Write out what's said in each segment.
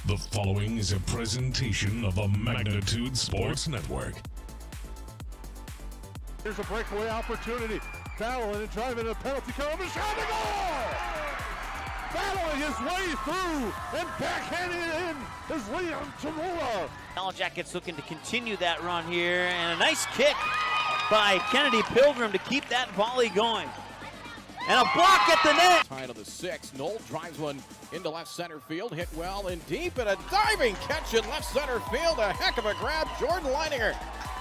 The following is a presentation of a Magnitude Sports Network. Here's a breakaway opportunity. Battling and driving a penalty kill. And shot to goal! Battling his way through and backhanding it in is Leon Tamula. Yellow Jackets looking to continue that run here, and a nice kick by Kennedy Pilgrim to keep that volley going. And a block at the net. Tied on the 6. Knoll drives one into left center field. Hit well and deep, and a diving catch in left center field. A heck of a grab. Jordan Leininger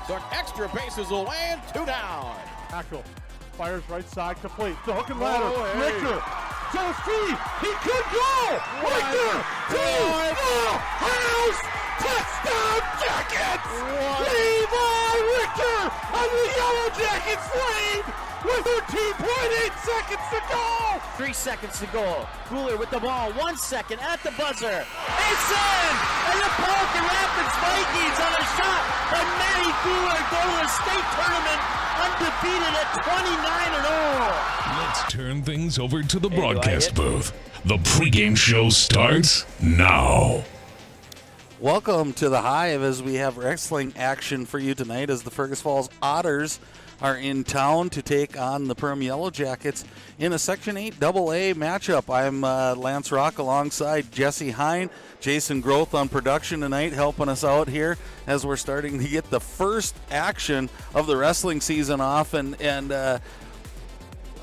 took extra bases away and 2 down. Hackle fires right side complete. The hook and ladder. Oh, hey. Richter goes free. He could go. Right there. House. Touchdown Jackets. Levi Richter on the Yellow Jackets lead with 13.8 seconds to go. 3 seconds to go. Guler with the ball. 1 second at the buzzer. It's in! And the Pelican Rapids Vikings on a shot by Matty Guler go to the state tournament undefeated at 29-0. Let's turn things over to the broadcast booth. The pregame show starts now. Welcome to the Hive as we have wrestling action for you tonight as the Fergus Falls Otters are in town to take on the Perham Yellow Jackets in a Section 8 AA matchup. I'm Lance Rock alongside Jesse Hine, Jason Groth on production tonight, helping us out here as we're starting to get the first action of the wrestling season off, and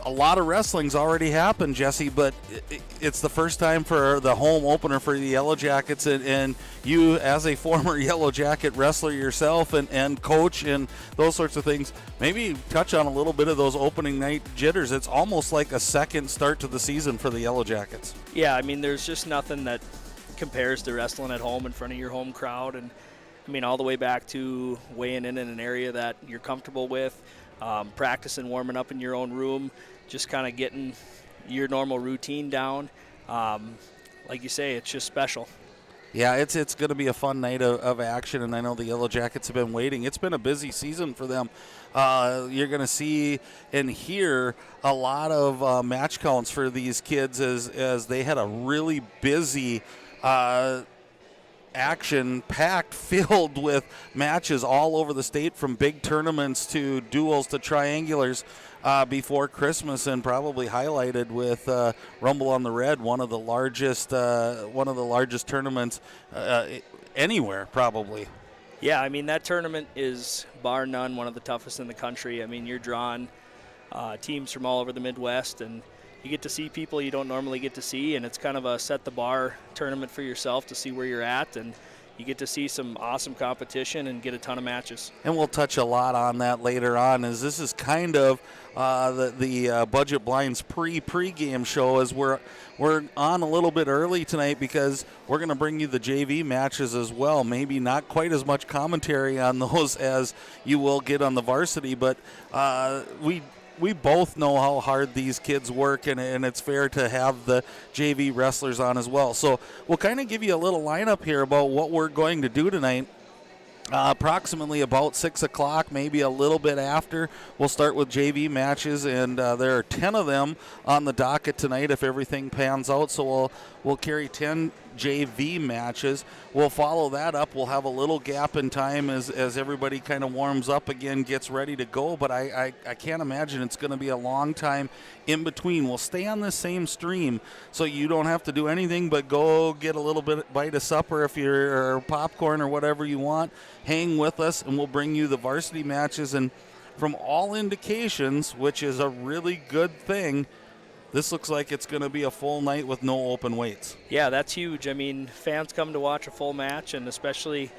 a lot of wrestling's already happened, Jesse, but it's the first time for the home opener for the Yellow Jackets, and you, as a former Yellow Jacket wrestler yourself and coach and those sorts of things, maybe touch on a little bit of those opening night jitters. It's almost like a second start to the season for the Yellow Jackets. Yeah, I mean, there's just nothing that compares to wrestling at home in front of your home crowd, and I mean, all the way back to weighing in an area that you're comfortable with, practicing, warming up in your own room, just kind of getting your normal routine down. Like you say, it's just special. Yeah, it's going to be a fun night of action, and I know the Yellow Jackets have been waiting. It's been a busy season for them. You're going to see and hear a lot of match counts for these kids as they had a really busy action-packed filled with matches all over the state, from big tournaments to duels to triangulars before Christmas, and probably highlighted with Rumble on the Red, one of the largest tournaments anywhere, probably. Yeah, I mean, that tournament is bar none one of the toughest in the country. I mean, you're drawing teams from all over the Midwest, and you get to see people you don't normally get to see, and it's kind of a set the bar tournament for yourself to see where you're at, and you get to see some awesome competition and get a ton of matches. And we'll touch a lot on that later on, as this is kind of the Budget Blinds pregame show, as we're on a little bit early tonight because we're going to bring you the JV matches as well. Maybe not quite as much commentary on those as you will get on the varsity, but we both know how hard these kids work, and it's fair to have the JV wrestlers on as well. So we'll kind of give you a little lineup here about what we're going to do tonight. Approximately about 6 o'clock, maybe a little bit after, we'll start with JV matches, and there are 10 of them on the docket tonight if everything pans out. So we'll carry 10 JV matches. We'll follow that up. We'll have a little gap in time as everybody kind of warms up again, gets ready to go, but I can't imagine it's going to be a long time in between. We'll stay on the same stream, so you don't have to do anything but go get a little bite of supper or popcorn or whatever you want. Hang with us, and we'll bring you the varsity matches. And from all indications, which is a really good thing, this looks like it's going to be a full night with no open weights. Yeah, that's huge. I mean, fans come to watch a full match, and especially,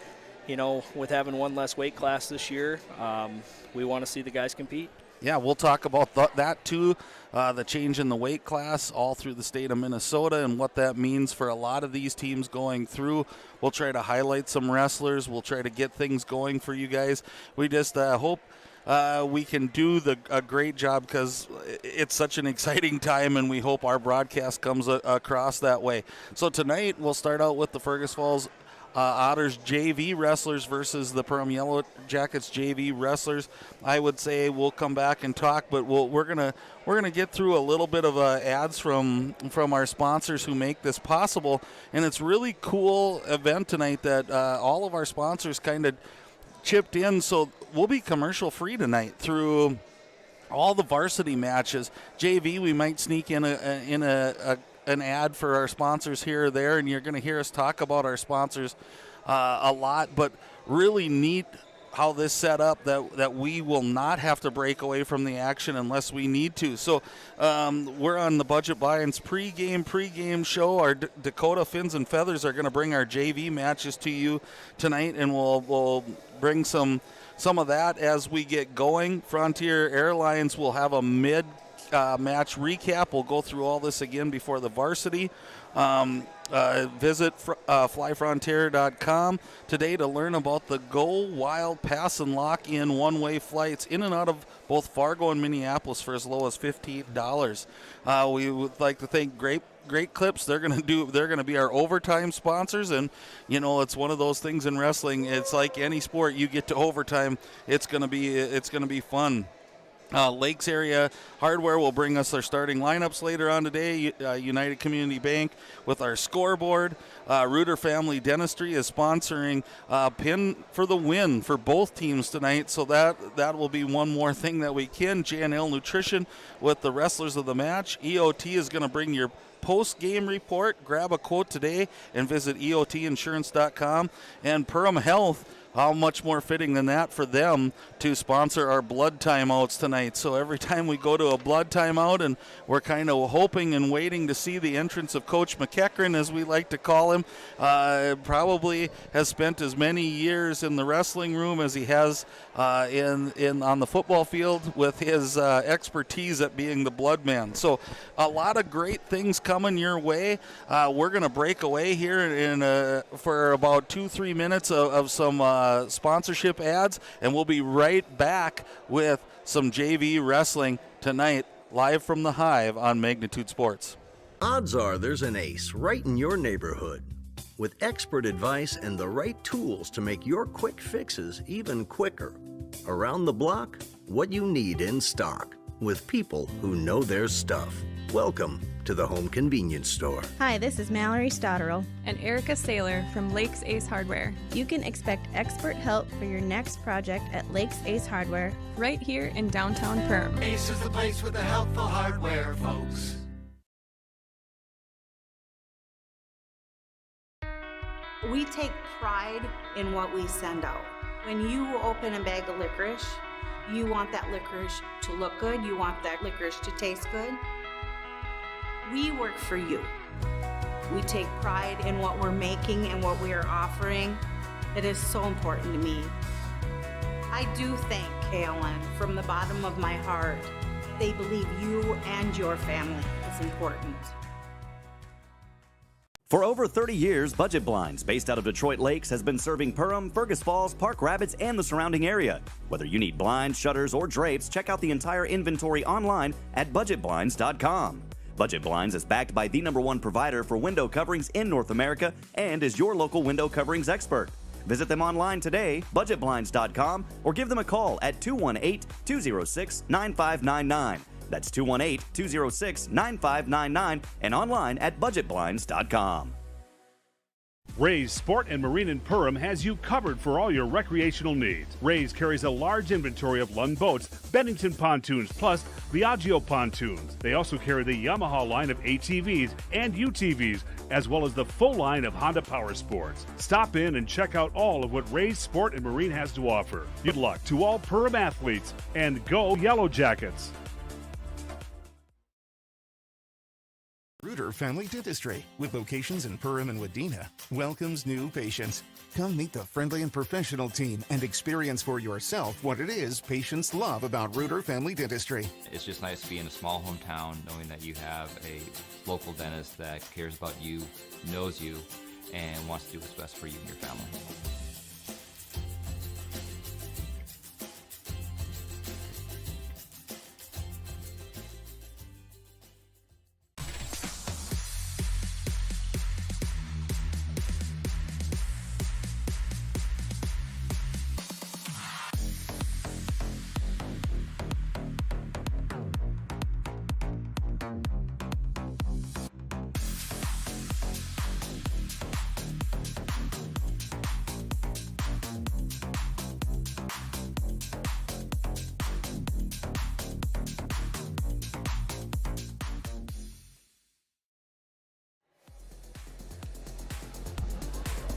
you know, with having one less weight class this year, we want to see the guys compete. Yeah, we'll talk about that too, the change in the weight class all through the state of Minnesota and what that means for a lot of these teams going through. We'll try to highlight some wrestlers. We'll try to get things going for you guys. We just hope we can do a great job, because it's such an exciting time, and we hope our broadcast comes across that way. So tonight we'll start out with the Fergus Falls Otters JV wrestlers versus the Perham Yellow Jackets JV wrestlers. I would say we'll come back and talk, but we're gonna get through a little bit of ads from our sponsors who make this possible, and it's really cool event tonight that all of our sponsors kind of chipped in, so we'll be commercial free tonight through all the varsity matches. JV, we might sneak in an ad for our sponsors here or there, and you're going to hear us talk about our sponsors a lot, but really neat how this set up that we will not have to break away from the action unless we need to. So we're on the Budget Buy-ins pregame show. Our Dakota Fins and Feathers are going to bring our JV matches to you tonight, and we'll bring some of that as we get going. Frontier Airlines will have a mid match recap. We'll go through all this again before the varsity. Visit flyfrontier.com today to learn about the Go Wild Pass and Lock In one-way flights in and out of both Fargo and Minneapolis for as low as $58. We would like to thank Great Clips. They're going to be our overtime sponsors, and it's one of those things in wrestling. It's like any sport. You get to overtime, it's going to be fun. Lakes Area Hardware will bring us their starting lineups later on today. United Community Bank with our scoreboard. Reuter Family Dentistry is sponsoring Pin for the Win for both teams tonight, so that will be one more thing that we can. J&L Nutrition with the wrestlers of the match. EOT is going to bring your post-game report. Grab a quote today and visit eotinsurance.com. And Perham Health, how much more fitting than that for them to sponsor our blood timeouts tonight. So every time we go to a blood timeout, and we're kind of hoping and waiting to see the entrance of Coach McEachran, as we like to call him, probably has spent as many years in the wrestling room as he has on the football field with his expertise at being the blood man. So a lot of great things coming your way. We're going to break away here for about 2-3 minutes of some sponsorship ads, and we'll be right back with some JV wrestling tonight, live from the Hive on Magnitude Sports. Odds are there's an ace right in your neighborhood with expert advice and the right tools to make your quick fixes even quicker. Around the block, what you need in stock with people who know their stuff. Welcome to the Home Convenience Store. Hi, this is Mallory Stotterell and Erica Saylor from Lakes Ace Hardware. You can expect expert help for your next project at Lakes Ace Hardware, right here in downtown Perham. Ace is the place with the helpful hardware, folks. We take pride in what we send out. When you open a bag of licorice, you want that licorice to look good, you want that licorice to taste good. We work for you. We take pride in what we're making and what we are offering. It is so important to me. I do thank KLN from the bottom of my heart. They believe you and your family is important. For over 30 years, Budget Blinds, based out of Detroit Lakes, has been serving Perham, Fergus Falls, Park Rapids, and the surrounding area. Whether you need blinds, shutters, or drapes, check out the entire inventory online at budgetblinds.com. Budget Blinds is backed by the #1 provider for window coverings in North America and is your local window coverings expert. Visit them online today, budgetblinds.com, or give them a call at 218-206-9599. That's 218-206-9599 and online at budgetblinds.com. Ray's Sport and Marine in Perham has you covered for all your recreational needs. Ray's carries a large inventory of Lund boats, Bennington pontoons, plus Viaggio pontoons. They also carry the Yamaha line of ATVs and UTVs, as well as the full line of Honda Power Sports. Stop in and check out all of what Ray's Sport and Marine has to offer. Good luck to all Perham athletes, and go Yellow Jackets! Reuter Family Dentistry, with locations in Perham and Wadena, welcomes new patients. Come meet the friendly and professional team and experience for yourself what it is patients love about Reuter Family Dentistry. It's just nice to be in a small hometown knowing that you have a local dentist that cares about you, knows you, and wants to do what's best for you and your family.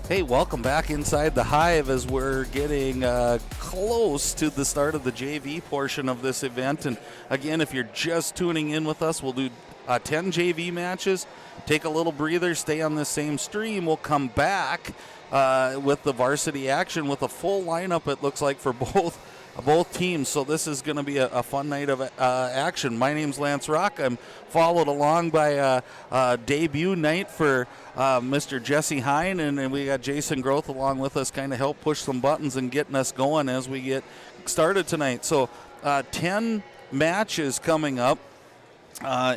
Hey, welcome back inside the Hive as we're getting close to the start of the JV portion of this event. And again, if you're just tuning in with us, we'll do 10 JV matches, take a little breather, stay on the same stream. We'll come back with the varsity action with a full lineup, it looks like, for both teams. So this is going to be a fun night of action. My name's Lance Rock. I'm followed along by a debut night for Mr. Jesse Hine, and we got Jason Groth along with us, kind of help push some buttons and getting us going as we get started tonight. So 10 matches coming up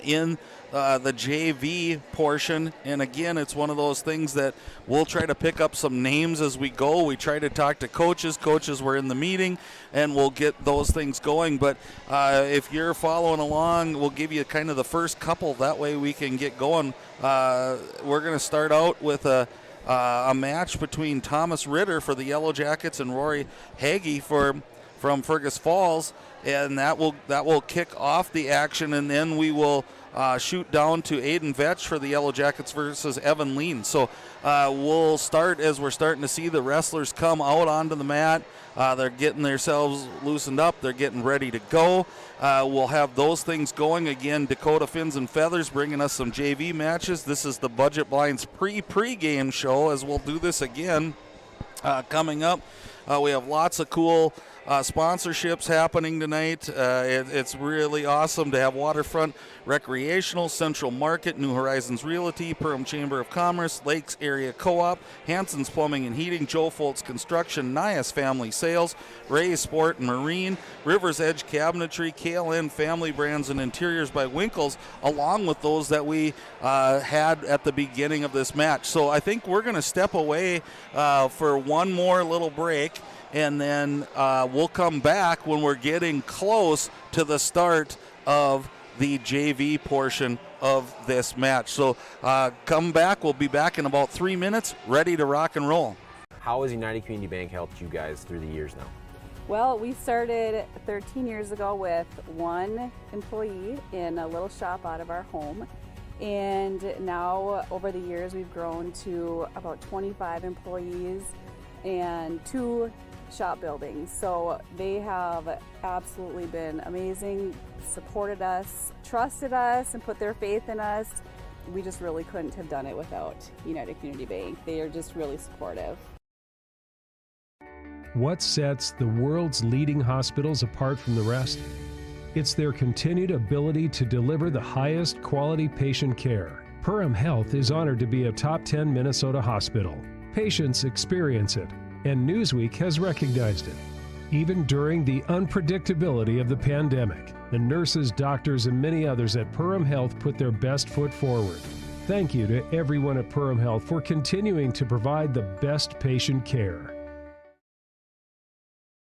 in the JV portion, and again, it's one of those things that we'll try to pick up some names as we go. We try to talk to coaches were in the meeting, and we'll get those things going. But if you're following along, we'll give you kind of the first couple, that way we can get going. We're going to start out with a match between Thomas Ritter for the Yellow Jackets and Rory Hagee from Fergus Falls, and that will kick off the action, and then we will shoot down to Aiden Vetch for the Yellow Jackets versus Evan Lean. So we'll start as we're starting to see the wrestlers come out onto the mat. They're getting themselves loosened up. They're getting ready to go. We'll have those things going. Again, Dakota Fins and Feathers bringing us some JV matches. This is the Budget Blinds pre-game show, as we'll do this again coming up. We have lots of cool sponsorships happening tonight. It's really awesome to have Waterfront Recreational, Central Market, New Horizons Realty, Perham Chamber of Commerce, Lakes Area Co-op, Hanson's Plumbing and Heating, Joe Foltz Construction, Nias Family Sales, Ray's Sport and Marine, River's Edge Cabinetry, KLN Family Brands and Interiors by Winkles, along with those that we had at the beginning of this match. So I think we're going to step away for one more little break, and then we'll come back when we're getting close to the start of the JV portion of this match. So come back. We'll be back in about 3 minutes, ready to rock and roll. How has United Community Bank helped you guys through the years now? Well, we started 13 years ago with one employee in a little shop out of our home. And now over the years, we've grown to about 25 employees and 2 shop buildings. So they have absolutely been amazing, supported us, trusted us, and put their faith in us. We just really couldn't have done it without United Community Bank. They are just really supportive. What sets the world's leading hospitals apart from the rest? It's their continued ability to deliver the highest quality patient care. Perham Health is honored to be a top 10 Minnesota hospital. Patients experience it, and Newsweek has recognized it. Even during the unpredictability of the pandemic, the nurses, doctors, and many others at Perham Health put their best foot forward. Thank you to everyone at Perham Health for continuing to provide the best patient care.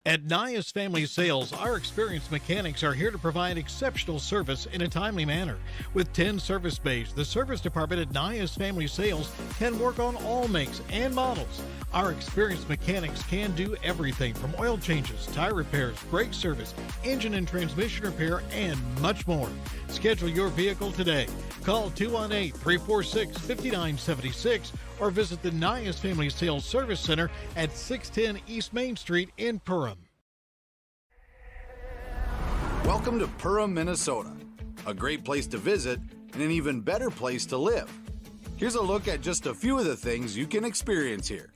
At Nias Family Sales, our experienced mechanics are here to provide exceptional service in a timely manner. With 10 service bays, the service department at Nias Family Sales can work on all makes and models. Our experienced mechanics can do everything from oil changes, tire repairs, brake service, engine and transmission repair, and much more. Schedule your vehicle today. Call 218-346-5976 or visit the Nias Family Sales Service Center at 610 East Main Street in Perham. Welcome to Perham, Minnesota, a great place to visit and an even better place to live. Here's a look at just a few of the things you can experience here.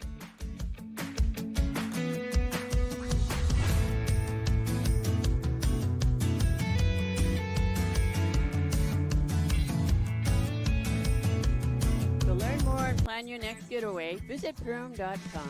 To learn more and plan your next getaway, visit Perham.com.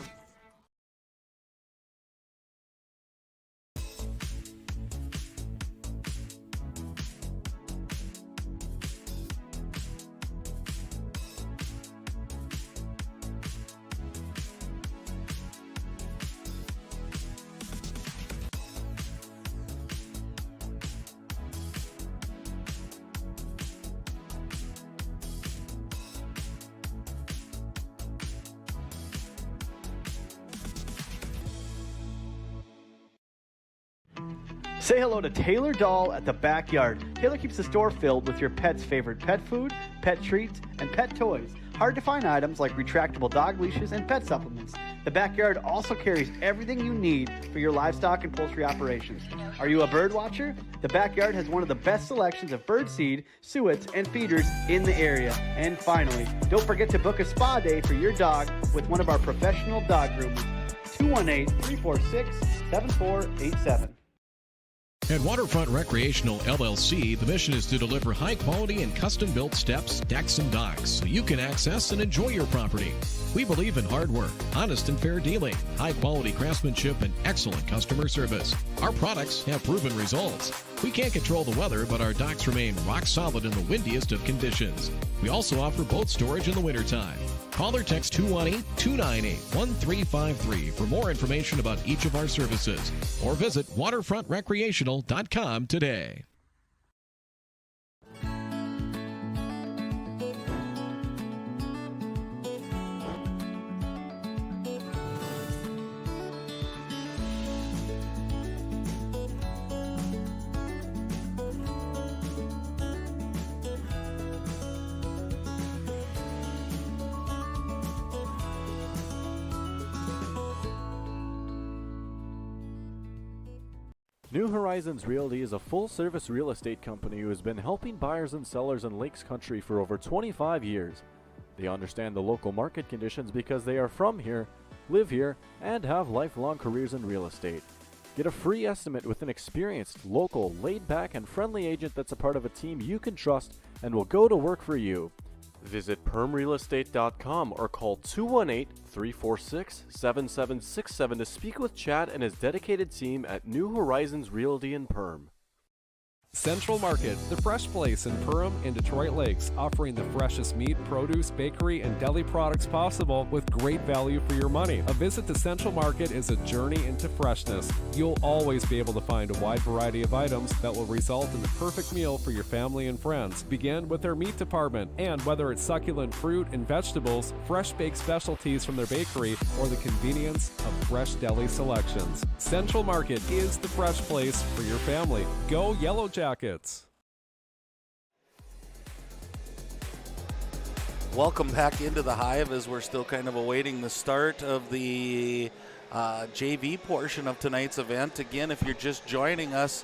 Say hello to Taylor Doll at the Backyard. Taylor keeps the store filled with your pet's favorite pet food, pet treats, and pet toys. hard-to-find items like retractable dog leashes and pet supplements. The backyard also carries everything you need for your livestock and poultry operations. Are you a bird watcher? The backyard has one of the best selections of bird seed, suets, and feeders in the area. And finally, don't forget to book a spa day for your dog with one of our professional dog groomers. 218-346-7487. At Waterfront Recreational LLC, the mission is to deliver high-quality and custom-built steps, decks, and docks so you can access and enjoy your property. We believe in hard work, honest and fair dealing, high-quality craftsmanship, and excellent customer service. Our products have proven results. We can't control the weather, but our docks remain rock solid in the windiest of conditions. We also offer boat storage in the wintertime. Call or text 218-298-1353 for more information about each of our services, or visit waterfrontrecreational.com today. New Horizons Realty is a full-service real estate company who has been helping buyers and sellers in Lakes Country for over 25 years. They understand the local market conditions because they are from here, live here, and have lifelong careers in real estate. Get a free estimate with an experienced, local, laid-back, and friendly agent that's a part of a team you can trust and will go to work for you. Visit permrealestate.com or call 218-346-7767 to speak with Chad and his dedicated team at New Horizons Realty in Perm. Central Market, the fresh place in Perham and Detroit Lakes, offering the freshest meat, produce, bakery, and deli products possible with great value for your money. A visit to Central Market is a journey into freshness. You'll always be able to find a wide variety of items that will result in the perfect meal for your family and friends. Begin with their meat department, and whether it's succulent fruit and vegetables, fresh baked specialties from their bakery, or the convenience of fresh deli selections, Central Market is the fresh place for your family. Go Yellow Jackets. Welcome back into the Hive as we're still kind of awaiting the start of the JV portion of tonight's event. Again, if you're just joining us,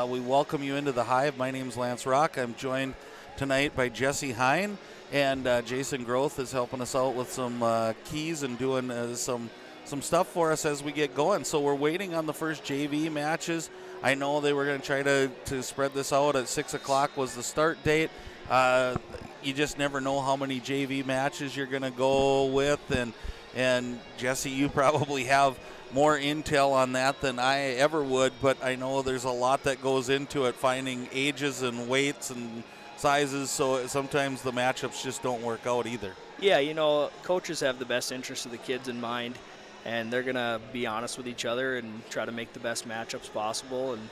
we welcome you into the Hive. My name's Lance Rock. I'm joined tonight by Jesse Hine, and Jason Groth is helping us out with some keys and doing some stuff for us as we get going. So we're waiting on the first JV matches. I know they were going to try to spread this out at 6 o'clock was the start date. You just never know how many JV matches you're going to go with. And Jesse, you probably have more intel on that than I ever would, but I know there's a lot that goes into it, finding ages and weights and sizes, so sometimes the matchups just don't work out either. Yeah, you know, coaches have the best interest of the kids in mind, and they're going to be honest with each other and try to make the best matchups possible. And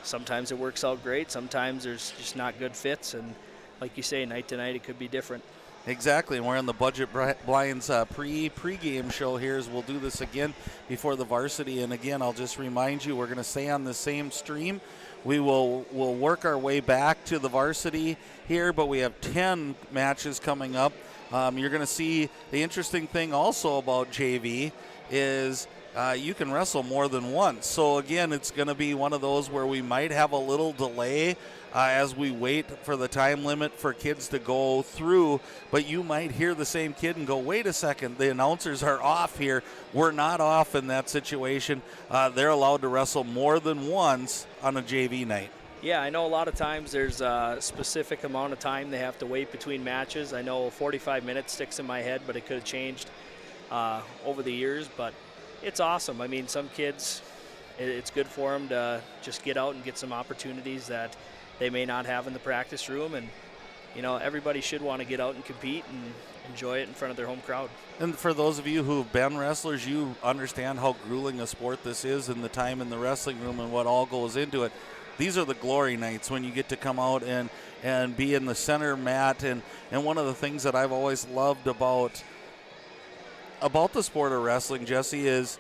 sometimes it works out great. Sometimes there's just not good fits. And like you say, night to night, it could be different. Exactly, and we're on the Budget Blinds pre-game show here as we'll do this again before the varsity. And again, I'll just remind you, we're going to stay on the same stream. We'll work our way back to the varsity here, but we have 10 matches coming up. You're going to see the interesting thing also about JV is you can wrestle more than once. So again, it's going to be one of those where we might have a little delay as we wait for the time limit for kids to go through, but you might hear the same kid and go, wait a second, the announcers are off here. We're not off in that situation. They're allowed to wrestle more than once on a JV night. Yeah, I know a lot of times there's a specific amount of time they have to wait between matches. I know 45 minutes sticks in my head, but it could have changed over the years. But it's awesome. I mean, some kids, it's good for them to just get out and get some opportunities that they may not have in the practice room. And, you know, everybody should want to get out and compete and enjoy it in front of their home crowd. And for those of you who've been wrestlers, you understand how grueling a sport this is and the time in the wrestling room and what all goes into it. These are the glory nights when you get to come out and be in the center mat. And one of the things that I've always loved about the sport of wrestling, Jesse, is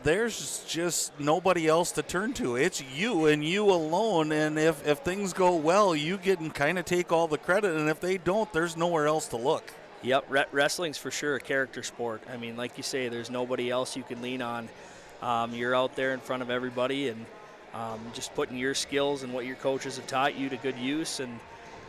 there's just nobody else to turn to. It's you and you alone, and if things go well, you get and kind of take all the credit, and if they don't, there's nowhere else to look. Yep, wrestling's for sure a character sport. I mean, like you say, there's nobody else you can lean on. You're out there in front of everybody and just putting your skills and what your coaches have taught you to good use, and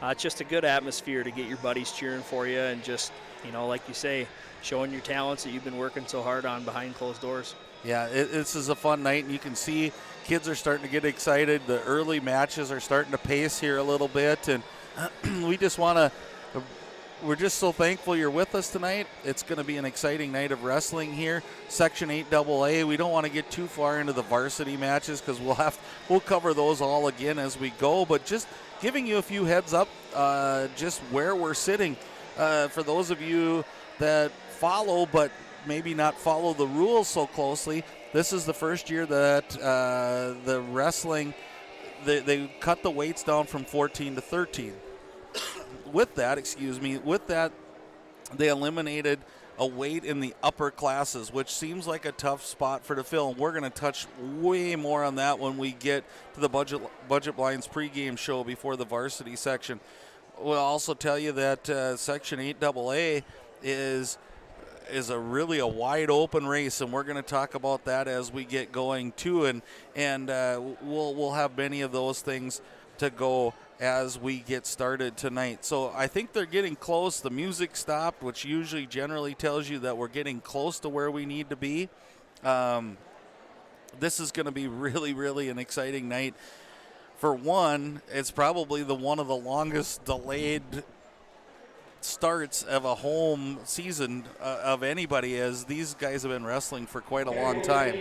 it's just a good atmosphere to get your buddies cheering for you and just, like you say, showing your talents that you've been working so hard on behind closed doors. Yeah, this is a fun night, and you can see kids are starting to get excited. The early matches are starting to pace here a little bit, and we're just so thankful you're with us tonight. It's going to be an exciting night of wrestling here. Section 8 AA. We don't want to get too far into the varsity matches because we'll cover those all again as we go, but just giving you a few heads up just where we're sitting. For those of you that follow but maybe not follow the rules so closely, this is the first year that the wrestling, they cut the weights down from 14 to 13. With that, they eliminated a weight in the upper classes, which seems like a tough spot for to fill. And we're going to touch way more on that when we get to the Budget Blinds pregame show before the varsity section. We'll also tell you that Section 8 AA is really a wide open race, and we're going to talk about that as we get going too. And we'll have many of those things to go as we get started tonight. So I think they're getting close. The music stopped, which usually generally tells you that we're getting close to where we need to be. This is going to be really, really an exciting night. For one, it's probably one of the longest delayed starts of a home season of anybody, as these guys have been wrestling for quite a long time.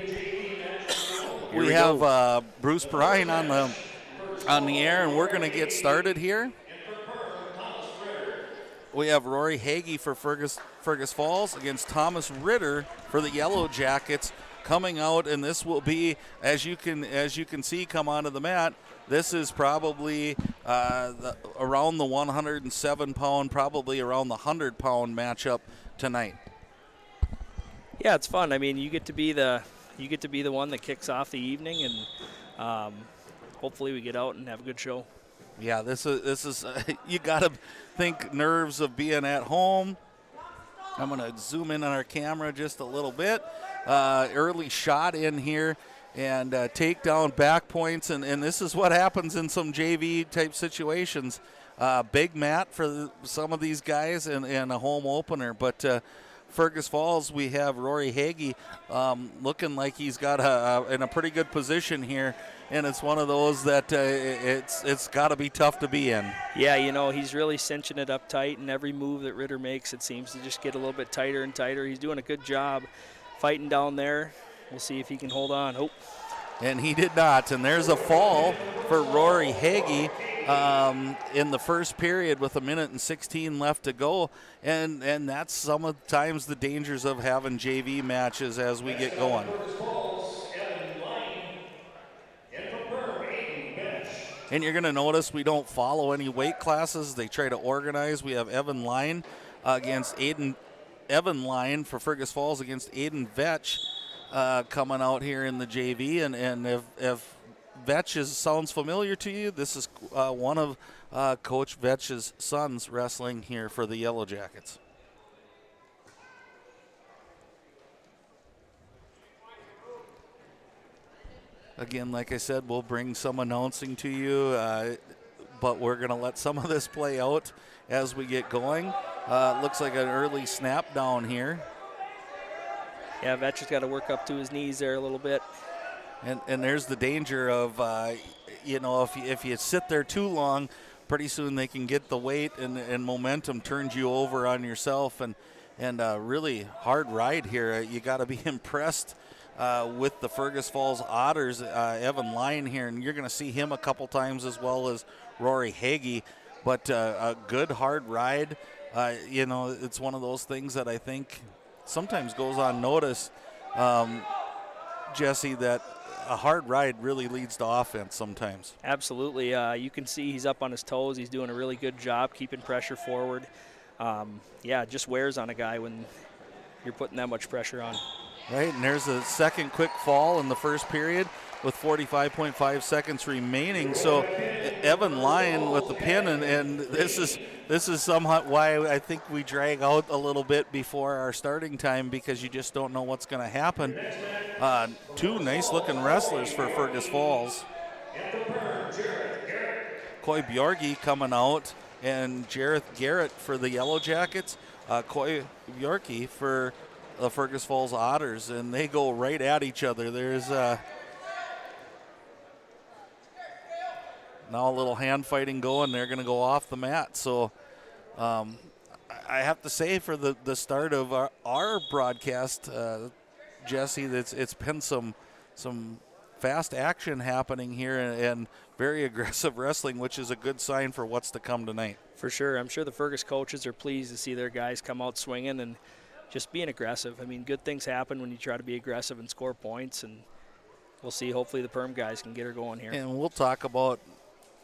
We have Bruce Perham on the air, and we're going to get started here. We have Rory Hagee for Fergus Falls against Thomas Ritter for the Yellow Jackets coming out, and this will be, as you can see come onto the mat, this is probably around the 107-pound, probably around the 100-pound matchup tonight. Yeah, it's fun. I mean, you get to be the one that kicks off the evening, and hopefully we get out and have a good show. Yeah, this is you got to think nerves of being at home. I'm going to zoom in on our camera just a little bit. Early shot in here and take down back points, and this is what happens in some JV type situations. Big mat for some of these guys and a home opener, but Fergus Falls, we have Rory Hagee looking like he's got in a pretty good position here, and it's one of those that it's got to be tough to be in. Yeah, he's really cinching it up tight, and every move that Ritter makes, it seems to just get a little bit tighter and tighter. He's doing a good job fighting down there. We'll see if he can hold on. Oh. And he did not, and there's a fall for Rory Hagee in the first period with 1:16 left to go, and that's sometimes the dangers of having JV matches as we get going. And you're going to notice we don't follow any weight classes. They try to organize. We have Evan Lyon for Fergus Falls against Aiden Vetch coming out here in the JV. And if Vetch sounds familiar to you, this is one of Coach Vetch's sons wrestling here for the Yellow Jackets. Again, like I said, we'll bring some announcing to you, but we're going to let some of this play out as we get going. Looks like an early snap down here. Yeah, Vetch has got to work up to his knees there a little bit. And there's the danger of, if you sit there too long, pretty soon they can get the weight and momentum turns you over on yourself. And really hard ride here. You got to be impressed with the Fergus Falls Otters, Evan Lyon here, and you're going to see him a couple times as well as Rory Hagee. But a good hard ride. It's one of those things that I think sometimes goes unnoticed, Jesse, that a hard ride really leads to offense sometimes. Absolutely. You can see he's up on his toes. He's doing a really good job keeping pressure forward. It just wears on a guy when you're putting that much pressure on. Right, and there's a second quick fall in the first period with 45.5 seconds remaining. So Evan Lyon with the pin, and this is somehow why I think we drag out a little bit before our starting time, because you just don't know what's going to happen. Two nice-looking wrestlers for Fergus Falls. Coy Bjorgi coming out, and Jareth Garrett for the Yellow Jackets. Coy Bjorki for the Fergus Falls Otters, and they go right at each other. There's now a little hand fighting going. They're going to go off the mat. So I have to say, for the start of our broadcast, Jesse, it's been some fast action happening here and very aggressive wrestling, which is a good sign for what's to come tonight. For sure. I'm sure the Fergus coaches are pleased to see their guys come out swinging and just being aggressive. I mean, good things happen when you try to be aggressive and score points, and we'll see. Hopefully the Perm guys can get her going here. And we'll talk about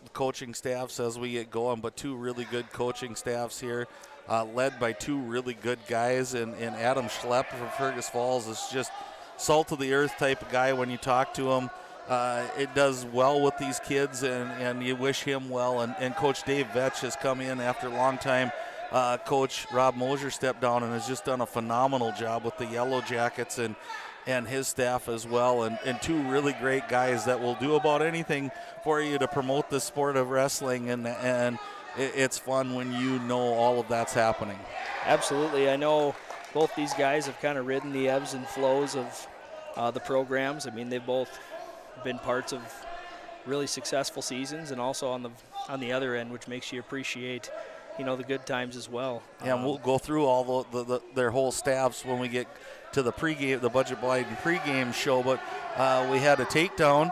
the coaching staffs as we get going, but two really good coaching staffs here, led by two really good guys. And Adam Schlepp from Fergus Falls is just salt of the earth type of guy when you talk to him. It does well with these kids, and you wish him well. And Coach Dave Vetch has come in after a long time. Coach Rob Mosier stepped down and has just done a phenomenal job with the Yellow Jackets and his staff as well. And two really great guys that will do about anything for you to promote the sport of wrestling. And it's fun when you know all of that's happening. Absolutely. I know both these guys have kind of ridden the ebbs and flows of the programs. I mean, they've both been parts of really successful seasons, and also on the other end, which makes you appreciate the good times as well. Yeah, and we'll go through all their whole staffs when we get to the pregame, the Budget Blind pregame show. But we had a takedown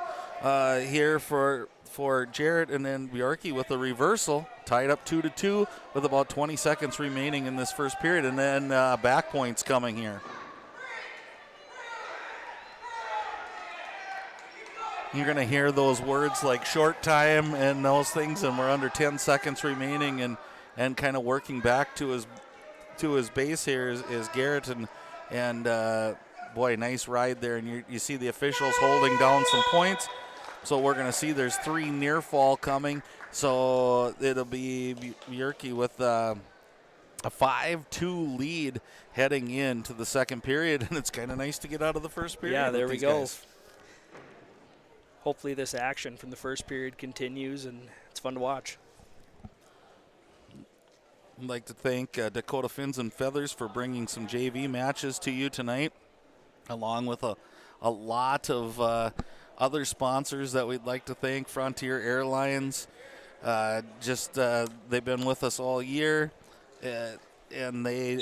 here for Jarrett, and then Bjarki with a reversal, tied up 2-2 with about 20 seconds remaining in this first period, and then back points coming here. You're going to hear those words like short time and those things, and we're under 10 seconds remaining, and kind of working back to his base here is Garrett, and boy, nice ride there, and you see the officials holding down some points. So we're going to see there's 3 near fall coming. So it'll be Bjarki with a 5-2 lead heading into the second period, and it's kind of nice to get out of the first period. Yeah, there we go. Guys. Hopefully this action from the first period continues, and it's fun to watch. I'd like to thank Dakota Fins and Feathers for bringing some JV matches to you tonight, along with a lot of other sponsors that we'd like to thank. Frontier Airlines, they've been with us all year, and they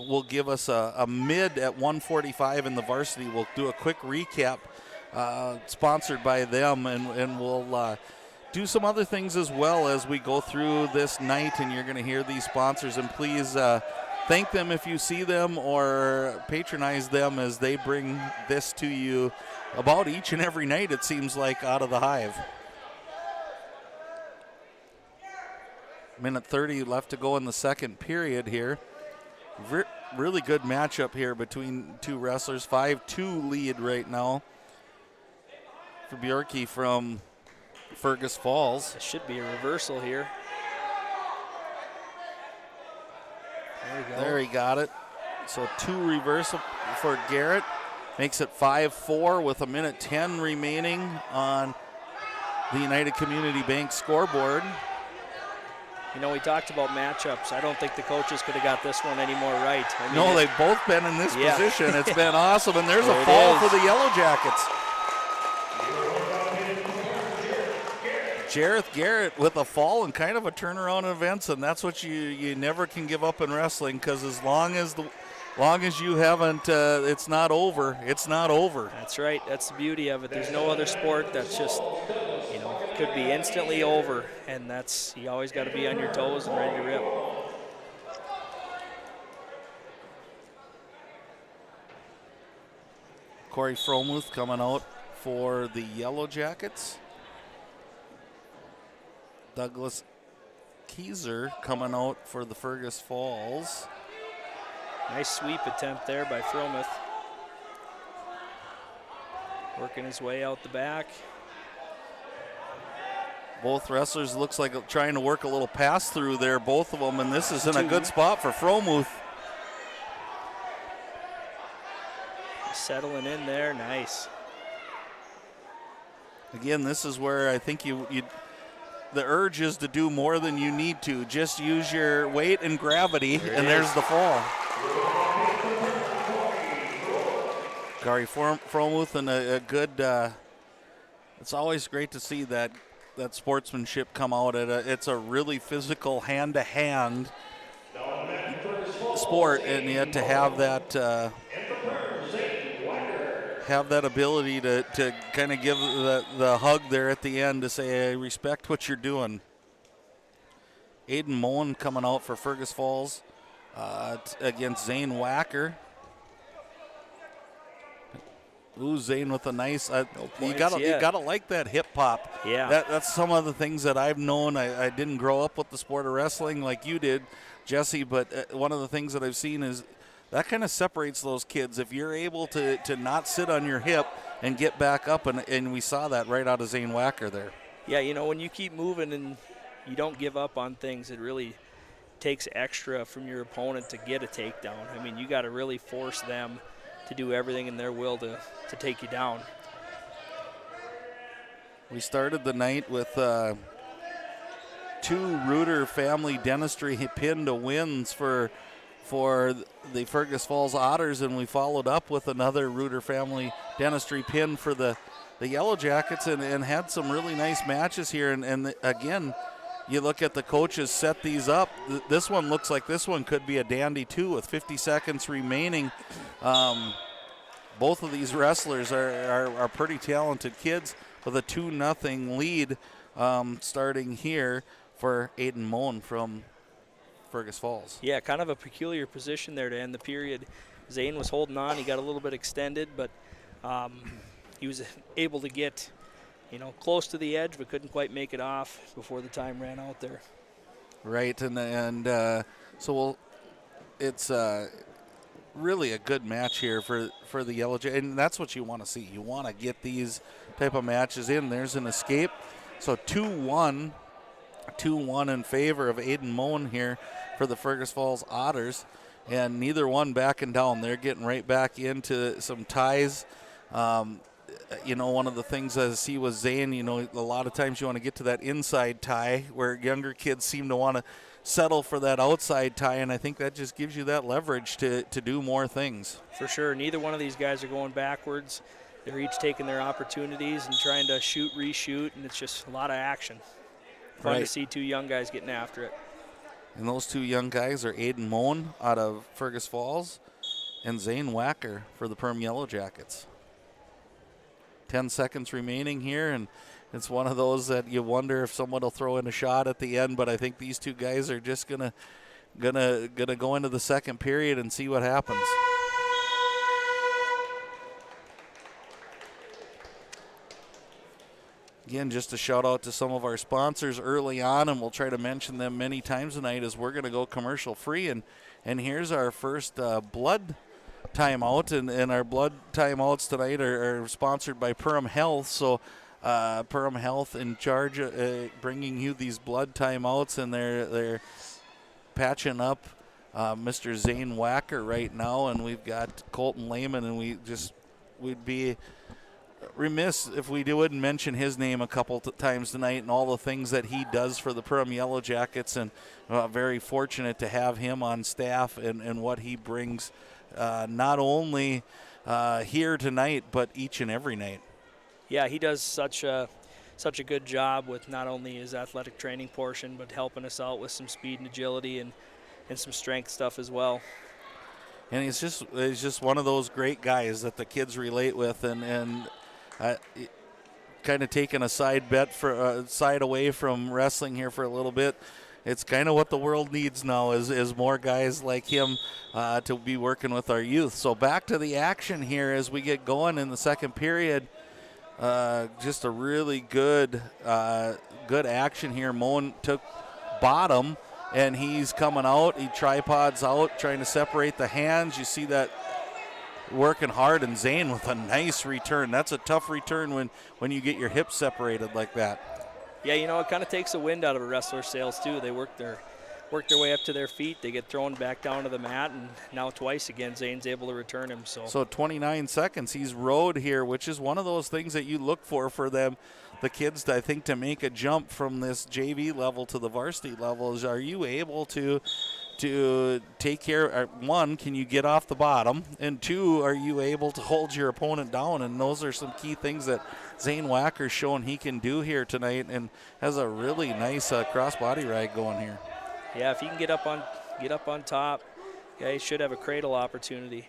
will give us a mid at 1:45 in the Varsity. We'll do a quick recap sponsored by them, and we'll do some other things as well as we go through this night, and you're going to hear these sponsors. And please thank them if you see them, or patronize them as they bring this to you about each and every night, it seems like, out of the Hive. Minute 30 left to go in the second period here. Really good matchup here between two wrestlers. 5-2 lead right now for Bjarki from Fergus Falls. It should be a reversal here. There we go. There, he got it. So 2 reversal for Garrett. Makes it 5-4 with 1:10 remaining on the United Community Bank scoreboard. We talked about matchups. I don't think the coaches could have got this one any more right. No, they've both been in this position. It's been awesome, and there's a fall for the Yellow Jackets. Jareth Garrett with a fall and kind of a turnaround in events, and that's what you never can give up in wrestling, because as long as you haven't, it's not over. It's not over. That's right. That's the beauty of it. There's no other sport that's just, could be instantly over, and you always got to be on your toes and ready to rip. Corey Fromuth coming out for the Yellow Jackets. Douglas Keyser coming out for the Fergus Falls. Nice sweep attempt there by Fromuth. Working his way out the back. Both wrestlers looks like trying to work a little pass through there, both of them, and this is in a good spot for Fromuth. Settling in there, nice. Again, this is where I think the urge is to do more than you need to. Just use your weight and gravity, there's the fall. Gary Fromuth and a good, it's always great to see that sportsmanship come out. It's a really physical hand-to-hand sport, and yet to have that ability to kind of give the hug there at the end to say, I respect what you're doing. Aiden Moen coming out for Fergus Falls against Zane Wacker. Ooh, Zane with a nice. You gotta like that hip pop. Yeah, that's some of the things that I've known. I didn't grow up with the sport of wrestling like you did, Jesse. But one of the things that I've seen is that kind of separates those kids. If you're able to not sit on your hip and get back up, and we saw that right out of Zane Wacker there. Yeah, when you keep moving and you don't give up on things, it really takes extra from your opponent to get a takedown. I mean, you got to really force them to do everything in their will to take you down. We started the night with 2 Reuter family dentistry pin to wins for the Fergus Falls Otters, and we followed up with another Reuter family dentistry pin for the Yellow Jackets, and had some really nice matches here. And again, you look at the coaches set these up. This one looks like this one could be a dandy too with 50 seconds remaining. Both of these wrestlers are pretty talented kids with a 2-0 lead starting here for Aiden Moen from Fergus Falls. Yeah, kind of a peculiar position there to end the period. Zane was holding on. He got a little bit extended, but he was able to get close to the edge, but couldn't quite make it off before the time ran out there. Right, so it's really a good match here for the Yellow Jackets, and that's what you want to see. You want to get these type of matches in. There's an escape, so 2-1 in favor of Aiden Moen here for the Fergus Falls Otters, and neither one backing down. They're getting right back into some ties. One of the things I see with Zane, a lot of times you want to get to that inside tie where younger kids seem to want to settle for that outside tie, and I think that just gives you that leverage to do more things. For sure. Neither one of these guys are going backwards. They're each taking their opportunities and trying to shoot, reshoot, and it's just a lot of action. Fun to see 2 young guys getting after it. And those 2 young guys are Aiden Moen out of Fergus Falls and Zane Wacker for the Perham Yellow Jackets. 10 seconds remaining here, and it's one of those that you wonder if someone will throw in a shot at the end, but I think these 2 guys are just gonna go into the second period and see what happens. Again, just a shout out to some of our sponsors early on, and we'll try to mention them many times tonight as we're going to go commercial free. And here's our first blood timeout, and our blood timeouts tonight are sponsored by Perham Health. So Perham Health in charge of bringing you these blood timeouts, and they're patching up Mr. Zane Wacker right now, and we've got Colton Lehman, and we'd be remiss if we wouldn't mention his name a couple times tonight and all the things that he does for the Perham Yellow Jackets, and very fortunate to have him on staff and what he brings not only here tonight but each and every night. Yeah, he does such a good job with not only his athletic training portion but helping us out with some speed and agility and some strength stuff as well. And he's just one of those great guys that the kids relate with, and kind of taking a side away from wrestling here for a little bit. It's kind of what the world needs now is more guys like him to be working with our youth. So back to the action here as we get going in the second period. Just a really good action here. Moen took bottom, and he's coming out. He tripods out, trying to separate the hands. You see that working hard, and Zane with a nice return. That's a tough return when you get your hips separated like that. Yeah, it kind of takes the wind out of a wrestler's sails too. They work their way up to their feet. They get thrown back down to the mat, and now twice again, Zane's able to return him. So 29 seconds. He's rode here, which is one of those things that you look for them, the kids, I think, to make a jump from this JV level to the varsity level. Is, are you able to take care, one, can you get off the bottom, and two, are you able to hold your opponent down? And those are some key things that Zane Wacker's shown he can do here tonight, and has a really nice cross-body ride going here. Yeah, if he can get up on top, yeah, he should have a cradle opportunity.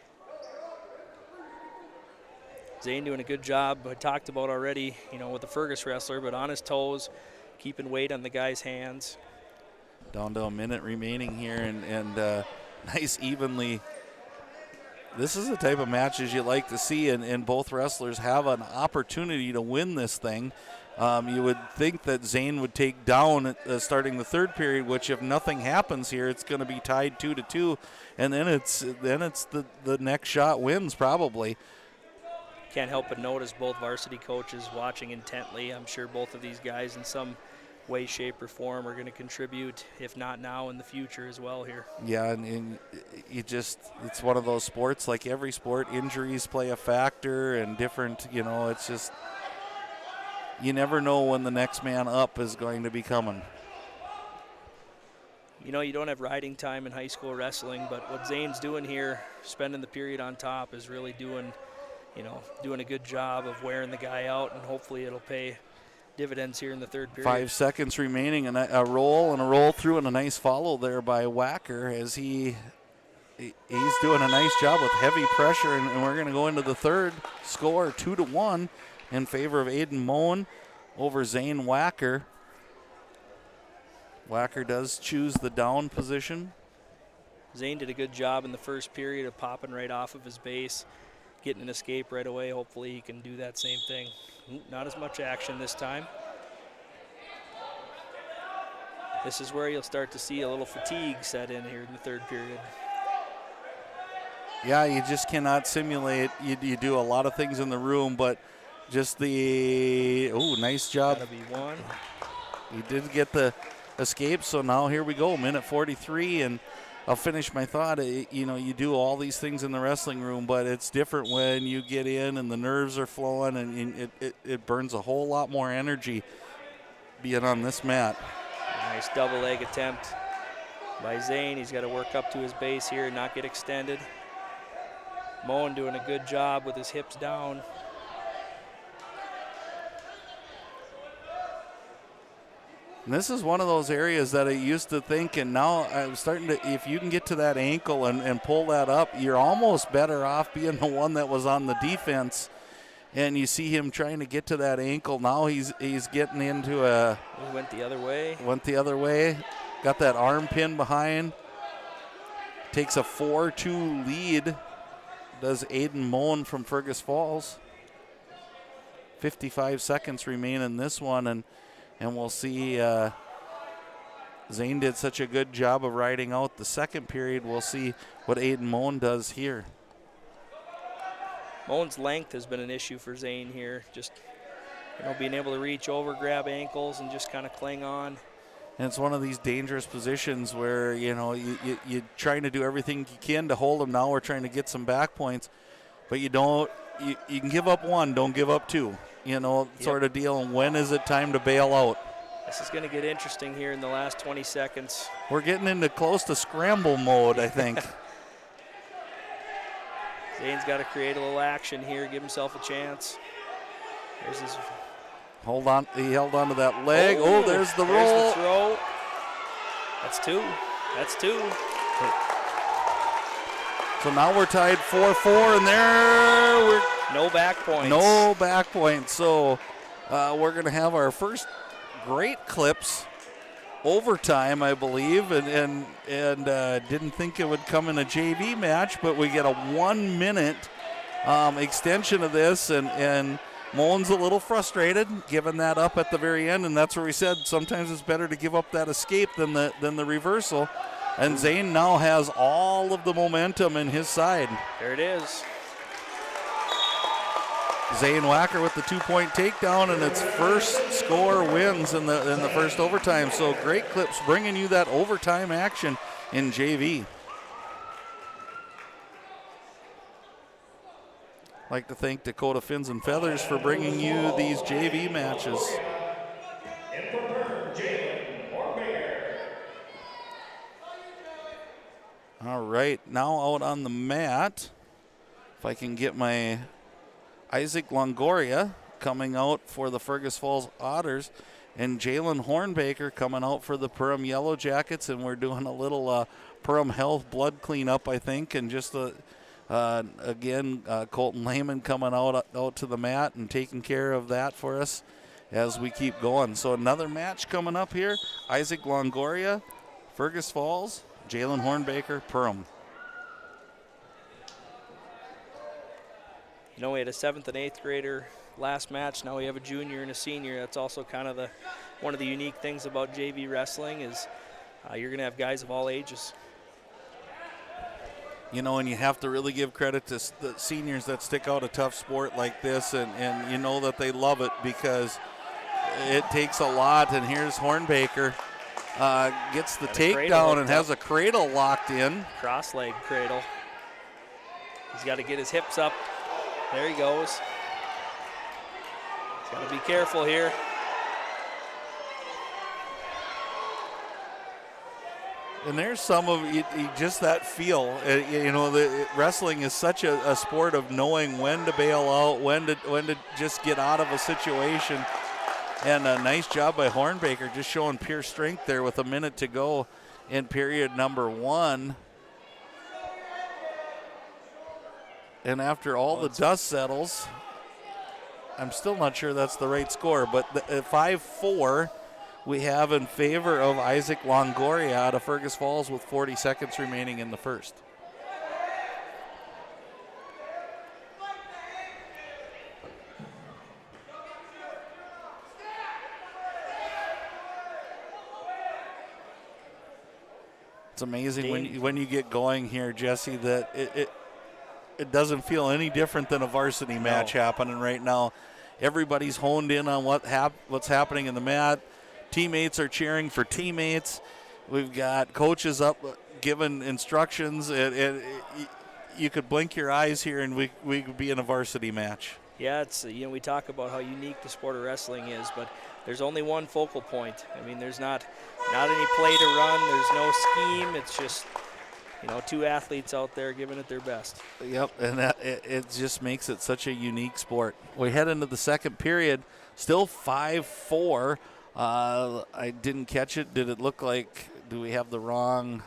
Zane doing a good job. I talked about already, with the Fergus wrestler, but on his toes, keeping weight on the guy's hands. Down to a minute remaining here, and nice evenly. This is the type of matches you like to see, and both wrestlers have an opportunity to win this thing. You would think that Zane would take down starting the third period, which if nothing happens here, it's going to be tied 2-2, and then it's the next shot wins probably. Can't help but notice both varsity coaches watching intently. I'm sure both of these guys in some way, shape, or form are going to contribute, if not now, in the future as well here. Yeah, and it's one of those sports, like every sport, injuries play a factor, and different, it's just, you never know when the next man up is going to be coming. You don't have riding time in high school wrestling, but what Zane's doing here, spending the period on top, is really doing a good job of wearing the guy out, and hopefully it'll pay dividends here in the third period. 5 seconds remaining, and a roll through, and a nice follow there by Wacker as he's doing a nice job with heavy pressure, and we're going to go into the third. Score 2-1 in favor of Aiden Moen over Zane Wacker. Wacker does choose the down position. Zane did a good job in the first period of popping right off of his base, getting an escape right away. Hopefully he can do that same thing. Not as much action this time. This is where you'll start to see a little fatigue set in here in the third period. Yeah, you just cannot simulate. You do a lot of things in the room, but just nice job. That'll be one. He did get the escape, so now here we go, minute 43, and I'll finish my thought. You do all these things in the wrestling room, but it's different when you get in and the nerves are flowing, and it burns a whole lot more energy being on this mat. Nice double leg attempt by Zane. He's got to work up to his base here and not get extended. Moen doing a good job with his hips down. And this is one of those areas that I used to think, and now I'm starting to, if you can get to that ankle and pull that up, you're almost better off being the one that was on the defense. And you see him trying to get to that ankle. Now he's getting into a... He went the other way. Went the other way. Got that arm pin behind. Takes a 4-2 lead. Does Aiden Moen from Fergus Falls. 55 seconds remain in this one, and we'll see. Zane did such a good job of riding out the second period. We'll see what Aiden Moen does here. Moen's length has been an issue for Zane here. Just being able to reach over, grab ankles, and just kind of cling on. And it's one of these dangerous positions where you're trying to do everything you can to hold him. Now we're trying to get some back points, but you don't. You can give up one, don't give up two. Sort of deal. And when is it time to bail out? This is going to get interesting here in the last 20 seconds. We're getting into close to scramble mode, I think. Zane's got to create a little action here, give himself a chance. There's his. Hold on. He held on to that leg. Oh, there's the roll. There's the throw. That's two. That's two. So now we're tied 4-4, and there we're... No back points. No back points. So we're going to have our first great clips overtime, I believe, and didn't think it would come in a JV match, but we get a 1 minute extension of this, and Moen's a little frustrated, giving that up at the very end, and that's where we said sometimes it's better to give up that escape than the reversal. And Zane now has all of the momentum in his side. There it is. Zane Wacker with the 2-point takedown, and its first score wins in the first overtime. So Great Clips bringing you that overtime action in JV. I'd like to thank Dakota Fins and Feathers for bringing you these JV matches. All right, now out on the mat, if I can get my Isaac Longoria coming out for the Fergus Falls Otters, and Jalen Hornbaker coming out for the Perham Yellow Jackets, and we're doing a little Perham Health blood cleanup, I think, and just again, Colton Lehman coming out to the mat and taking care of that for us as we keep going. So another match coming up here. Isaac Longoria, Fergus Falls, Jalen Hornbaker, Perham. You know, we had a 7th and 8th grader last match. Now we have a junior and a senior. That's also kind of one of the unique things about JV wrestling is you're going to have guys of all ages. You know, and you have to really give credit to the seniors that stick out a tough sport like this, and you know that they love it because it takes a lot. And here's Hornbaker, gets the takedown and has a cradle locked in. Cross-leg cradle. He's got to get his hips up. There he goes. He's got to be careful here. And there's some of just that feel. You know, wrestling is such a sport of knowing when to bail out, when to just get out of a situation. And a nice job by Hornbaker, just showing pure strength there with a minute to go in period number 1. And after all the dust settles, I'm still not sure that's the right score, but 5-4 we have in favor of Isaac Longoria out of Fergus Falls with 40 seconds remaining in the first. It's amazing when you get going here, Jesse, that it doesn't feel any different than a varsity match happening right now. Everybody's honed in on what's happening in the mat. Teammates are cheering for teammates. We've got coaches up giving instructions. You could blink your eyes here and we could be in a varsity match. Yeah, it's we talk about how unique the sport of wrestling is, but there's only one focal point. I mean, there's not any play to run. There's no scheme. It's just two athletes out there giving it their best. Yep, and it just makes it such a unique sport. We head into the second period, still 5-4. I didn't catch it. Did it look like, do we have the wrong?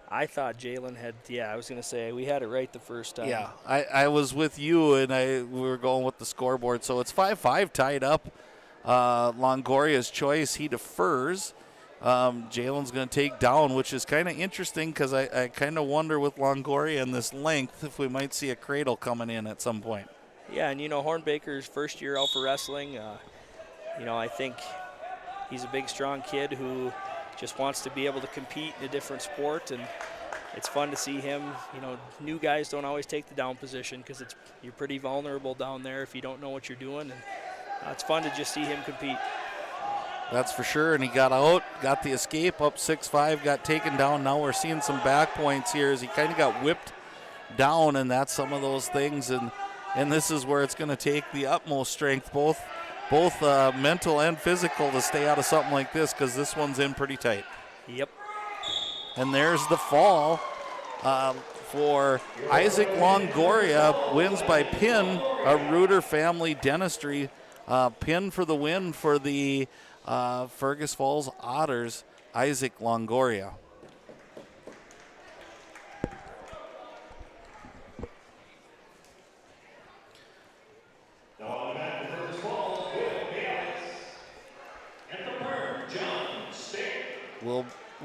I thought Jalen had, I was going to say, we had it right the first time. Yeah, I was with you, and we were going with the scoreboard. So it's 5-5 tied up. Longoria's choice, he defers. Jalen's going to take down, which is kind of interesting because I kind of wonder with Longoria and this length if we might see a cradle coming in at some point. Yeah, and Hornbaker's first year out for wrestling, I think he's a big, strong kid who just wants to be able to compete in a different sport, and it's fun to see him. New guys don't always take the down position because you're pretty vulnerable down there if you don't know what you're doing, and it's fun to just see him compete. That's for sure, and he got out, got the escape, up 6-5, got taken down. Now we're seeing some back points here as he kind of got whipped down, and that's some of those things, and this is where it's going to take the utmost strength, both mental and physical, to stay out of something like this because this one's in pretty tight. Yep. And there's the fall for Isaac Longoria, wins by pin, a Reuter Family Dentistry pin for the win for the Fergus Falls Otters, Isaac Longoria.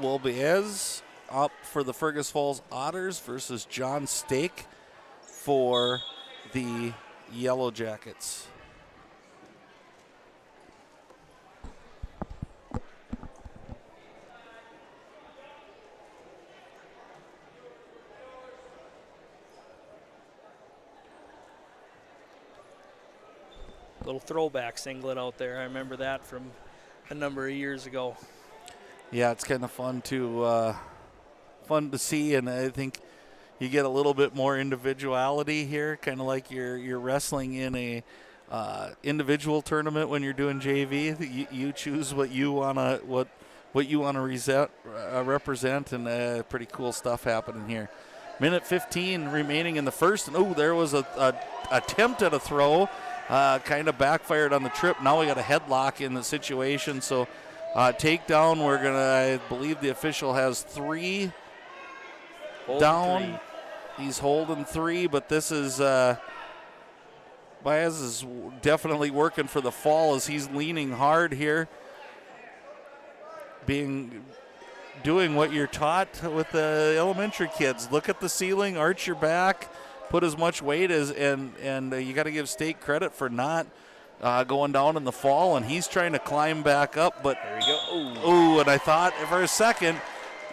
Will Baez up for the Fergus Falls Otters versus John Stake for the Yellow Jackets. little throwback singlet out there. I remember that from a number of years ago. Yeah, it's kind of fun to see, and I think you get a little bit more individuality here, kind of like you're wrestling in a individual tournament when you're doing JV. You choose what you wanna represent, and pretty cool stuff happening here. Minute 15 remaining in the first, and there was a attempt at a throw, kind of backfired on the trip. Now we got a headlock in the situation, so takedown. I believe the official has 3 down. 3. He's holding 3, but this is Baez is definitely working for the fall as he's leaning hard here, doing what you're taught with the elementary kids. Look at the ceiling, arch your back, put as much weight and you got to give State credit for not going down in the fall, and he's trying to climb back up, but there you go. Ooh, and I thought for a second,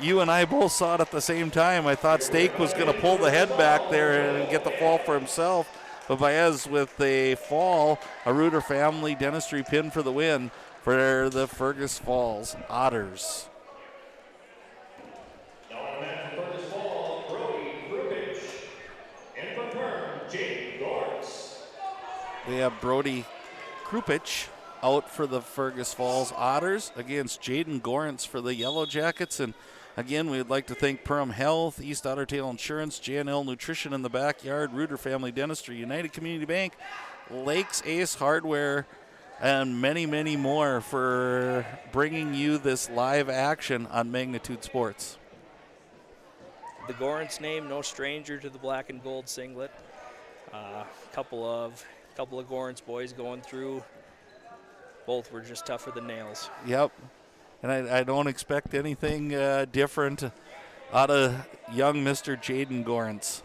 you and I both saw it at the same time. I thought Stake was going to pull the head back there and get the fall for himself, but Baez with a fall, a Reuter family dentistry pin for the win for the Fergus Falls Otters. We have Brody Krupich out for the Fergus Falls Otters against Jaden Gorance for the Yellow Jackets. And again, we'd like to thank Perham Health, East Otter Tail Insurance, J&L Nutrition in the Backyard, Reuter Family Dentistry, United Community Bank, Lakes Ace Hardware, and many, many more for bringing you this live action on Magnitude Sports. The Gorance name, no stranger to the black and gold singlet. Couple of Gorance boys going through. Both were just tougher than nails. Yep, and I don't expect anything different out of young Mr. Jaden Gorance.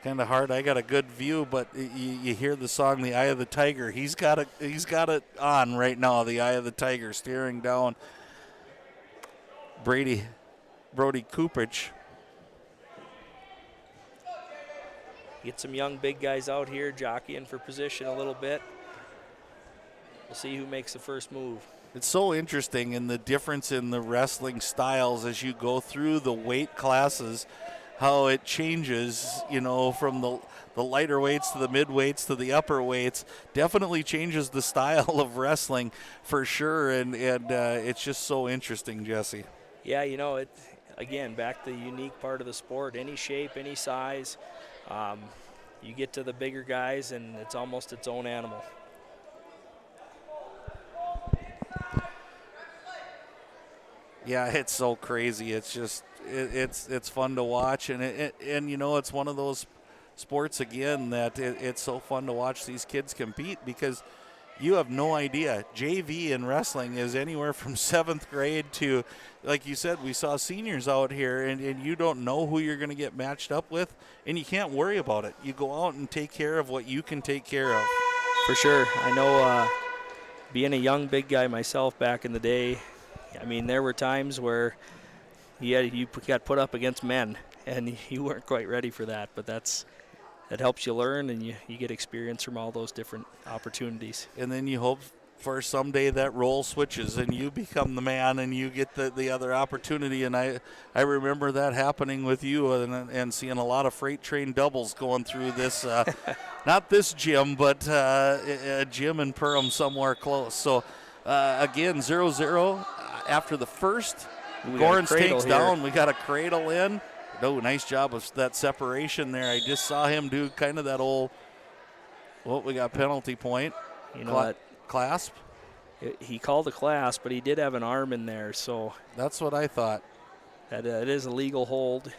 Kind of hard. I got a good view, but you hear the song "The Eye of the Tiger." He's got it on right now. The Eye of the Tiger, staring down Brody Kupich. Get some young big guys out here jockeying for position a little bit. We'll see who makes the first move. It's so interesting in the difference in the wrestling styles as you go through the weight classes, how it changes, from the lighter weights to the mid weights to the upper weights. Definitely changes the style of wrestling for sure, and it's just so interesting, Jesse. Yeah, again, back to the unique part of the sport. Any shape, any size. You get to the bigger guys, and it's almost its own animal. Yeah, it's so crazy. It's just it's fun to watch, and it's one of those sports again that it's so fun to watch these kids compete because you have no idea. JV in wrestling is anywhere from 7th grade to, like you said, we saw seniors out here, and you don't know who you're going to get matched up with, and you can't worry about it. You go out and take care of what you can take care of. For sure. I know being a young big guy myself back in the day, there were times where you got put up against men, and you weren't quite ready for that, but that helps you learn, and you get experience from all those different opportunities. And then you hope for someday that role switches and you become the man and you get the other opportunity. And I remember that happening with you and seeing a lot of freight train doubles going through this, not this gym, but a gym in Perham somewhere close. So, again, 0-0 after the first. Gorance takes down. We got a cradle in. Oh, nice job of that separation there. I just saw him do kind of that old, we got penalty point. Clasp? He called a clasp, but he did have an arm in there, so. That's what I thought. It is a legal hold.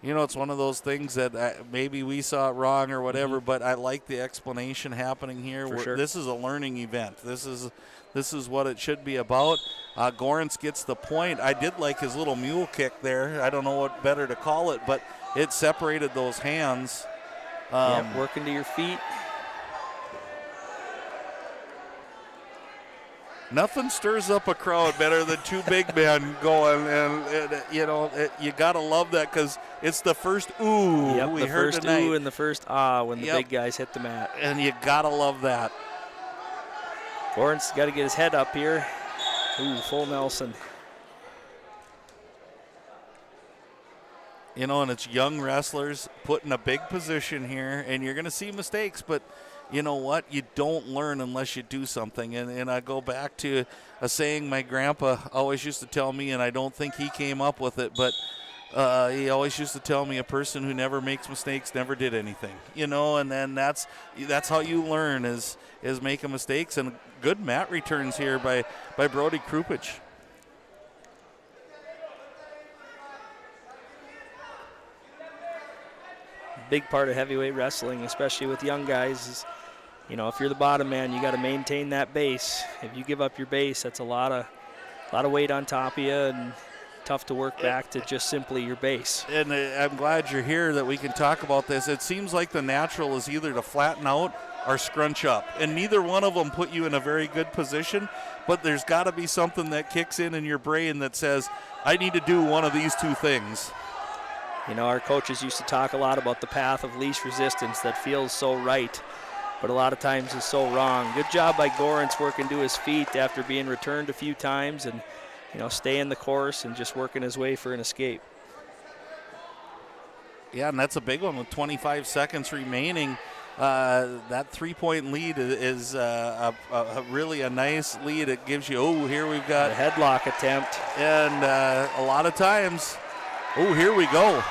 It's one of those things that maybe we saw it wrong or whatever, but I like the explanation happening here. For sure. This is a learning event. This is what it should be about. Gorance gets the point. I did like his little mule kick there. I don't know what better to call it, but it separated those hands. Working to your feet. Nothing stirs up a crowd better than two big men going, and you got to love that because it's the first ooh we heard first tonight. ooh and the first ah when the big guys hit the mat. And you got to love that. Lawrence got to get his head up here. Ooh, full Nelson. And it's young wrestlers put in a big position here, and you're going to see mistakes, but you know what? You don't learn unless you do something. And I go back to a saying my grandpa always used to tell me, and I don't think he came up with it, but he always used to tell me a person who never makes mistakes never did anything. And then that's how you learn is making mistakes. And good mat returns here by Brody Krupich. Big part of heavyweight wrestling, especially with young guys, is if you're the bottom man, you got to maintain that base. If you give up your base, that's a lot of weight on top of you and tough to work back to just simply your base. And I'm glad you're here that we can talk about this. It seems like the natural is either to flatten out or scrunch up, and neither one of them put you in a very good position, but there's got to be something that kicks in your brain that says, I need to do one of these two things. Our coaches used to talk a lot about the path of least resistance that feels so right, but a lot of times is so wrong. Good job by Gorence working to his feet after being returned a few times and, staying the course and just working his way for an escape. Yeah, and that's a big one with 25 seconds remaining. That 3-point lead is really a nice lead. It gives you, here we've got a headlock attempt. And a lot of times, here we go.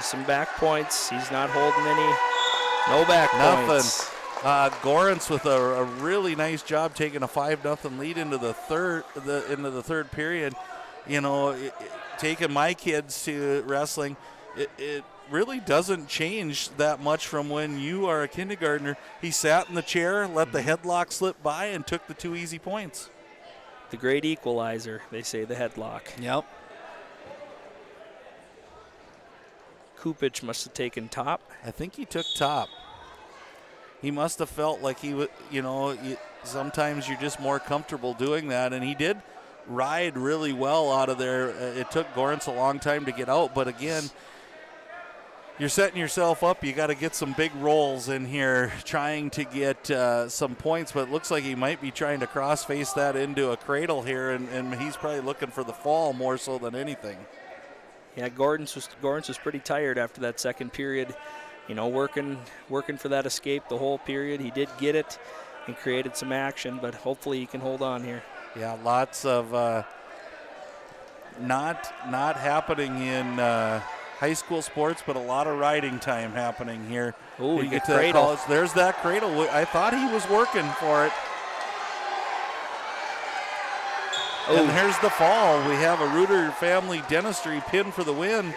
Some back points. He's not holding any. No back points. Gorence with a really nice job taking a 5-0 lead into the third period. Taking my kids to wrestling, it really doesn't change that much from when you are a kindergartner. He sat in the chair, let the headlock slip by, and took the 2 easy points. The great equalizer, they say, the headlock. Yep. Kupich must have taken top. I think he took top. He must have felt like he would, sometimes you're just more comfortable doing that, and he did ride really well out of there. It took Gorence a long time to get out, but again, you're setting yourself up. You got to get some big rolls in here trying to get some points, but it looks like he might be trying to cross-face that into a cradle here, and he's probably looking for the fall more so than anything. Yeah, Gorence was pretty tired after that second period. Working for that escape the whole period. He did get it and created some action, but hopefully he can hold on here. Yeah, lots of not happening in high school sports, but a lot of riding time happening here. Oh, you get to that college. There's that cradle. I thought he was working for it. Oh. And here's the fall. We have a Reuter Family Dentistry pin for the win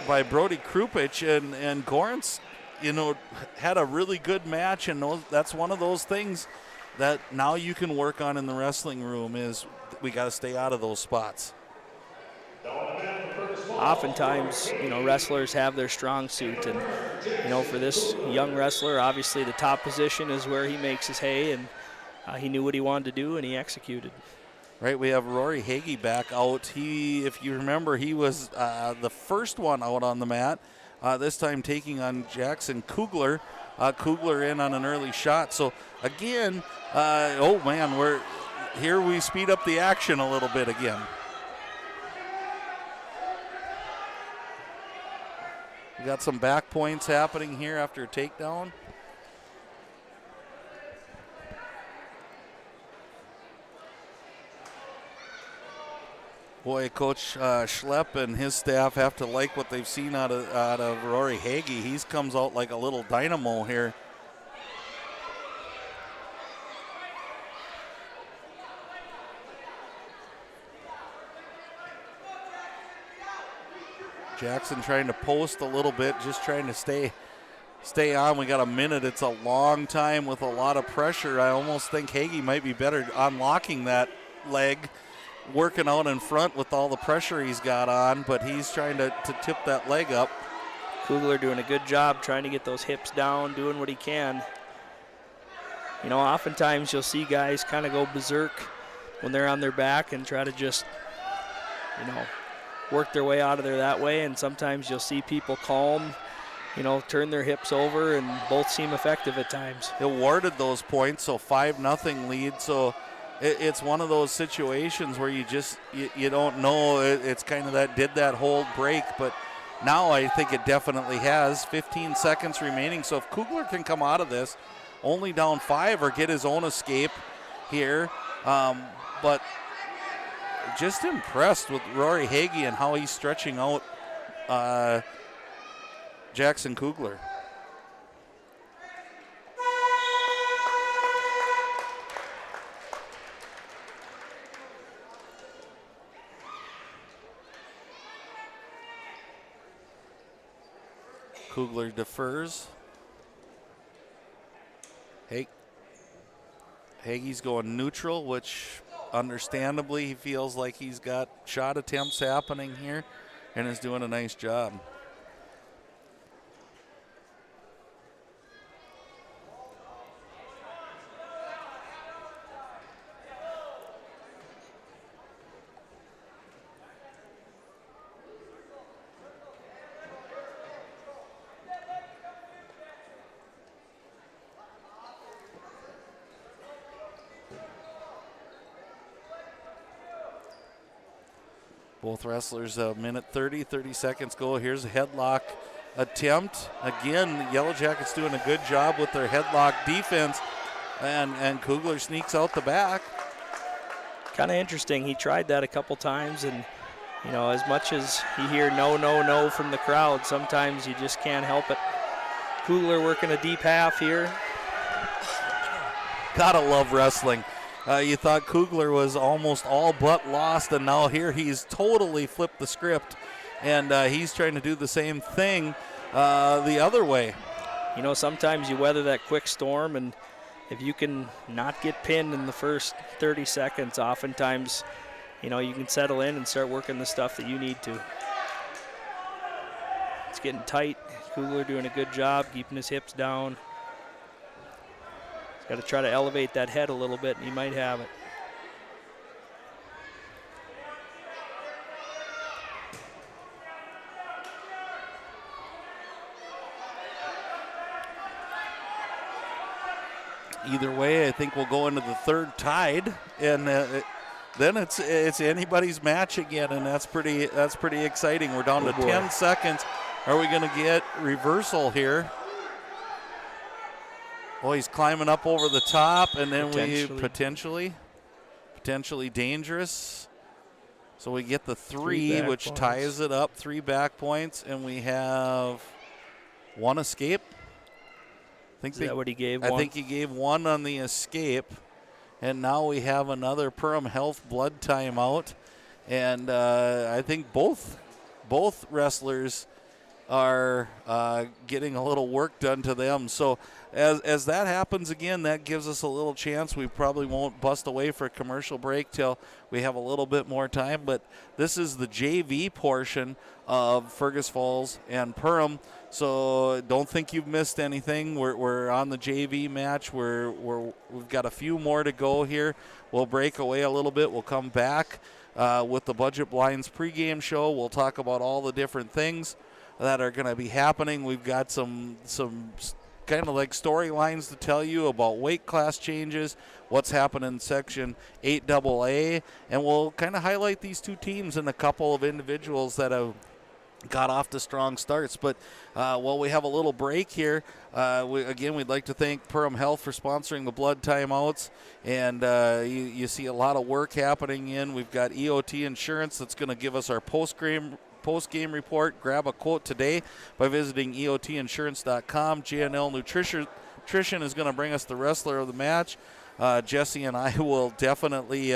by Brody Krupich, and Gorence, had a really good match, and that's one of those things that now you can work on in the wrestling room is we got to stay out of those spots. Oftentimes, wrestlers have their strong suit, and, for this young wrestler, obviously the top position is where he makes his hay, and he knew what he wanted to do, and he executed. Right, we have Rory Hagee back out. If you remember, he was the first one out on the mat, this time taking on Jackson Kugler. Kugler in on an early shot. So, again, we speed up the action a little bit again. We got some back points happening here after a takedown. Boy, Coach Schlepp and his staff have to like what they've seen out of Rory Hagee. He comes out like a little dynamo here. Jackson trying to post a little bit, just trying to stay on. We got a minute. It's a long time with a lot of pressure. I almost think Hagee might be better unlocking that leg, working out in front with all the pressure he's got on, but he's trying to tip that leg up. Kugler doing a good job trying to get those hips down, doing what he can. You know, oftentimes you'll see guys kind of go berserk when they're on their back and try to just, you know, work their way out of there that way. And sometimes you'll see people calm, you know, turn their hips over, and both seem effective at times. It awarded those points, so 5-0 lead. So it's one of those situations where you just, you don't know. It's kind of did that hold break, but now I think it definitely has. 15 seconds remaining, so if Kugler can come out of this only down 5 or get his own escape here, but just impressed with Rory Hagee and how he's stretching out Jackson Kugler. Kugler defers. Hagee's going neutral, which understandably he feels like he's got shot attempts happening here and is doing a nice job. Both wrestlers a minute 30 seconds go. Here's a headlock attempt. Again, Yellow Jackets doing a good job with their headlock defense, and Kugler sneaks out the back. Kind of interesting. He tried that a couple times, and you know, as much as you hear no, no, no from the crowd, sometimes you just can't help it. Kugler working a deep half here. Gotta love wrestling. You thought Kugler was almost all but lost, and now here he's totally flipped the script, and he's trying to do the same thing the other way. You know, sometimes you weather that quick storm, and if you can not get pinned in the first 30 seconds, oftentimes, you know, you can settle in and start working the stuff that you need to. It's getting tight. Kugler doing a good job keeping his hips down. Got to try to elevate that head a little bit, and he might have it. Either way, I think we'll go into the third tied, and then it's anybody's match again, and that's pretty exciting. We're down to 10 seconds. Are we going to get reversal here? Oh, he's climbing up over the top, and then we potentially dangerous. So we get the three which points. Ties it up, 3 back points, and we have 1 escape. Is that what he gave? I think he gave 1 on the escape, and now we have another Perham Health blood timeout, and I think both wrestlers are getting a little work done to them. So as that happens again, that gives us a little chance. We probably won't bust away for a commercial break till we have a little bit more time, but this is the JV portion of Fergus Falls and Perham. So don't think you've missed anything. We're on the JV match. We've got a few more to go here. We'll break away a little bit. We'll come back with the Budget Blinds pregame show. We'll talk about all the different things that are going to be happening. We've got some kind of like storylines to tell you about weight class changes, what's happening in Section 8AA, and we'll kind of highlight these two teams and a couple of individuals that have got off to strong starts. But while we have a little break here, we'd like to thank Perham Health for sponsoring the blood timeouts, and you see a lot of work happening in. We've got EOT Insurance that's going to give us our post-game report. Grab a quote today by visiting EOTinsurance.com. JNL Nutrition is going to bring us the wrestler of the match. Jesse and I will definitely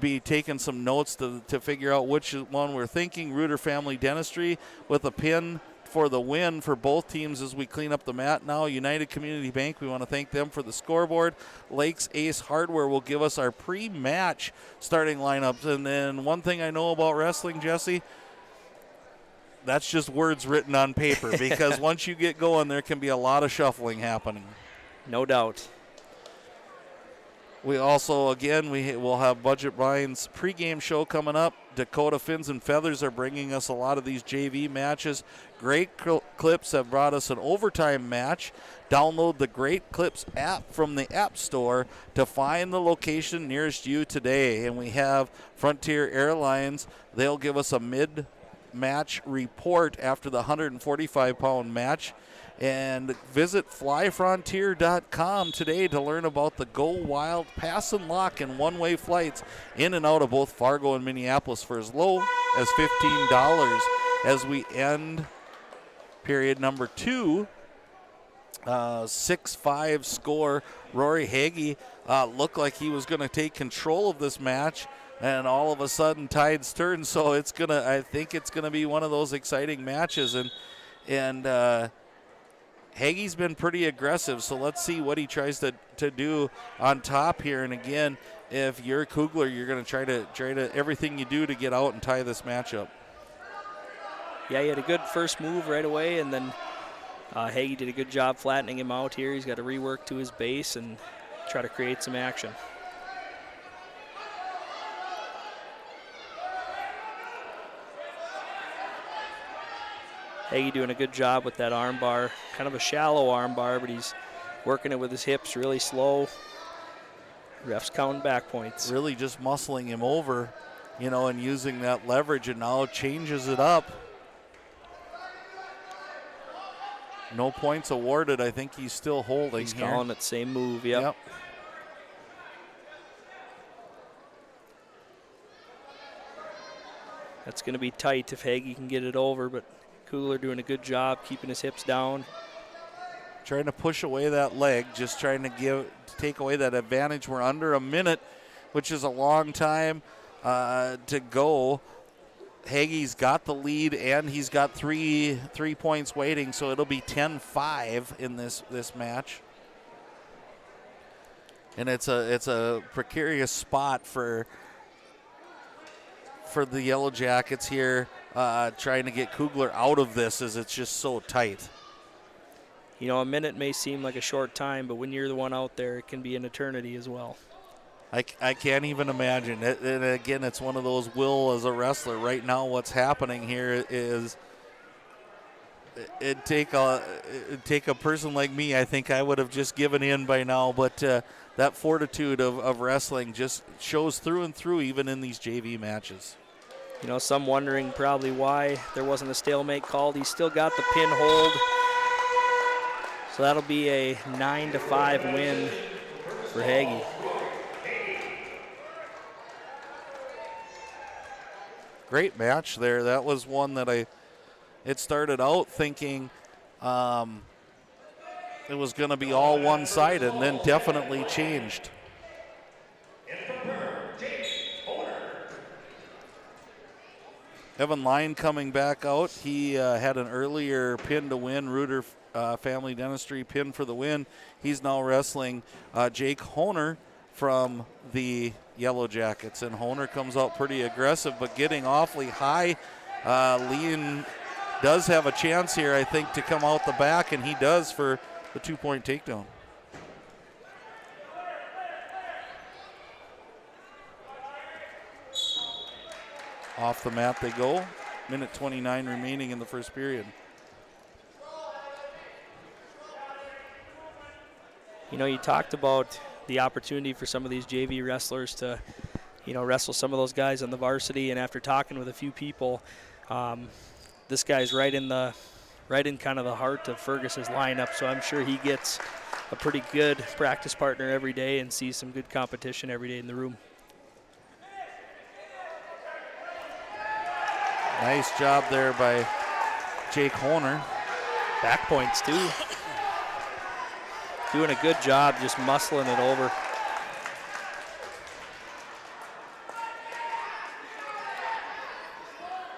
be taking some notes to figure out which one we're thinking. Reuter Family Dentistry with a pin for the win for both teams as we clean up the mat now. United Community Bank, we want to thank them for the scoreboard. Lakes Ace Hardware will give us our pre-match starting lineups. And then one thing I know about wrestling, Jesse, that's just words written on paper because once you get going, there can be a lot of shuffling happening. No doubt. We also, again, we'll have Budget Blinds pregame show coming up. Dakota Fins and Feathers are bringing us a lot of these JV matches. Great Clips have brought us an overtime match. Download the Great Clips app from the App Store to find the location nearest you today. And we have Frontier Airlines. They'll give us a mid-match report after the 145-pound match. And visit flyfrontier.com today to learn about the Go Wild Pass and Lock and one-way flights in and out of both Fargo and Minneapolis for as low as $15. As we end period number 2, 6-5 score. Rory Hagee looked like he was going to take control of this match, and all of a sudden tides turned. So I think it's gonna be one of those exciting matches, and Hagee's been pretty aggressive, so let's see what he tries to do on top here. And again, if you're Kugler, you're going to try to everything you do to get out and tie this match up. Yeah, he had a good first move right away, and then Hagee did a good job flattening him out here. He's got to rework to his base and try to create some action. Hagee doing a good job with that arm bar. Kind of a shallow arm bar, but he's working it with his hips really slow. Ref's counting back points. Really just muscling him over, and using that leverage, and now changes it up. No points awarded. I think he's still holding. He's here. calling it same move, yep. That's going to be tight if Hagee can get it over, but Kugler doing a good job keeping his hips down. Trying to push away that leg, just trying to take away that advantage. We're under a minute, which is a long time to go. Hagee's got the lead, and he's got three points waiting, so it'll be 10-5 in this match. And it's a precarious spot for the Yellow Jackets here, trying to get Kugler out of this as it's just so tight. A minute may seem like a short time, but when you're the one out there, it can be an eternity as well. I can't even imagine. And again, it's one of those will as a wrestler. Right now what's happening here is it'd take a person like me. I think I would have just given in by now, but that fortitude of wrestling just shows through and through, even in these JV matches. Some wondering probably why there wasn't a stalemate called. He's still got the pin hold. So that'll be a 9-5 win for Hagee. Great match there. That was one that it started out thinking it was going to be all one-sided, and then definitely changed. Evan Line coming back out. He had an earlier pin to win. Reuter Family Dentistry pin for the win. He's now wrestling Jake Honer from the Yellow Jackets, and Honer comes out pretty aggressive, but getting awfully high. Lean does have a chance here, I think, to come out the back, and he does for the 2-point takedown. Off the mat they go. Minute 29 remaining in the first period. You talked about the opportunity for some of these JV wrestlers to, wrestle some of those guys on the varsity. And after talking with a few people, this guy's right in kind of the heart of Fergus's lineup. So I'm sure he gets a pretty good practice partner every day and sees some good competition every day in the room. Nice job there by Jake Honer. Back points too. Doing a good job just muscling it over.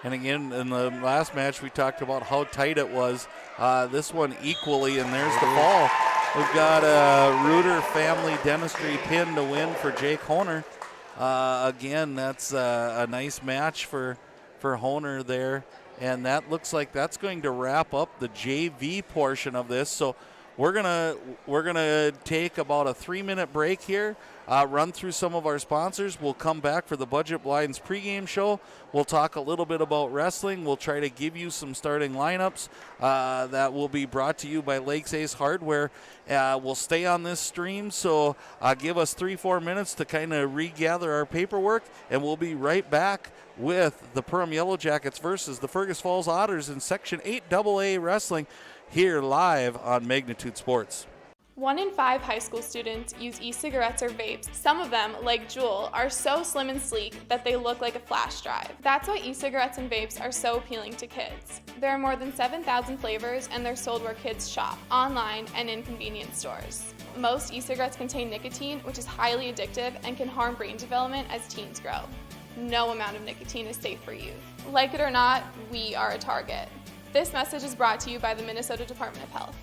And again, in the last match, we talked about how tight it was. This one equally, and there's the fall. We've got a Reuter Family Dentistry pin to win for Jake Honer. Again, that's a nice match for Honer there. And that looks like that's going to wrap up the JV portion of this. So we're gonna take about a 3-minute break here, run through some of our sponsors. We'll come back for the Budget Blinds pregame show. We'll talk a little bit about wrestling. We'll try to give you some starting lineups that will be brought to you by Lakes Ace Hardware. We'll stay on this stream, so give us 3-4 minutes to kind of regather our paperwork, and we'll be right back with the Perham Yellow Jackets versus the Fergus Falls Otters in Section 8 AA Wrestling, here live on Magnitude Sports. 1 in 5 high school students use e-cigarettes or vapes. Some of them, like Juul, are so slim and sleek that they look like a flash drive. That's why e-cigarettes and vapes are so appealing to kids. There are more than 7,000 flavors, and they're sold where kids shop, online and in convenience stores. Most e-cigarettes contain nicotine, which is highly addictive and can harm brain development as teens grow. No amount of nicotine is safe for youth. Like it or not, we are a target. This message is brought to you by the Minnesota Department of Health.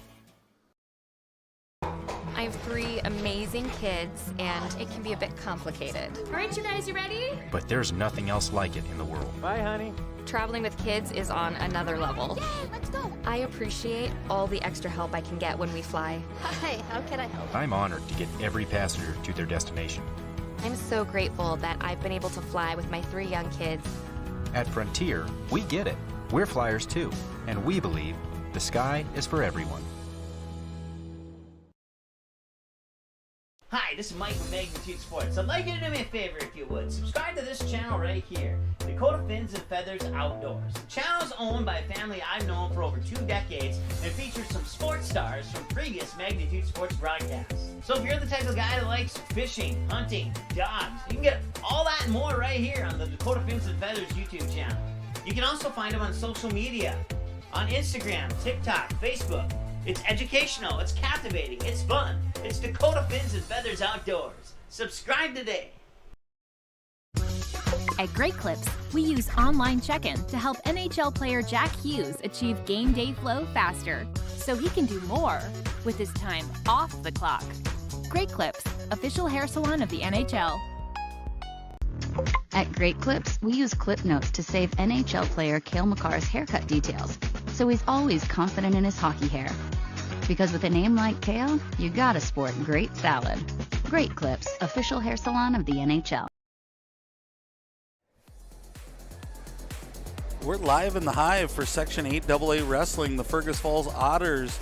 I have 3 amazing kids, and it can be a bit complicated. All right, you guys, you ready? But there's nothing else like it in the world. Bye, honey. Traveling with kids is on another level. Yay, let's go. I appreciate all the extra help I can get when we fly. Hi, how can I help? I'm honored to get every passenger to their destination. I'm so grateful that I've been able to fly with my 3 young kids. At Frontier, we get it. We're flyers too, and we believe the sky is for everyone. Hi, this is Mike from Magnitude Sports. I'd like you to do me a favor if you would. Subscribe to this channel right here, Dakota Fins and Feathers Outdoors. The channel is owned by a family I've known for over 2 decades and features some sports stars from previous Magnitude Sports broadcasts. So if you're the type of guy that likes fishing, hunting, dogs, you can get all that and more right here on the Dakota Fins and Feathers YouTube channel. You can also find them on social media, on Instagram, TikTok, Facebook. It's educational, it's captivating, it's fun. It's Dakota Fins and Feathers Outdoors. Subscribe today. At Great Clips, we use online check-in to help NHL player Jack Hughes achieve game day flow faster, so he can do more with his time off the clock. Great Clips, official hair salon of the NHL. At Great Clips, we use clip notes to save NHL player Cale Makar's haircut details, so he's always confident in his hockey hair. Because with a name like Cale, you gotta sport great salad. Great Clips, official hair salon of the NHL. We're live in the Hive for Section 8 AA Wrestling. The Fergus Falls Otters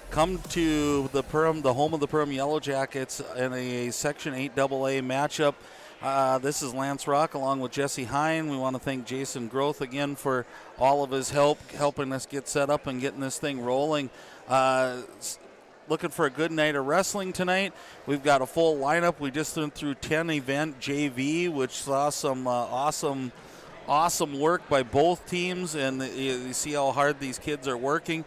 come to the Perham, the home of the Perham Yellow Jackets, in a Section 8 AA matchup. This is Lance Rock along with Jesse Hine. We want to thank Jason Groth again for all of his help, helping us get set up and getting this thing rolling. Looking for a good night of wrestling tonight. We've got a full lineup. We just went through 10 event JV, which saw some awesome work by both teams, and you see how hard these kids are working.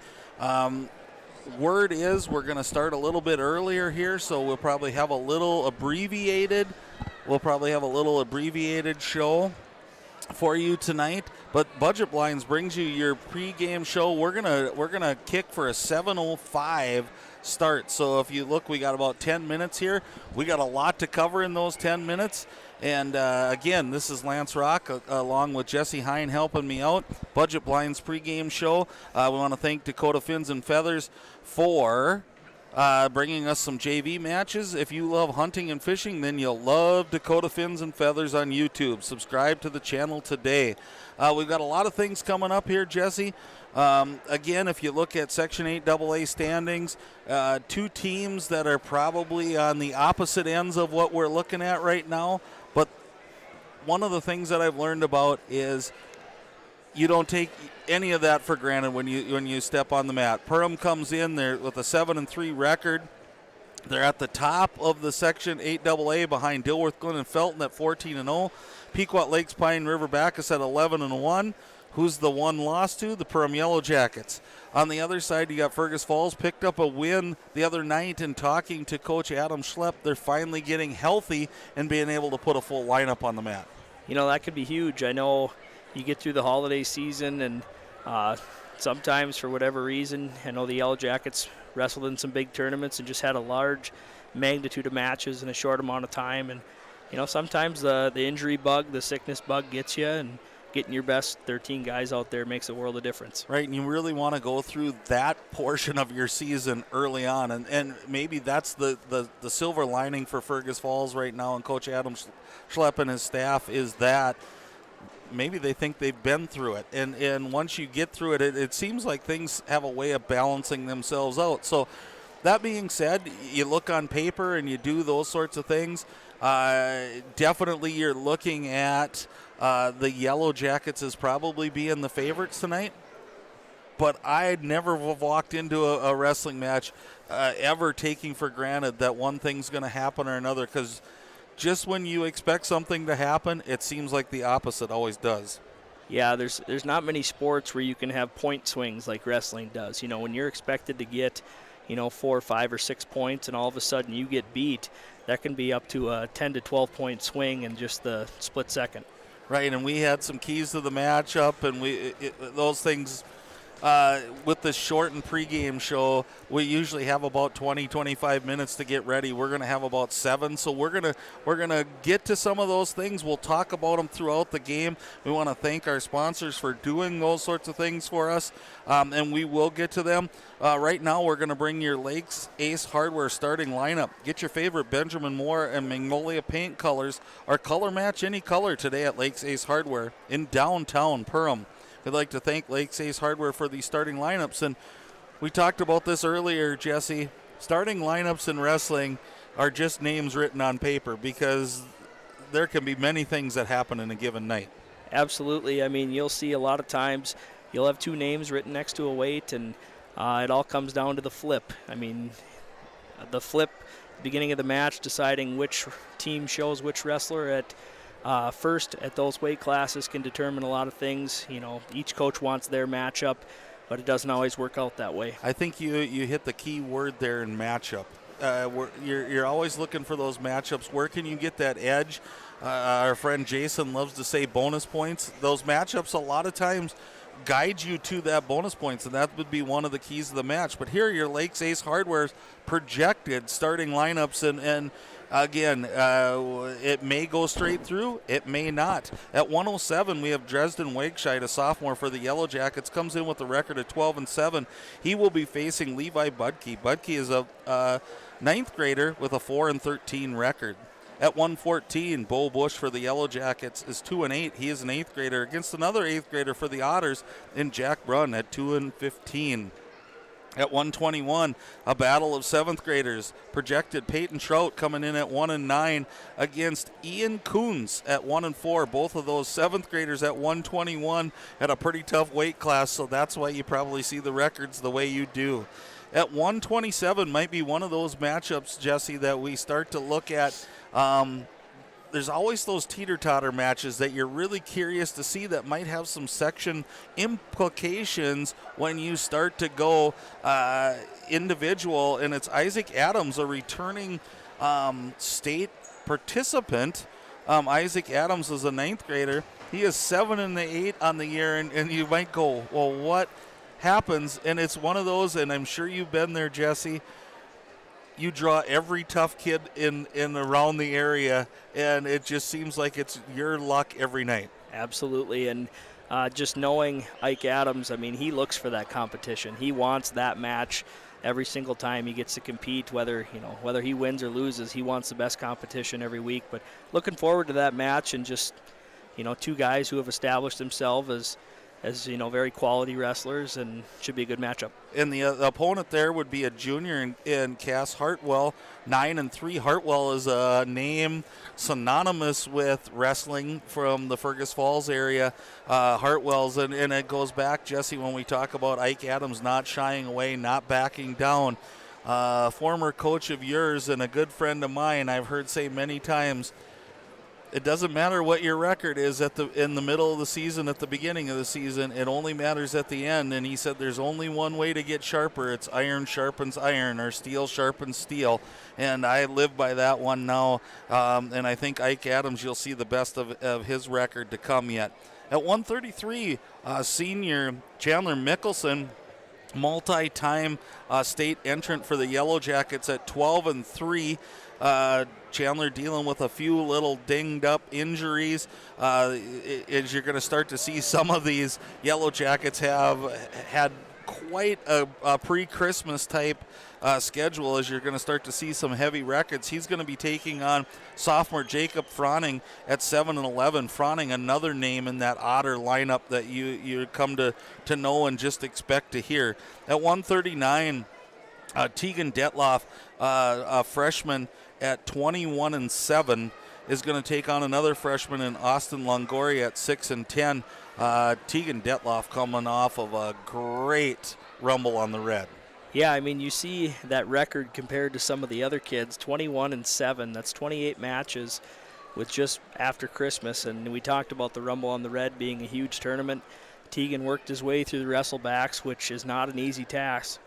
Word is we're going to start a little bit earlier here, so we'll probably have a little abbreviated show for you tonight. But Budget Blinds brings you your pregame show. We're gonna kick for a 7:05 start. So if you look, we got about 10 minutes here. We got a lot to cover in those 10 minutes. And again, this is Lance Rock along with Jesse Hine helping me out. Budget Blinds pregame show. We want to thank Dakota Fins and Feathers for bringing us some JV matches. If you love hunting and fishing, then you'll love Dakota Fins and Feathers on YouTube. Subscribe to the channel today. We've got a lot of things coming up here, Jesse. Again, if you look at Section 8 AA standings, 2 teams that are probably on the opposite ends of what we're looking at right now. But one of the things that I've learned about is you don't take any of that for granted when you step on the mat. Perham comes in there with a 7-3 record. They're at the top of the Section 8 AA behind Dilworth, Glen, and Felton at 14-0. Pequot Lakes, Pine River, Bacchus at 11-1. Who's the one loss to? The Perham Yellow Jackets. On the other side, you got Fergus Falls, picked up a win the other night, and talking to Coach Adam Schlepp, they're finally getting healthy and being able to put a full lineup on the mat. You know, that could be huge. I know you get through the holiday season, and sometimes for whatever reason, I know the Yellow Jackets wrestled in some big tournaments and just had a large magnitude of matches in a short amount of time. And, you know, sometimes the injury bug, the sickness bug gets you and getting your best 13 guys out there makes a world of difference. Right, and you really want to go through that portion of your season early on, and maybe that's the silver lining for Fergus Falls right now, and Coach Adam Schlepp and his staff is that maybe they think they've been through it, and once you get through it, it seems like things have a way of balancing themselves out. So that being said, you look on paper and you do those sorts of things. Definitely you're looking at the Yellow Jackets as probably being the favorites tonight. But I'd never have walked into a wrestling match ever taking for granted that one thing's going to happen or another, because just when you expect something to happen, it seems like the opposite always does. Yeah, there's not many sports where you can have point swings like wrestling does. You know, when you're expected to get, 4 or 5 or 6 points and all of a sudden you get beat, that can be up to a 10 to 12 point swing in just the split second. Right, and we had some keys to the matchup, and those things with the shortened pregame show, we usually have about 20-25 minutes to get ready. We're going to have about 7, so we're going to get to some of those things. We'll talk about them throughout the game. We want to thank our sponsors for doing those sorts of things for us, and we will get to them. Right now, we're going to bring your Lakes Ace Hardware starting lineup. Get your favorite Benjamin Moore and Magnolia paint colors, or color match any color today at Lakes Ace Hardware in downtown Perham. We'd like to thank Lakes Ace Hardware for the starting lineups. And we talked about this earlier, Jesse. Starting lineups in wrestling are just names written on paper, because there can be many things that happen in a given night. Absolutely. I mean, you'll see a lot of times you'll have 2 names written next to a weight, and it all comes down to the flip. I mean, the flip, beginning of the match, deciding which team shows which wrestler at first at those weight classes can determine a lot of things. Each coach wants their matchup, but it doesn't always work out that way. I think you hit the key word there in matchup. You're always looking for those matchups. Where can you get that edge? Our friend Jason loves to say bonus points. Those matchups a lot of times guide you to that bonus points, and that would be one of the keys of the match. But here are your Lakes Ace Hardware's projected starting lineups, and again, it may go straight through, it may not. At 107, we have Dresden Wegscheid, a sophomore for the Yellow Jackets, comes in with a record of 12-7. He will be facing Levi Budke. Budke is a ninth grader with a 4-13 record. At 114, Bo Bush for the Yellow Jackets is 2-8. He is an 8th grader against another 8th grader for the Otters in Jack Brunn at 2-15. At 121, a battle of 7th graders. Projected Peyton Trout coming in at 1-9 against Ian Coons at 1-4. Both of those 7th graders at 121 at a pretty tough weight class, so that's why you probably see the records the way you do. At 127 might be one of those matchups, Jesse, that we start to look at. There's always those teeter-totter matches that you're really curious to see that might have some section implications when you start to go individual, and it's Isaac Adams, a returning state participant. Isaac Adams is a 9th grader. He is 7-8 on the year, and you might go, well, what happens? And it's one of those, and I'm sure you've been there, Jesse. You draw every tough kid in around the area, and it just seems like it's your luck every night. Absolutely, and just knowing Ike Adams, I mean, he looks for that competition. He wants that match every single time he gets to compete, whether he wins or loses. He wants the best competition every week. But looking forward to that match, and just 2 guys who have established themselves as very quality wrestlers, and should be a good matchup. And the opponent there would be a junior in Cass Hartwell, 9-3. Hartwell is a name synonymous with wrestling from the Fergus Falls area. Hartwell's, and it goes back, Jesse, when we talk about Ike Adams not shying away, not backing down. Former coach of yours and a good friend of mine, I've heard say many times, it doesn't matter what your record is in the middle of the season, at the beginning of the season. It only matters at the end. And he said there's only one way to get sharper. It's iron sharpens iron, or steel sharpens steel. And I live by that one now. And I think Ike Adams, you'll see the best of his record to come yet. At 133, senior Chandler Mickelson, multi-time state entrant for the Yellow Jackets at 12-3. Chandler dealing with a few little dinged up injuries. As you're going to start to see, some of these Yellow Jackets have had quite a pre-Christmas type schedule, as you're going to start to see some heavy records. He's going to be taking on sophomore Jacob Froning at 7-11. Froning, another name in that Otter lineup that you come to know and just expect to hear. At 139, Tegan Detloff, a freshman at 21-7, is going to take on another freshman in Austin Longoria at 6-10. Tegan Detloff coming off of a great rumble on the Red. Yeah, I mean, you see that record compared to some of the other kids, 21-7. That's 28 matches with just after Christmas. And we talked about the Rumble on the Red being a huge tournament. Tegan worked his way through the wrestlebacks, which is not an easy task.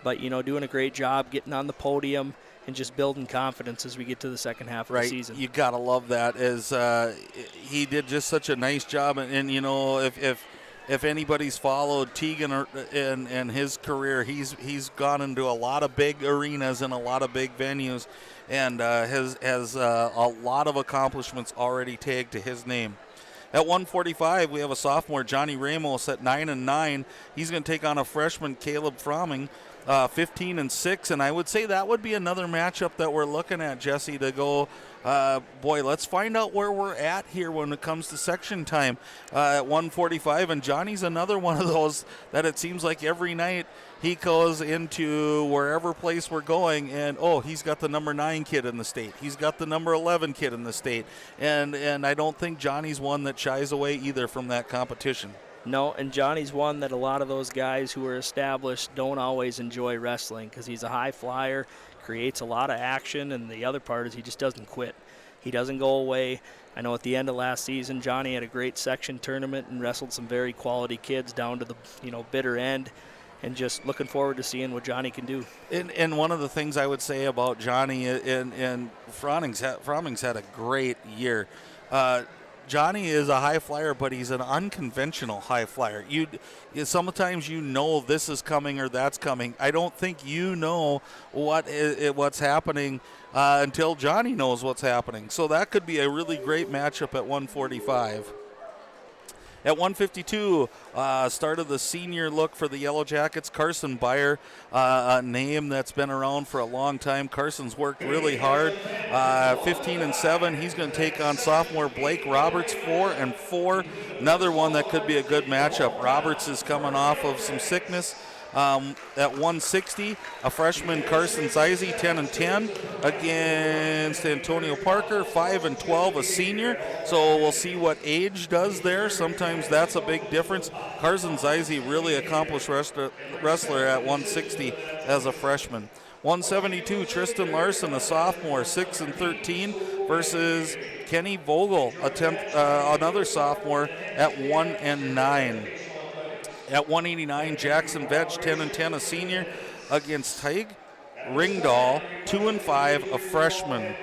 But, doing a great job getting on the podium and just building confidence as we get to the second half of the season. You got to love that, as he did just such a nice job. And if anybody's followed Tegan and his career, he's gone into a lot of big arenas and a lot of big venues, and has a lot of accomplishments already tagged to his name. At 145, we have a sophomore, Johnny Ramos, at 9-9. He's going to take on a freshman, Caleb Fromming, 15-6, and I would say that would be another matchup that we're looking at, Jesse, to go, boy, let's find out where we're at here when it comes to section time at 145. And Johnny's another one of those that it seems like every night he goes into wherever place we're going, and he's got the number 9 kid in the state, he's got the number 11 kid in the state, and I don't think Johnny's one that shies away either from that competition. No, and Johnny's one that a lot of those guys who are established don't always enjoy wrestling, because he's a high flyer, creates a lot of action, and the other part is he just doesn't quit. He doesn't go away. I know at the end of last season, Johnny had a great section tournament and wrestled some very quality kids down to the bitter end, and just looking forward to seeing what Johnny can do. And one of the things I would say about Johnny and Fromming's had a great year. Johnny is a high flyer, but he's an unconventional high flyer. Sometimes this is coming or that's coming. I don't think what's happening until Johnny knows what's happening. So that could be a really great matchup at 145. At 152, start of the senior look for the Yellow Jackets, Carson Byer, a name that's been around for a long time. Carson's worked really hard. 15-7, he's going to take on sophomore Blake Roberts, 4-4. Another one that could be a good matchup. Roberts is coming off of some sickness. At 160, a freshman, Carson Zeise, 10-10 against Antonio Parker, 5-12, a senior. So we'll see what age does there. Sometimes that's a big difference. Carson Zeise, really accomplished wrestler at 160 as a freshman. 172, Tristan Larson, a sophomore, 6-13 versus Kenny Vogel, another sophomore at 1-9. At 189, Jackson Vetch, 10-10, a senior, against Teig Ringdahl, 2-5, a freshman.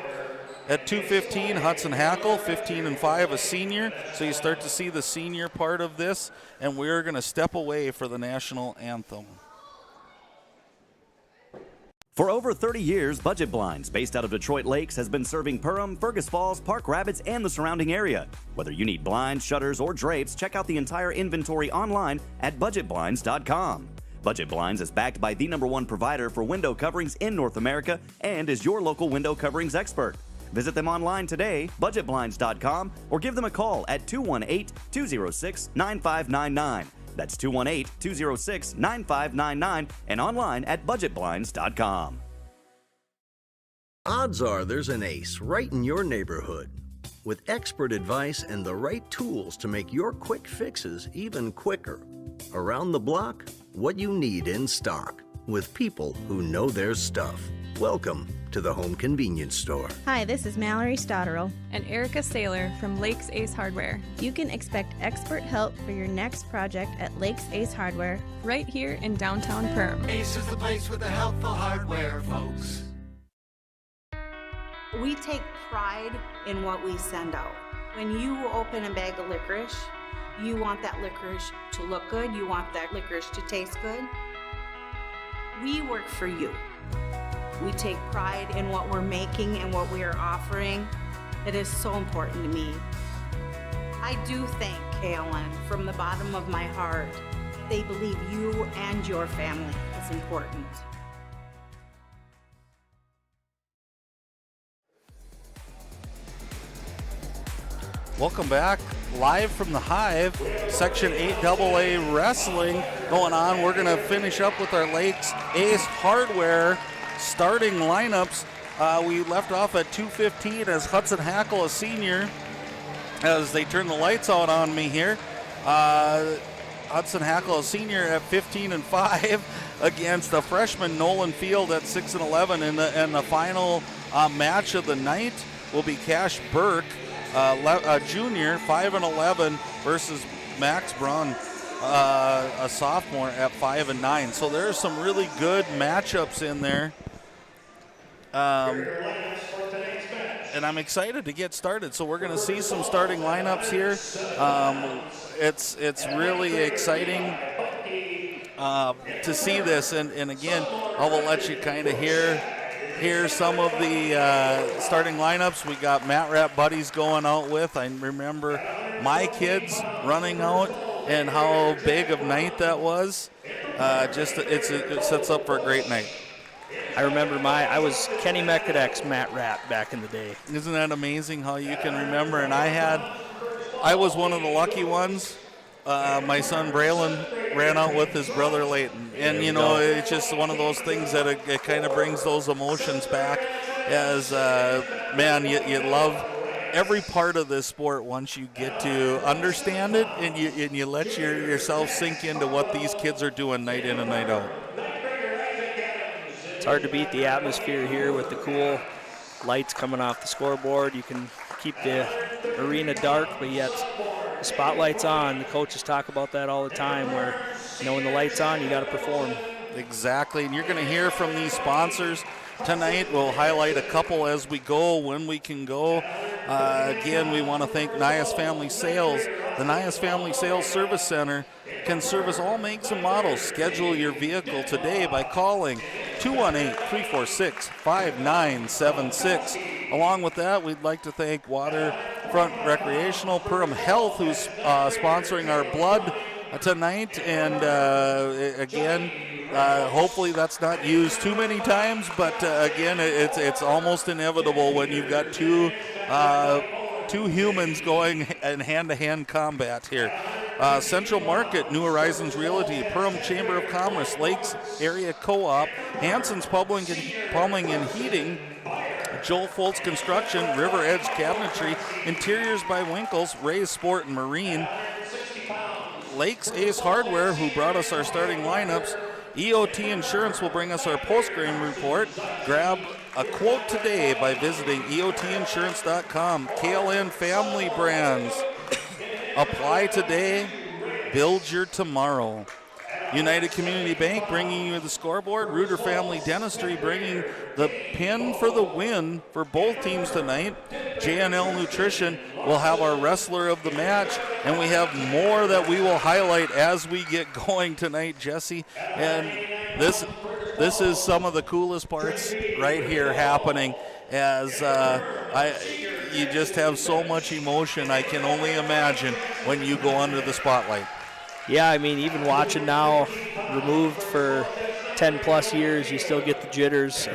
At 215, Hudson Hackle, 15-5, a senior. So you start to see the senior part of this, and we're going to step away for the national anthem. For over 30 years, Budget Blinds, based out of Detroit Lakes, has been serving Perham, Fergus Falls, Park Rapids, and the surrounding area. Whether you need blinds, shutters, or drapes, check out the entire inventory online at budgetblinds.com. Budget Blinds is backed by the #1 provider for window coverings in North America and is your local window coverings expert. Visit them online today, budgetblinds.com, or give them a call at 218-206-9599. That's 218-206-9599 and online at budgetblinds.com. Odds are there's an ace right in your neighborhood. With expert advice and the right tools to make your quick fixes even quicker. Around the block, what you need in stock, with people who know their stuff. Welcome to the Home Convenience Store. Hi, this is Mallory Stotterell and Erica Saylor from Lakes Ace Hardware. You can expect expert help for your next project at Lakes Ace Hardware, right here in downtown Perham. Ace is the place with the helpful hardware, folks. We take pride in what we send out. When you open a bag of licorice, You want that licorice to look good. You want that licorice to taste good. We work for you. We take pride in what we're making and what we are offering. It is so important to me. I do thank KLN from the bottom of my heart. They believe you and your family is important. Welcome back, live from the Hive, Section 8AA Wrestling going on. We're going to finish up with our Lakes Ace Hardware starting lineups. We left off at 2:15 as Hudson Hackle, a senior, as they turn the lights out on me here. Hudson Hackle, a senior, at 15-5 against the freshman Nolan Field at 6-11. And the final match of the night will be Cash Burke, a junior, 5-11 versus Max Braun, a sophomore, at 5-9. So there's some really good matchups in there. And I'm excited to get started. So we're going to see some starting lineups here. It's really exciting to see this. And again, I will let you kind of hear some of the starting lineups. We got Matt Rapp buddies going out with. I remember my kids running out and how big of night that was. It sets up for a great night. I remember I was Kenny Mekadek's Matt Rapp back in the day. Isn't that amazing how you can remember? And I was one of the lucky ones. My son Braylon ran out with his brother Leighton. And, it's just one of those things that it kind of brings those emotions back as, you love every part of this sport once you get to understand it and you let yourself sink into what these kids are doing night in and night out. It's hard to beat the atmosphere here with the cool lights coming off the scoreboard. You can keep the arena dark, but yet the spotlight's on. The coaches talk about that all the time where, when the light's on, you got to perform. Exactly, and you're going to hear from these sponsors tonight. We'll highlight a couple as we go, when we can go. Again, we want to thank Nias Family Sales. The Nias Family Sales Service Center can service all makes and models. Schedule your vehicle today by calling 218-346-5976. Along with that, we'd like to thank Waterfront Recreational, Perham Health, who's sponsoring our blood tonight. And again, hopefully that's not used too many times, but again, it's almost inevitable when you've got two humans going in hand-to-hand combat here. Central Market, New Horizons Realty, Perham Chamber of Commerce, Lakes Area Co-op, Hanson's Plumbing and Heating, Joel Foltz Construction, River Edge Cabinetry, Interiors by Winkles, Ray's Sport and Marine, Lakes Ace Hardware, who brought us our starting lineups. EOT Insurance will bring us our post-game report. Grab a quote today by visiting EOTinsurance.com. KLN Family Brands. Apply today, build your tomorrow. United Community Bank bringing you the scoreboard. Reuter Family Dentistry bringing the pin for the win for both teams tonight. JNL Nutrition will have our wrestler of the match, and we have more that we will highlight as we get going tonight, Jesse. And this is some of the coolest parts right here happening as you just have so much emotion. I can only imagine when you go under the spotlight. Yeah, I mean, even watching now, removed for 10-plus years, you still get the jitters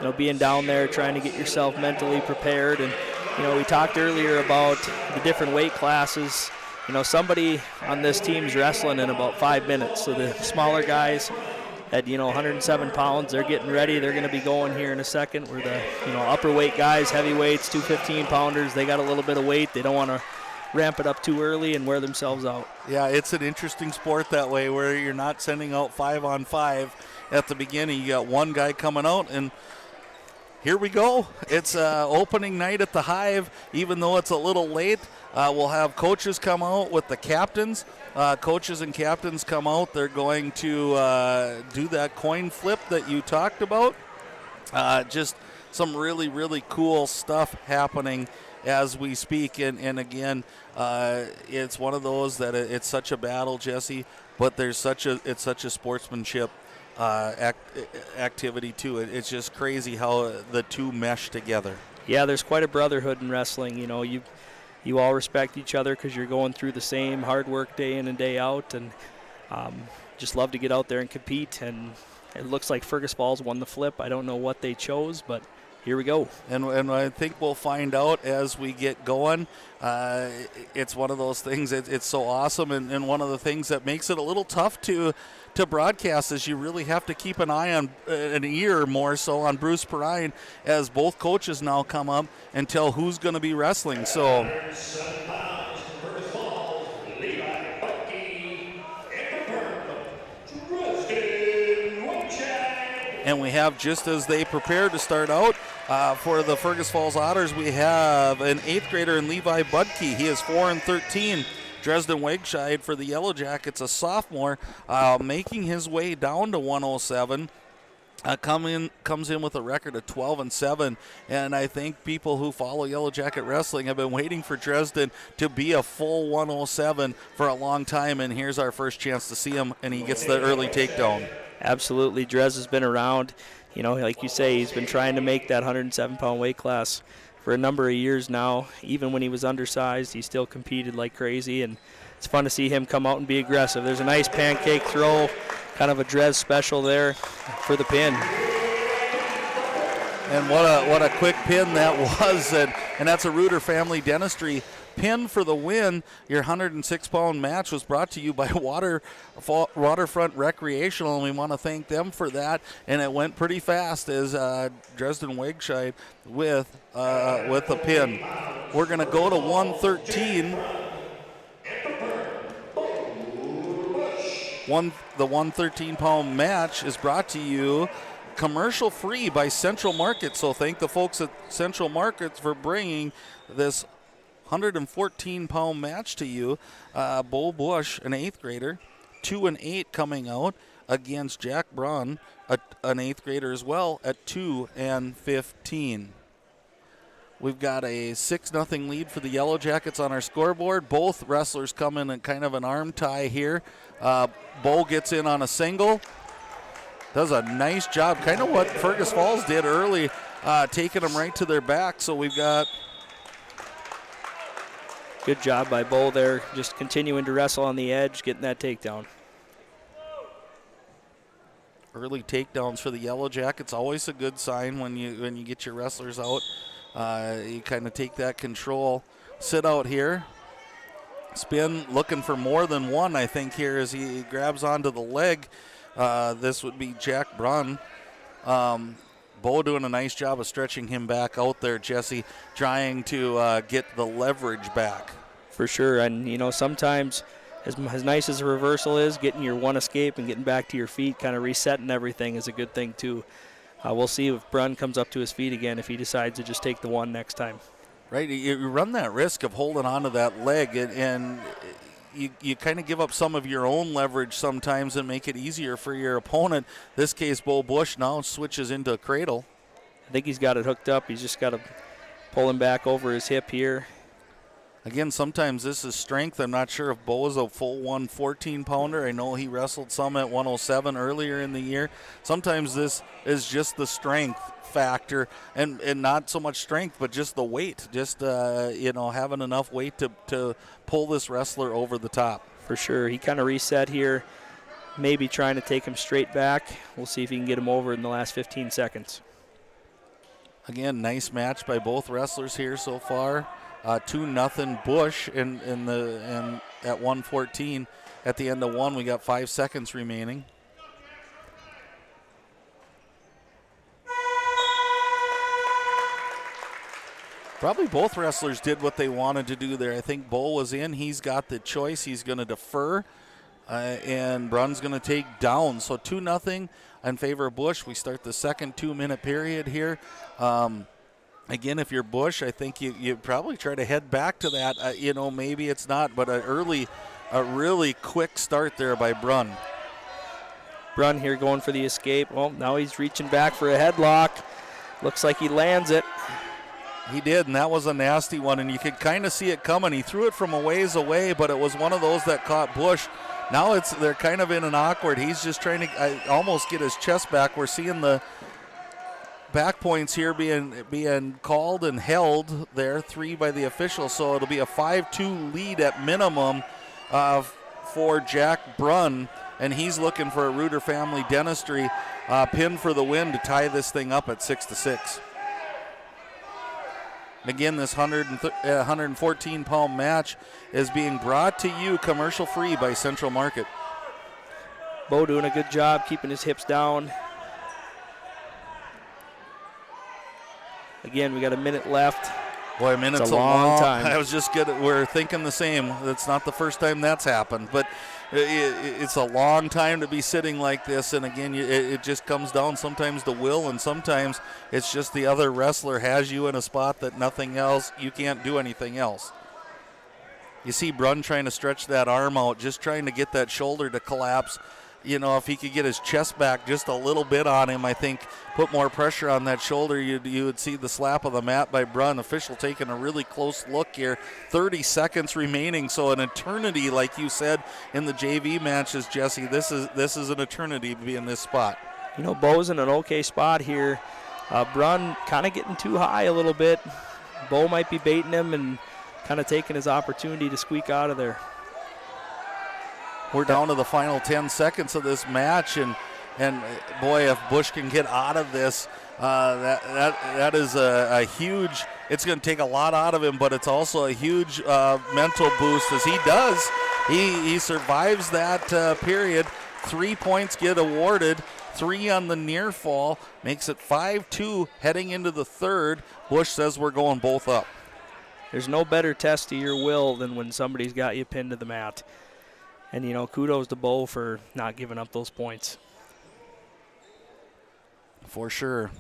of, being down there, trying to get yourself mentally prepared. And, we talked earlier about the different weight classes. Somebody on this team's wrestling in about 5 minutes. So the smaller guys at, 107 pounds, they're getting ready. They're going to be going here in a second. Where the, upper weight guys, heavyweights, 215-pounders, they got a little bit of weight. They don't want to ramp it up too early and wear themselves out. Yeah, it's an interesting sport that way where you're not sending out 5-on-5 at the beginning. You got one guy coming out, and here we go. It's opening night at the Hive, even though it's a little late. We'll have coaches come out with the captains. Coaches and captains come out. They're going to do that coin flip that you talked about. Just some really, really cool stuff happening as we speak. And again, it's one of those that it's such a battle, Jesse, but it's such a sportsmanship activity too. It's just crazy how the two mesh together. Yeah, there's quite a brotherhood in wrestling. You know, you all respect each other because you're going through the same hard work day in and day out, and just love to get out there and compete. And it looks like Fergus Falls won the flip. I don't know what they chose, but here we go. And I think we'll find out as we get going. It's one of those things, it's so awesome, and one of the things that makes it a little tough to broadcast is you really have to keep an eye on, an ear more so on Bruce Perham as both coaches now come up and tell who's going to be wrestling. So and we have, just as they prepare to start out for the Fergus Falls Otters, we have an 8th grader in Levi Budke. He is 4-13. Dresden Wegscheid for the Yellow Jackets, a sophomore, making his way down to 107. Comes in with a record of 12-7, and I think people who follow Yellow Jacket Wrestling have been waiting for Dresden to be a full 107 for a long time, and here's our first chance to see him, and he gets the early takedown. Absolutely, Dres has been around. You know, like you say, he's been trying to make that 107-pound weight class for a number of years now. Even when he was undersized, he still competed like crazy, and it's fun to see him come out and be aggressive. There's a nice pancake throw, kind of a Dres special there for the pin. And what a quick pin that was, and that's a Reuter Family Dentistry pin for the win. Your 106-pound match was brought to you by Waterfront Recreational, and we want to thank them for that. And it went pretty fast as Dresden Wegscheid with the pin. We're going to go to 113. The 113-pound match is brought to you commercial free by Central Market. So thank the folks at Central Market for bringing this 114-pound match to you. Bo Bush, an 8th grader, 2-8 coming out against Jack Braun, an 8th grader as well, at 2-15. We've got a 6-0 lead for the Yellow Jackets on our scoreboard. Both wrestlers come in kind of an arm tie here. Bo gets in on a single. Does a nice job, kind of what Fergus Falls did early, taking them right to their back. So we've got... Good job by Bo there, just continuing to wrestle on the edge, getting that takedown. Early takedowns for the Yellow Jackets, always a good sign when you get your wrestlers out. You kind of take that control. Sit out here. Spin, looking for more than one, I think, here as he grabs onto the leg. This would be Jack Brunn. Bo doing a nice job of stretching him back out there, Jesse, trying to get the leverage back. For sure, and you know, sometimes as nice as a reversal is, getting your one escape and getting back to your feet, kind of resetting everything is a good thing too. We'll see if Brunn comes up to his feet again, if he decides to just take the one next time. Right, you run that risk of holding onto that leg, and you kind of give up some of your own leverage sometimes and make it easier for your opponent. This case, Bo Bush now switches into a cradle. I think he's got it hooked up. He's just got to pull him back over his hip here. Again, sometimes this is strength. I'm not sure if Bo is a full 114-pounder. I know he wrestled some at 107 earlier in the year. Sometimes this is just the strength factor, and not so much strength, but just the weight. Just, having enough weight to pull this wrestler over the top. For sure. He kind of reset here, maybe trying to take him straight back. We'll see if he can get him over in the last 15 seconds. Again, nice match by both wrestlers here so far. 2-0 Bush in at 114. At the end of one, we got 5 seconds remaining. Probably both wrestlers did what they wanted to do there. I think Bo was in. He's got the choice. He's going to defer, and Brunn's going to take down. So 2-0 in favor of Bush. We start the second 2-minute period here. Again, if you're Bush, I think you probably try to head back to that. Maybe it's not, but a really quick start there by Brunn. Brunn here going for the escape. Well, now he's reaching back for a headlock. Looks like he lands it. He did, and that was a nasty one, and you could kind of see it coming. He threw it from a ways away, but it was one of those that caught Bush. Now they're kind of in an awkward. He's just trying to almost get his chest back. We're seeing the back points here being called and held there, 3 by the official, so it'll be a 5-2 lead at minimum for Jack Brunn, and he's looking for a Reuter Family Dentistry pin for the win to tie this thing up at 6-6. Again, this 114-pound match is being brought to you commercial-free by Central Market. Bo doing a good job keeping his hips down. Again, we got a minute left. Boy, a minute's a long time. I was just good. We're thinking the same. That's not the first time that's happened, but it's a long time to be sitting like this. And again, it just comes down sometimes to will, and sometimes it's just the other wrestler has you in a spot that nothing else, you can't do anything else. You see Brunn trying to stretch that arm out, just trying to get that shoulder to collapse. You know, if he could get his chest back just a little bit on him, I think put more pressure on that shoulder, you would see the slap of the mat by Brunn. Official taking a really close look here. 30 seconds remaining, so an eternity, like you said in the JV matches, Jesse. This is an eternity to be in this spot. You know, Bo's in an okay spot here. Brunn kind of getting too high a little bit. Bo might be baiting him and kind of taking his opportunity to squeak out of there. We're down to the final 10 seconds of this match, and boy, if Bush can get out of this, that is a huge. It's going to take a lot out of him, but it's also a huge mental boost as he does. He survives that period. 3 points get awarded, 3 on the near fall, makes it 5-2 heading into the third. Bush says we're going both up. There's no better test to your will than when somebody's got you pinned to the mat. And, you know, kudos to Bo for not giving up those points. For sure.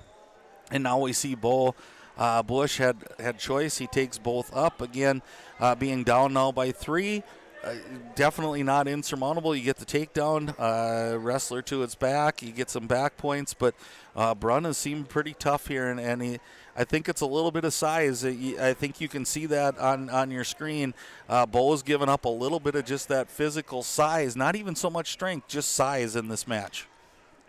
And now we see Bo. Bush had choice. He takes both up. Again, being down now by 3. Definitely not insurmountable. You get the takedown, wrestler to its back. You get some back points. But Brunn has seemed pretty tough here. And I think it's a little bit of size. I think you can see that on your screen. Bo's given up a little bit of just that physical size. Not even so much strength, just size in this match.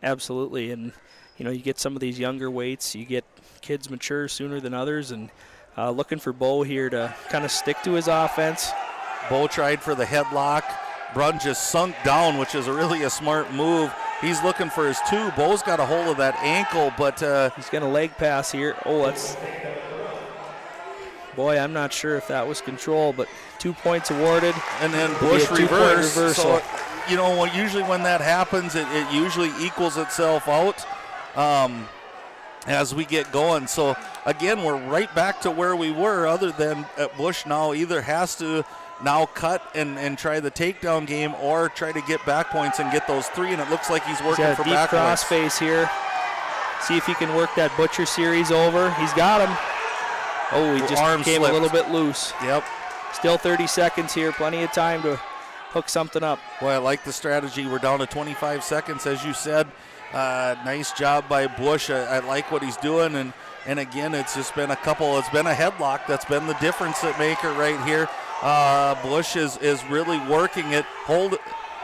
Absolutely. And, you know, you get some of these younger weights. You get kids mature sooner than others. And looking for Bo here to kind of stick to his offense. Bo tried for the headlock. Brunn just sunk down, which is really a smart move. He's looking for his 2. Bo's got a hold of that ankle, but he's going to leg pass here. Oh, that's... Boy, I'm not sure if that was control, but 2 points awarded. And then Bush reverse. So, you know, usually when that happens, it usually equals itself out as we get going. So, again, we're right back to where we were, other than Bush now either has to now cut and try the takedown game or try to get back points and get those 3, and it looks like he's working for back points. Deep crossface here. See if he can work that Butcher series over. He's got him. Oh, he just came a little bit loose. Yep. Still 30 seconds here. Plenty of time to hook something up. Boy, I like the strategy. We're down to 25 seconds, as you said. Nice job by Bush. I like what he's doing, and again, it's just been it's been a headlock that's been the difference maker right here. Bush is really working it.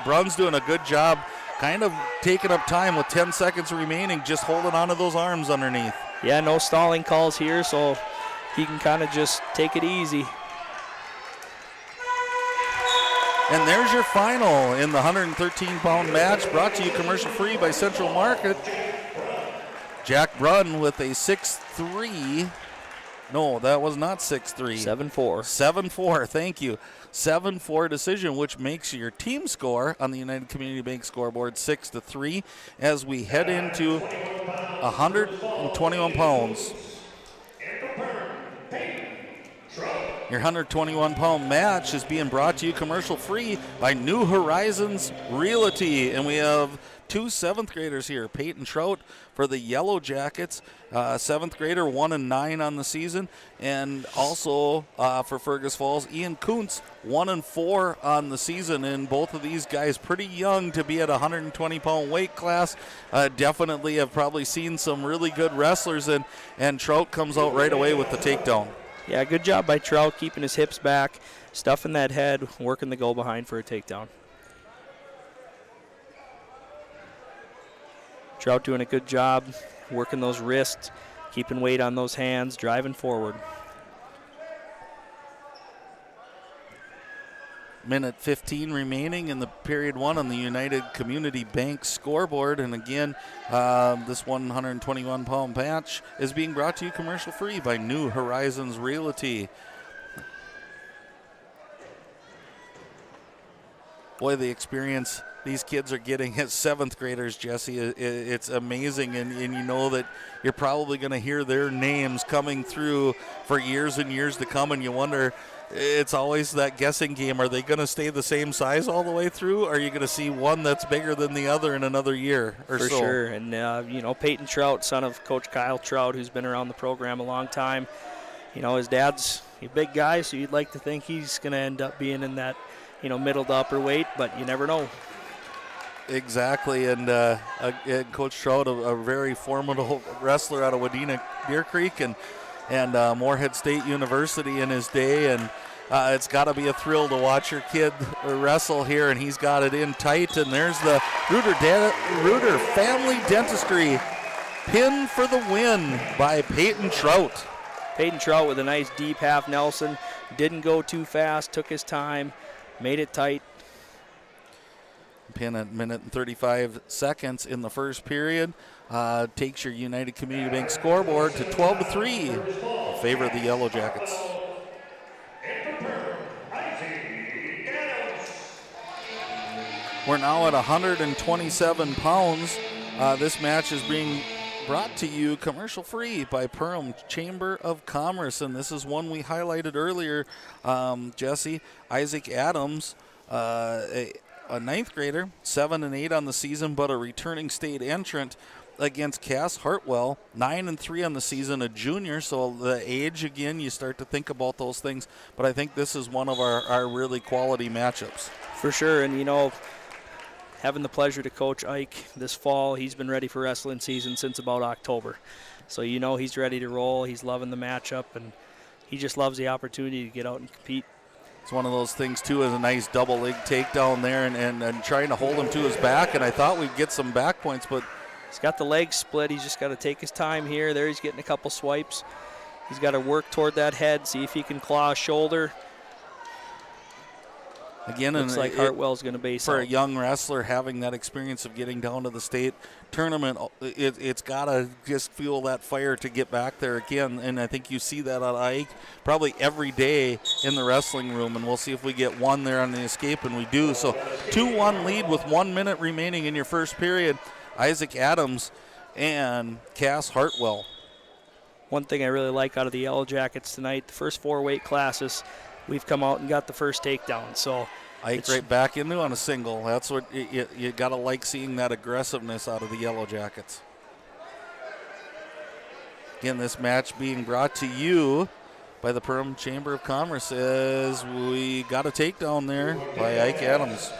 Brunn's doing a good job, kind of taking up time with 10 seconds remaining, just holding onto those arms underneath. Yeah, no stalling calls here, so he can kind of just take it easy. And there's your final in the 113-pound match, brought to you commercial-free by Central Market. Jack Brunn with a 6-3. No, that was not 6-3. 7-4. 7-4, thank you. 7-4 decision, which makes your team score on the United Community Bank scoreboard 6-3 as we head into 121 pounds. Your 121-pound match is being brought to you commercial-free by New Horizons Realty, and we have two 7th graders here. Peyton Trout for the Yellow Jackets, 7th grader, 1-9 on the season. And also for Fergus Falls, Ian Kuntz, 1-4 on the season. And both of these guys pretty young to be at a 120-pound weight class. Definitely have probably seen some really good wrestlers, and Trout comes out right away with the takedown. Yeah, good job by Trout, keeping his hips back, stuffing that head, working the go behind for a takedown. Trout doing a good job, working those wrists, keeping weight on those hands, driving forward. Minute 15 remaining in the period 1 on the United Community Bank scoreboard. And again, this 121-pound match is being brought to you commercial free by New Horizons Realty. Boy, the experience these kids are getting as 7th graders, Jesse, it's amazing. And you know that you're probably going to hear their names coming through for years and years to come, and you wonder, it's always that guessing game. Are they going to stay the same size all the way through? Or are you going to see one that's bigger than the other in another year or so? For sure. And, Peyton Trout, son of Coach Kyle Trout, who's been around the program a long time. His dad's a big guy, so you'd like to think he's going to end up being in that, middle to upper weight, but you never know. Exactly. And Coach Trout, a very formidable wrestler out of Wadena Deer Creek and Moorhead State University in his day, and it's got to be a thrill to watch your kid wrestle here, and he's got it in tight. And there's the Reuter Family Dentistry pin for the win by Peyton Trout. Peyton Trout with a nice deep half Nelson, didn't go too fast, took his time, made it tight. Pin at minute and 35 seconds in the first period. Takes your United Community Bank scoreboard to 12-3 in favor of the Yellow Jackets. We're now at 127 pounds. This match is being brought to you commercial free by Perham Chamber of Commerce, and this is one we highlighted earlier. Jesse, Isaac Adams, a 9th grader, 7-8 on the season, but a returning state entrant against Cass Hartwell, 9-3 on the season, a junior. So the age, again, you start to think about those things. But I think this is one of our really quality matchups. For sure, and having the pleasure to coach Ike this fall, he's been ready for wrestling season since about October. So he's ready to roll. He's loving the matchup, and he just loves the opportunity to get out and compete. It's one of those things, too, is a nice double leg takedown there and trying to hold him to his back. And I thought we'd get some back points, but he's got the legs split. He's just got to take his time here. There he's getting a couple swipes. He's got to work toward that head, see if he can claw a shoulder. Again, looks like Hartwell's going to base for out. A young wrestler having that experience of getting down to the state tournament, it's got to just fuel that fire to get back there again. And I think you see that on Ike probably every day in the wrestling room, and we'll see if we get one there on the escape, and we do. So 2-1 lead with 1 minute remaining in your first period. Isaac Adams and Cass Hartwell. One thing I really like out of the Yellow Jackets tonight, the first 4 weight classes, we've come out and got the first takedown. So Ike right back into on a single. That's what you got to like, seeing that aggressiveness out of the Yellow Jackets. Again, this match being brought to you by the Perham Chamber of Commerce as we got a takedown there by Ike Adams.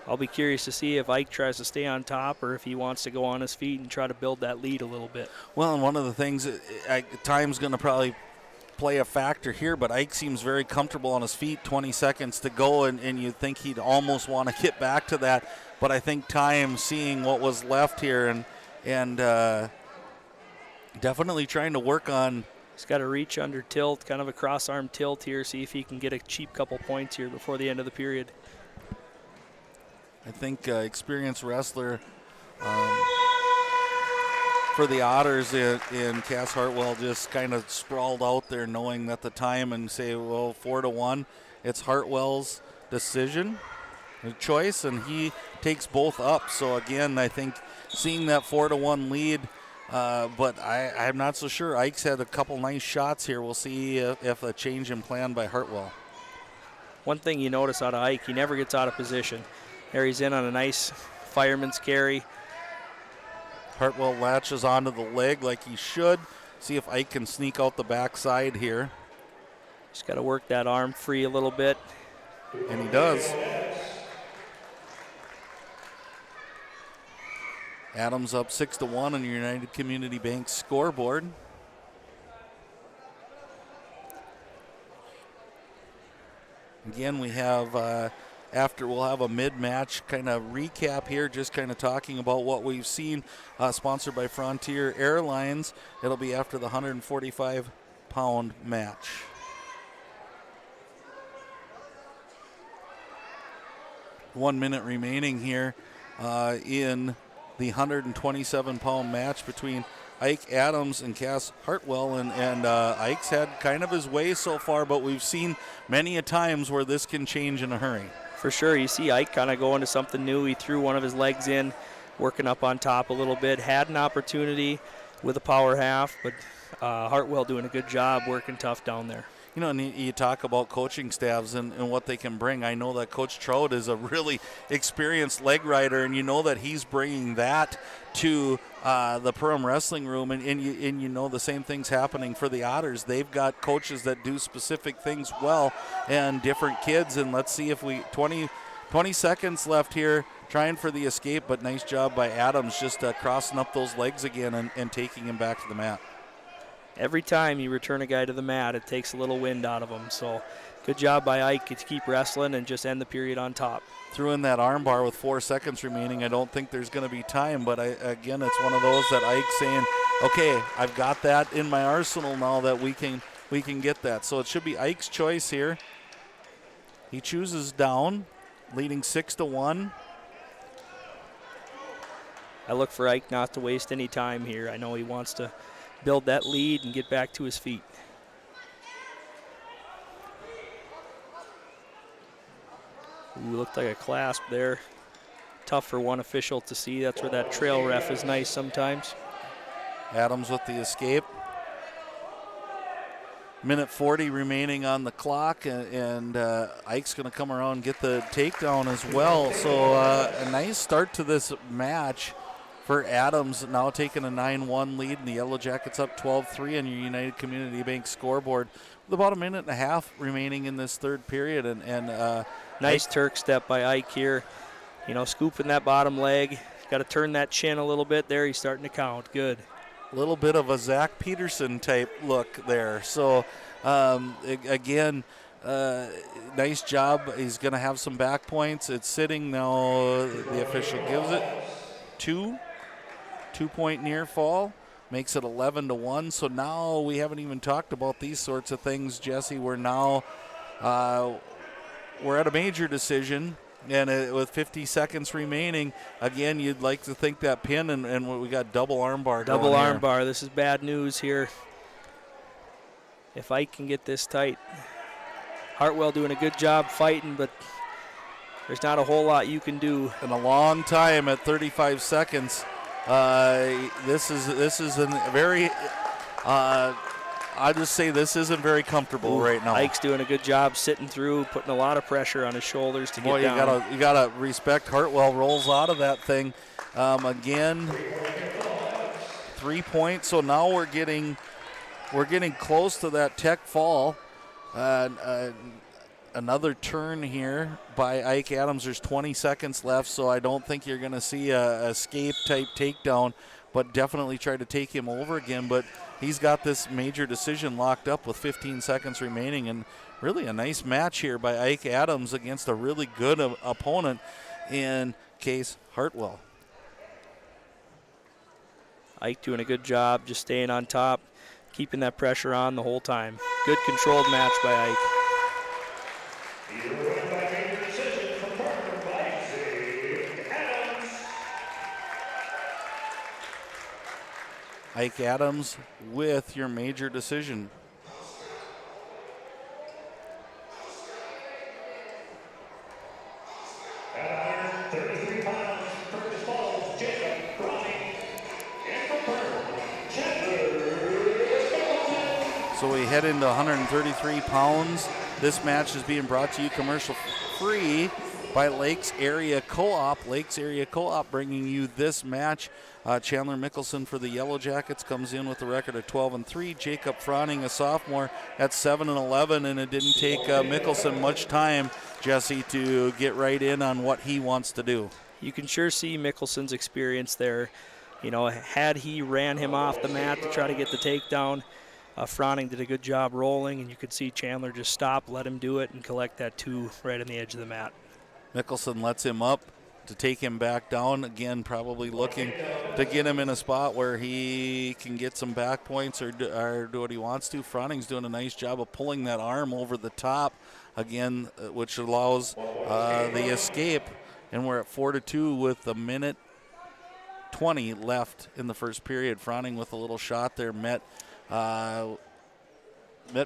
I'll be curious to see if Ike tries to stay on top or if he wants to go on his feet and try to build that lead a little bit. Well, and one of the things, time's going to probably play a factor here, but Ike seems very comfortable on his feet, 20 seconds to go, and you'd think he'd almost want to get back to that. But I think time, seeing what was left here, and definitely trying to work on. He's got to reach under tilt, kind of a cross-arm tilt here, see if he can get a cheap couple points here before the end of the period. I think experienced wrestler for the Otters in Cass Hartwell just kind of sprawled out there knowing that the time, and say, well, 4-1, it's Hartwell's decision, choice, and he takes both up. So again, I think seeing that 4-1 lead, but I'm not so sure. Ike's had a couple nice shots here. We'll see if a change in plan by Hartwell. one thing you notice out of Ike, he never gets out of position. There he's in on a nice fireman's carry. Hartwell latches onto the leg like he should. See if Ike can sneak out the backside here. Just got to work that arm free a little bit. And he does. Adams up 6-1 on your United Community Bank scoreboard. Again, we have, we'll have a mid-match kind of recap here, just kind of talking about what we've seen, sponsored by Frontier Airlines. It'll be after the 145-pound match. One minute remaining here in the 127-pound match between Ike Adams and Cass Hartwell, and Ike's had kind of his way so far, but we've seen many a times where this can change in a hurry. For sure, you see Ike kind of go into something new. He threw one of his legs in, working up on top a little bit, had an opportunity with a power half, but Hartwell doing a good job working tough down there. You know, and you talk about coaching staffs and what they can bring. I know that Coach Trout is a really experienced leg rider, and you know that he's bringing that to the Perham wrestling room, and you know the same thing's happening for the Otters. They've got coaches that do specific things well and different kids, and let's see if 20 seconds left here, trying for the escape, but nice job by Adams just crossing up those legs again and taking him back to the mat. Every time you return a guy to the mat, it takes a little wind out of him. So good job by Ike to keep wrestling and just end the period on top. Threw in that arm bar with 4 seconds remaining. I don't think there's going to be time, but again, it's one of those that Ike's saying, okay, I've got that in my arsenal now that we can get that. So it should be Ike's choice here. He chooses down, leading 6-1. I look for Ike not to waste any time here. I know he wants to build that lead and get back to his feet. Ooh, looked like a clasp there. Tough for one official to see. That's where that trail ref is nice sometimes. Adams with the escape. Minute 40 remaining on the clock, and Ike's going to come around and get the takedown as well. So a nice start to this match for Adams, now taking a 9-1 lead, and the Yellow Jackets up 12-3 on your United Community Bank scoreboard with about a minute and a half remaining in this third period. And nice Turk step by Ike here. You know, scooping that bottom leg. Got to turn that chin a little bit there. He's starting to count. Good. A little bit of a Zach Peterson type look there. So, again, nice job. He's going to have some back points. It's sitting now. The official gives it 2-point near fall, makes it 11-1. So now we haven't even talked about these sorts of things, Jesse. We're now we're at a major decision, and with 50 seconds remaining, again, you'd like to think that pin, and we got double arm bar. Double arm bar. This is bad news here. If Ike can get this tight. Hartwell doing a good job fighting, but there's not a whole lot you can do. In a long time at 35 seconds. This is a very, I just say this isn't very comfortable right now. Ike's doing a good job sitting through, putting a lot of pressure on his shoulders to get down. You gotta respect Hartwell. Rolls out of that thing again. 3 points. So now we're getting close to that tech fall. Another turn here by Ike Adams. There's 20 seconds left, so I don't think you're going to see a escape-type takedown, but definitely try to take him over again. But he's got this major decision locked up with 15 seconds remaining, and really a nice match here by Ike Adams against a really good opponent in Case Hartwell. Ike doing a good job, just staying on top, keeping that pressure on the whole time. Good controlled match by Ike. Ike Adams with your major decision. So we head into 133 pounds. This match is being brought to you commercial free by Lakes Area Co-op. Lakes Area Co-op bringing you this match. Chandler Mickelson for the Yellow Jackets comes in with a record of 12-3. Jacob Froning, a sophomore, at 7-11, and it didn't take Mickelson much time, Jesse, to get right in on what he wants to do. You can sure see Mickelson's experience there. You know, had he ran him off the mat to try to get the takedown, Froning did a good job rolling, and you could see Chandler just stop, let him do it, and collect that 2 right on the edge of the mat. Mickelson lets him up to take him back down. Again, probably looking to get him in a spot where he can get some back points or do what he wants to. Froning's doing a nice job of pulling that arm over the top, again, which allows the escape. And we're at 4-2 with 1:20 left in the first period. Froning with a little shot there met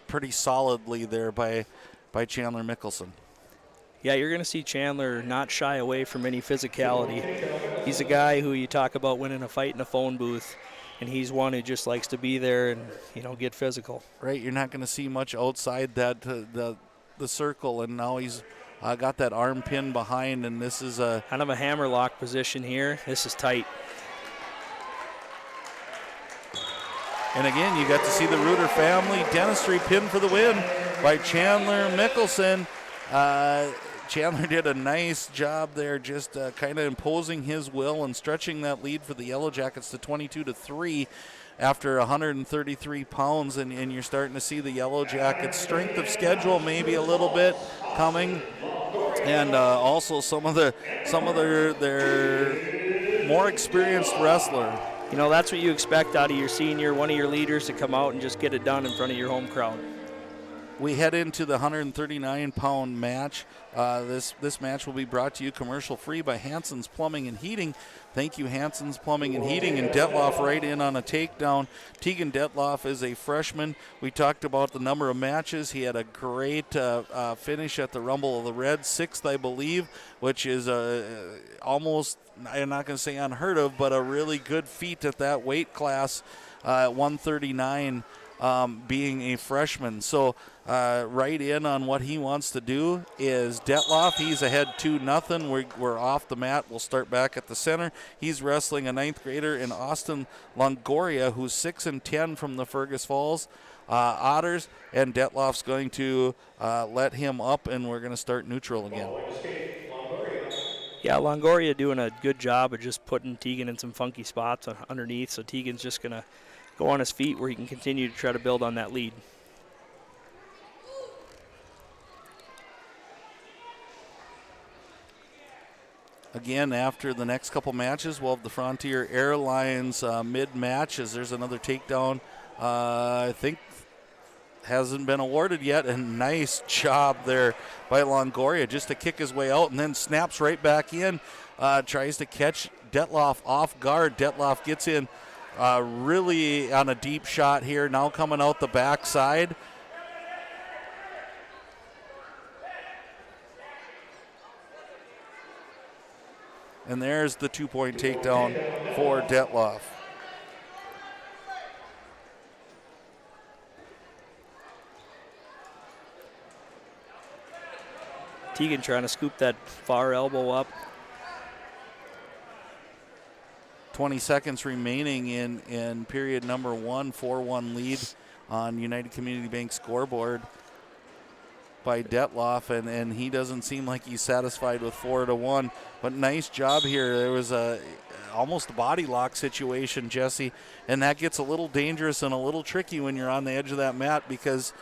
pretty solidly there by Chandler Mickelson. Yeah, you're going to see Chandler not shy away from any physicality. He's a guy who you talk about winning a fight in a phone booth, and he's one who just likes to be there and, you know, get physical. Right, you're not going to see much outside that the circle, and now he's got that arm pin behind, and this is a kind of a hammerlock position here. This is tight. And again, you got to see the Reuter family dentistry pin for the win by Chandler Mickelson. Chandler did a nice job there, just kind of imposing his will and stretching that lead for the Yellow Jackets to 22-3 after 133 pounds, and you're starting to see the Yellow Jackets' strength of schedule maybe a little bit coming, and also some of their more experienced wrestler. You know, that's what you expect out of your senior, one of your leaders, to come out and just get it done in front of your home crowd. We head into the 139-pound match. This match will be brought to you commercial free by Hanson's Plumbing and Heating. Thank you, Hanson's Plumbing and Heating. And Detloff right in on a takedown. Tegan Detloff is a freshman. We talked about the number of matches. He had a great finish at the Rumble of the Reds, 6th, I believe, which is almost, I'm not going to say unheard of, but a really good feat at that weight class, 139. Being a freshman. So right in on what he wants to do is Detloff. He's ahead 2-0. We're off the mat. We'll start back at the center. He's wrestling a 9th grader in Austin Longoria, who's 6-10 from the Fergus Falls Otters, and Detloff's going to let him up, and we're going to start neutral again. Yeah, Longoria doing a good job of just putting Tegan in some funky spots underneath, so Tegan's just going to go on his feet where he can continue to try to build on that lead. Again, after the next couple matches, we'll have the Frontier Airlines mid-match, as there's another takedown. I think hasn't been awarded yet, and nice job there by Longoria just to kick his way out and then snaps right back in, tries to catch Detloff off guard. Detloff gets in really on a deep shot here, now coming out the backside. And there's the 2-point takedown for Detloff. Tegan trying to scoop that far elbow up. 20 seconds remaining in period number 1, 4-1 lead on United Community Bank scoreboard by Detloff, and he doesn't seem like he's satisfied with 4-1. But nice job here. There was almost a body lock situation, Jesse, and that gets a little dangerous and a little tricky when you're on the edge of that mat, because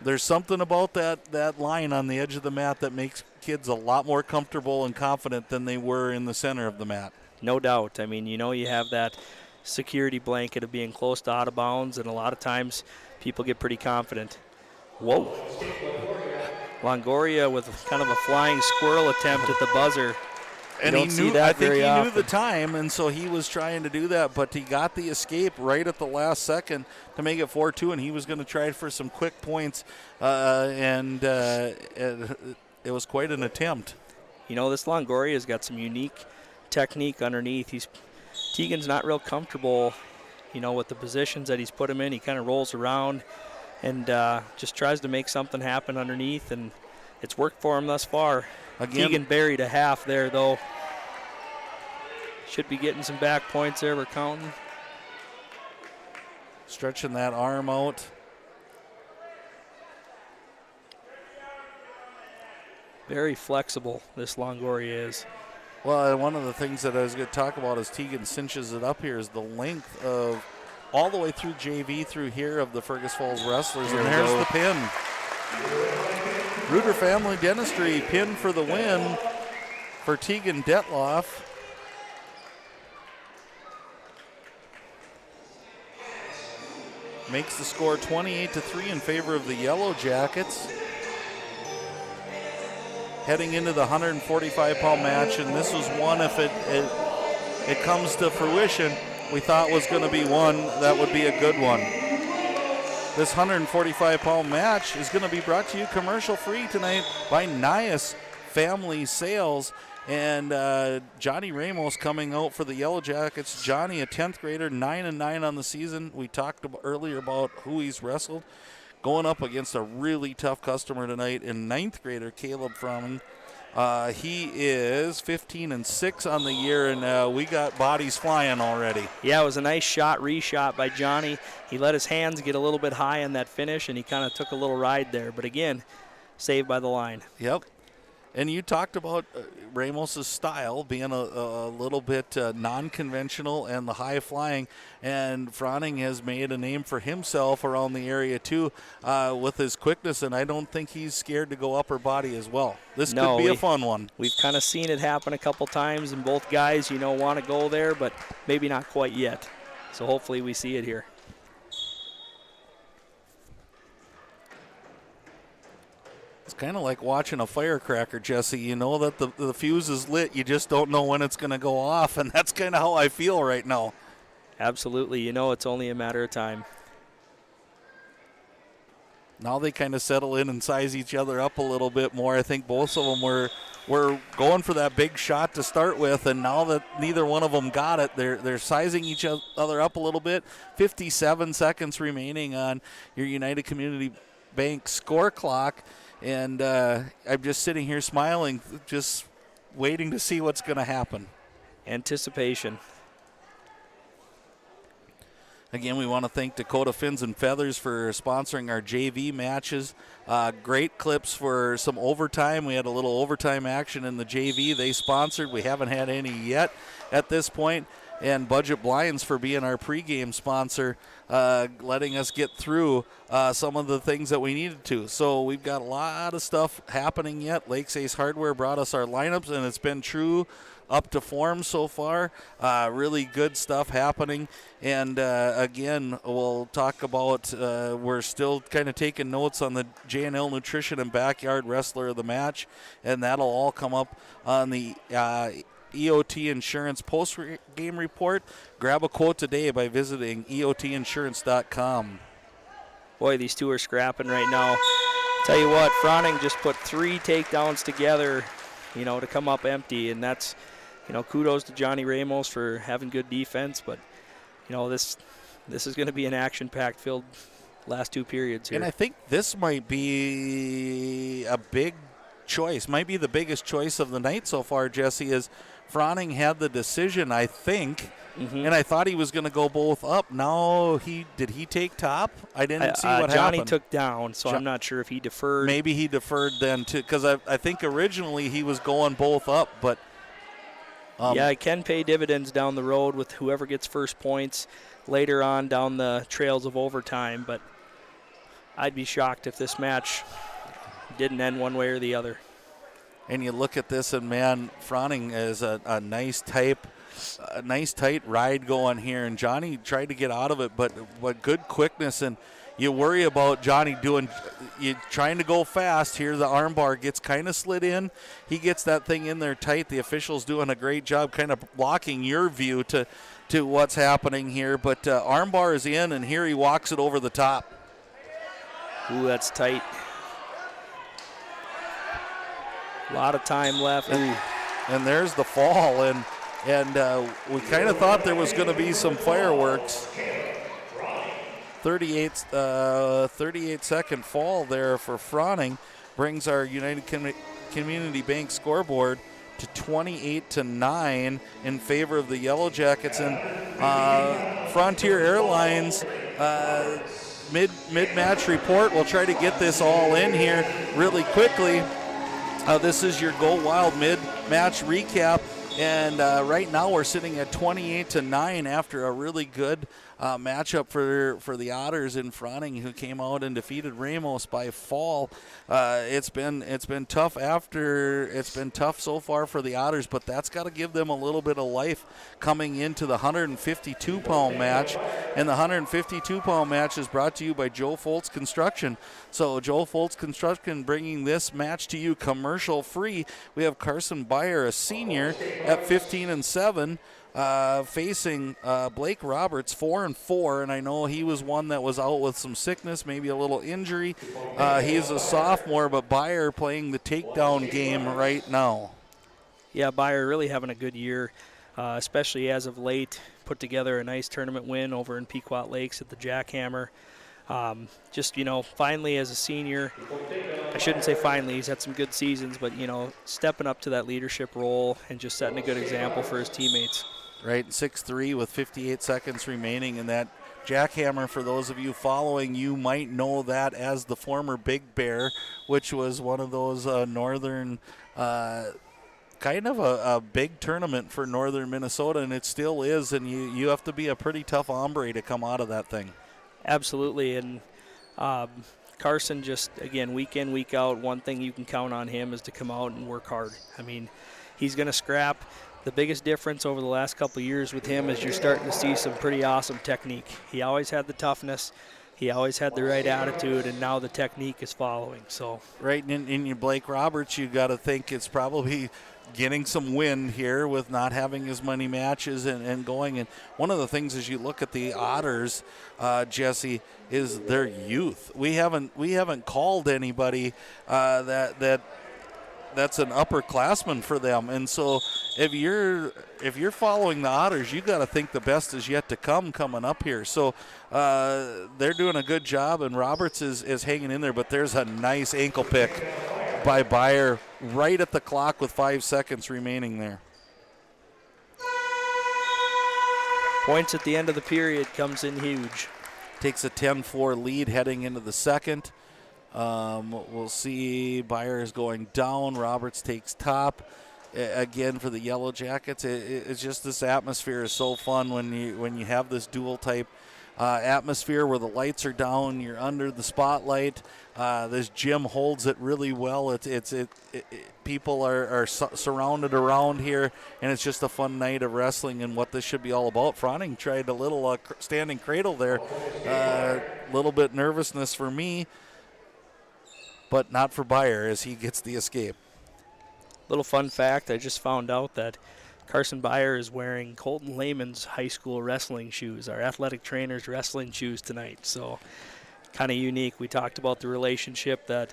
there's something about that line on the edge of the mat that makes kids a lot more comfortable and confident than they were in the center of the mat. No doubt. I mean, you know, you have that security blanket of being close to out of bounds, and a lot of times people get pretty confident. Whoa. Longoria with kind of a flying squirrel attempt at the buzzer. And he knew, I think he knew the time, and so he was trying to do that, but he got the escape right at the last second to make it 4-2, and he was going to try for some quick points, and it was quite an attempt. You know, this Longoria's got some unique technique underneath. Tegan's not real comfortable, you know, with the positions that he's put him in. He kind of rolls around, and just tries to make something happen underneath, and it's worked for him thus far. Again, Keegan buried a half there, though. Should be getting some back points there, we're counting. Stretching that arm out. Very flexible, this Longoria is. Well, one of the things that I was going to talk about as Tegan cinches it up here is the length of all the way through JV through here of the Fergus Falls Wrestlers. And there's the pin. Reuter Family Dentistry pin for the win for Tegan Detloff. Makes the score 28-3 in favor of the Yellow Jackets. Heading into the 145-pound match, and this was one, if it comes to fruition, we thought was going to be one that would be a good one. This 145-pound match is going to be brought to you commercial-free tonight by Nias Family Sales. And Johnny Ramos coming out for the Yellow Jackets. Johnny, a 10th grader, 9-9 on the season. We talked earlier about who he's wrestled. Going up against a really tough customer tonight in 9th grader Caleb Fromming. He is 15-6 on the year, and we got bodies flying already. Yeah, it was a nice reshot by Johnny. He let his hands get a little bit high on that finish, and he kind of took a little ride there. But again, saved by the line. Yep. And you talked about Ramos's style being a little bit non-conventional and the high flying, and Froning has made a name for himself around the area too with his quickness, and I don't think he's scared to go upper body as well. This could be a fun one. We've kind of seen it happen a couple times, and both guys, want to go there, but maybe not quite yet. So hopefully we see it here. It's kind of like watching a firecracker, Jesse. You know that the fuse is lit. You just don't know when it's going to go off, and that's kind of how I feel right now. Absolutely. It's only a matter of time. Now they kind of settle in and size each other up a little bit more. I think both of them were going for that big shot to start with, and now that neither one of them got it, they're sizing each other up a little bit. 57 seconds remaining on your United Community Bank score clock. And I'm just sitting here smiling, just waiting to see what's going to happen. Anticipation. Again, we want to thank Dakota Fins and Feathers for sponsoring our JV matches. Great clips for some overtime. We had a little overtime action in the JV they sponsored. We haven't had any yet at this point. And Budget Blinds for being our pregame sponsor, letting us get through some of the things that we needed to. So we've got a lot of stuff happening yet. Lakes Ace Hardware brought us our lineups, and it's been true up to form so far. Really good stuff happening. And again, we'll talk about, we're still kind of taking notes on the J&L Nutrition and Backyard Wrestler of the Match, and that'll all come up on the EOT Insurance post-game report. Grab a quote today by visiting eotinsurance.com. Boy, these two are scrapping right now. Tell you what, Froning just put 3 takedowns together, to come up empty, and that's, kudos to Johnny Ramos for having good defense, but, this is going to be an action-packed filled last 2 periods here. And I think this might be a big choice, might be the biggest choice of the night so far, Jesse, is Froning had the decision, I think, and I thought he was going to go both up. Now, did he take top? I didn't see what Johnny happened. took down, so I'm not sure if he deferred. Maybe he deferred then, too, because I think originally he was going both up, but... yeah, it can pay dividends down the road with whoever gets first points later on down the trails of overtime, but I'd be shocked if this match didn't end one way or the other. And you look at this, and man, Froning is a nice tight ride going here. And Johnny tried to get out of it, but good quickness. And you worry about Johnny trying to go fast here. The armbar gets kind of slid in. He gets that thing in there tight. The official's doing a great job kind of blocking your view to what's happening here. But armbar is in, and here he walks it over the top. Ooh, that's tight. A lot of time left. And there's the fall, and we kind of thought there was going to be some fireworks. 38-second fall there for Fronning brings our United Community Bank scoreboard to 28-9 in favor of the Yellow Jackets. And Frontier Airlines mid-match report. We'll try to get this all in here really quickly. This is your Go Wild mid-match recap. And right now we're sitting at 28-9 after a really good matchup for the Otters in Fronning, who came out and defeated Ramos by fall. It's been tough so far for the Otters, but that's got to give them a little bit of life coming into the 152-pound match. And the 152-pound match is brought to you by Joe Foltz Construction. So Joe Foltz Construction bringing this match to you commercial free. We have Carson Byer, a senior, at 15-7. Facing Blake Roberts, 4-4, and I know he was one that was out with some sickness, maybe a little injury. He's a sophomore, but Byer playing the takedown game right now. Yeah, Byer really having a good year, especially as of late. Put together a nice tournament win over in Pequot Lakes at the Jackhammer. Finally as a senior, I shouldn't say finally, he's had some good seasons, but, stepping up to that leadership role and just setting a good example for his teammates. Right, 6'3" with 58 seconds remaining in that Jackhammer. For those of you following, you might know that as the former Big Bear, which was one of those northern kind of a big tournament for northern Minnesota, and it still is, and you have to be a pretty tough hombre to come out of that thing. Absolutely, and Carson just, again, week in, week out, one thing you can count on him is to come out and work hard. I mean, he's going to scrap. The biggest difference over the last couple of years with him is you're starting to see some pretty awesome technique. He always had the toughness. He always had the right attitude, and now the technique is following. So right, in your Blake Roberts, you got to think it's probably getting some wind here with not having as many matches and going. And one of the things as you look at the Otters, Jesse, is their youth. We haven't called anybody that's an upperclassman for them. And so if you're following the Otters, you got to think the best is yet to come coming up here. So they're doing a good job, and Roberts is hanging in there, but there's a nice ankle pick by Byer right at the clock with 5 seconds remaining there. Points at the end of the period comes in huge. Takes a 10-4 lead heading into the second. We'll see Byer is going down. Roberts takes top. Again, for the Yellow Jackets, it's just this atmosphere is so fun when you have this dual type atmosphere where the lights are down, you're under the spotlight. This gym holds it really well. People are surrounded around here, and it's just a fun night of wrestling and what this should be all about. Fronning tried a little standing cradle there. Little bit nervousness for me, but not for Byer as he gets the escape. Little fun fact, I just found out that Carson Byer is wearing Colton Lehman's high school wrestling shoes, our athletic trainer's wrestling shoes tonight. So kind of unique. We talked about the relationship that,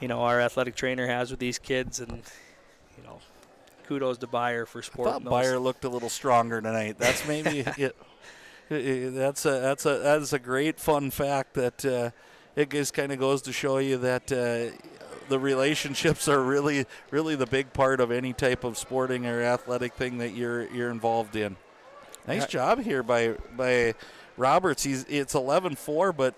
our athletic trainer has with these kids, and, kudos to Byer for sporting those. Byer looked a little stronger tonight. That's maybe it. That's a great fun fact that it just kind of goes to show you that the relationships are really, really the big part of any type of sporting or athletic thing that you're involved in. Nice job here by Roberts. It's 11-4, but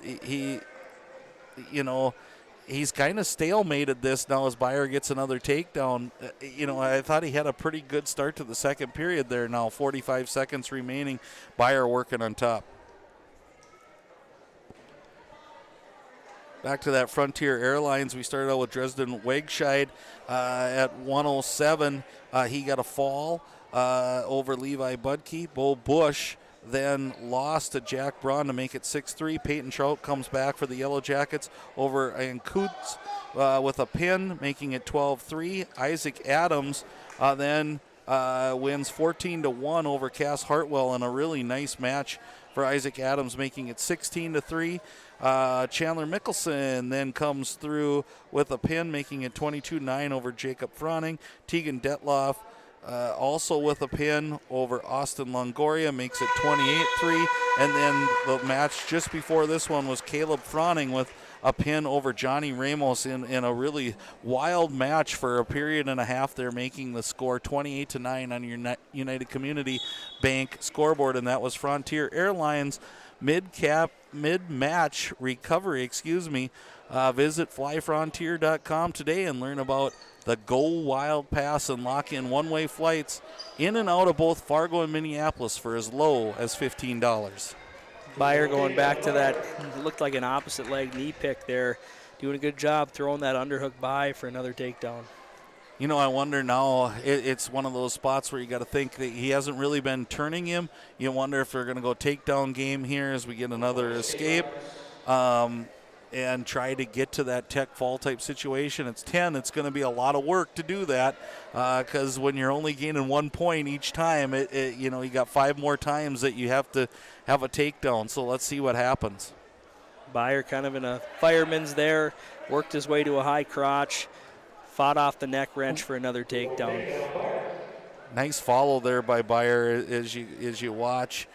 he's kind of stalemated this now as Byer gets another takedown. I thought he had a pretty good start to the second period there. Now 45 seconds remaining. Byer working on top. Back to that Frontier Airlines. We started out with Dresden Wegscheid at 107. He got a fall over Levi Budke. Bo Bush then lost to Jack Braun to make it 6-3. Peyton Trout comes back for the Yellow Jackets over Ankutz with a pin, making it 12-3. Isaac Adams then wins 14-1 over Cass Hartwell in a really nice match for Isaac Adams, making it 16-3. Chandler Mickelson then comes through with a pin, making it 22-9 over Jacob Fronning. Tegan Detloff also with a pin over Austin Longoria, makes it 28-3. And then the match just before this one was Caleb Froning with a pin over Johnny Ramos in a really wild match for a period and a half there, making the score 28-9 on your United Community Bank scoreboard. And that was Frontier Airlines mid-match recovery, visit flyfrontier.com today and learn about the Go Wild Pass and lock in one-way flights in and out of both Fargo and Minneapolis for as low as $15. Byer going back to that, looked like an opposite leg knee pick there, doing a good job throwing that underhook by for another takedown. You know, I wonder now, it's one of those spots where you got to think that he hasn't really been turning him. You wonder if they're going to go takedown game here as we get another escape and try to get to that tech fall type situation. It's 10. It's going to be a lot of work to do that because when you're only gaining 1 point each time, you got 5 more times that you have to have a takedown. So let's see what happens. Byer kind of in a fireman's there, worked his way to a high crotch, fought off the neck wrench for another takedown. Nice follow there by Byer as you watch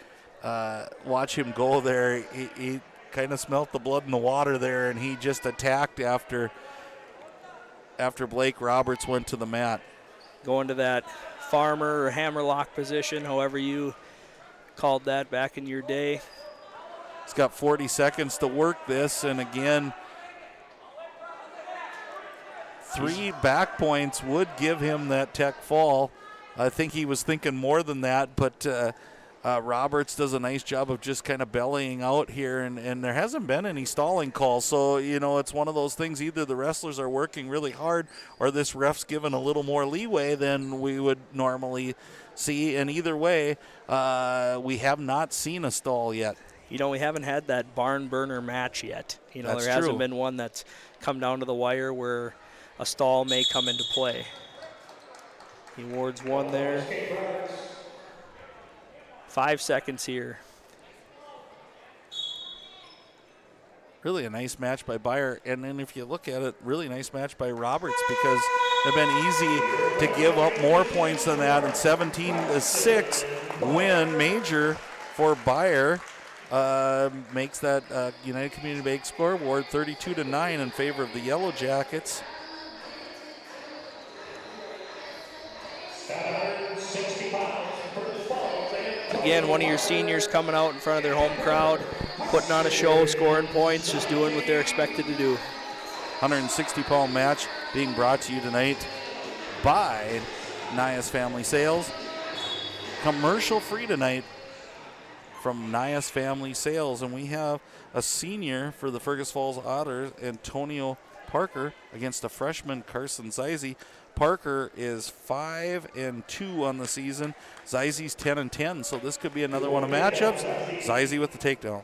him go there. He kind of smelt the blood in the water there, and he just attacked after Blake Roberts went to the mat. Going to that farmer or hammerlock position, however you called that back in your day. He's got 40 seconds to work this, and again, 3 back points would give him that tech fall. I think he was thinking more than that, but Roberts does a nice job of just kind of bellying out here, and there hasn't been any stalling calls. So, it's one of those things, either the wrestlers are working really hard or this ref's given a little more leeway than we would normally see. And either way, we have not seen a stall yet. We haven't had that barn burner match yet. That's there hasn't true. been one that's come down to the wire where a stall may come into play. He awards one there. 5 seconds here. Really a nice match by Byer, and then if you look at it, really nice match by Roberts because they've been easy to give up more points than that. And 17-6 win major for Byer makes that United Community Bank scoreboard 32-9 in favor of the Yellow Jackets. Again, one of your seniors coming out in front of their home crowd, putting on a show, scoring points, just doing what they're expected to do. 160-pound match being brought to you tonight by Nias Family Sales. Commercial free tonight from Nias Family Sales. And we have a senior for the Fergus Falls Otters, Antonio Parker, against a freshman, Carson Zeise. Parker is 5-2 on the season. Zeise's 10-10, so this could be another one of matchups. Zeise with the takedown.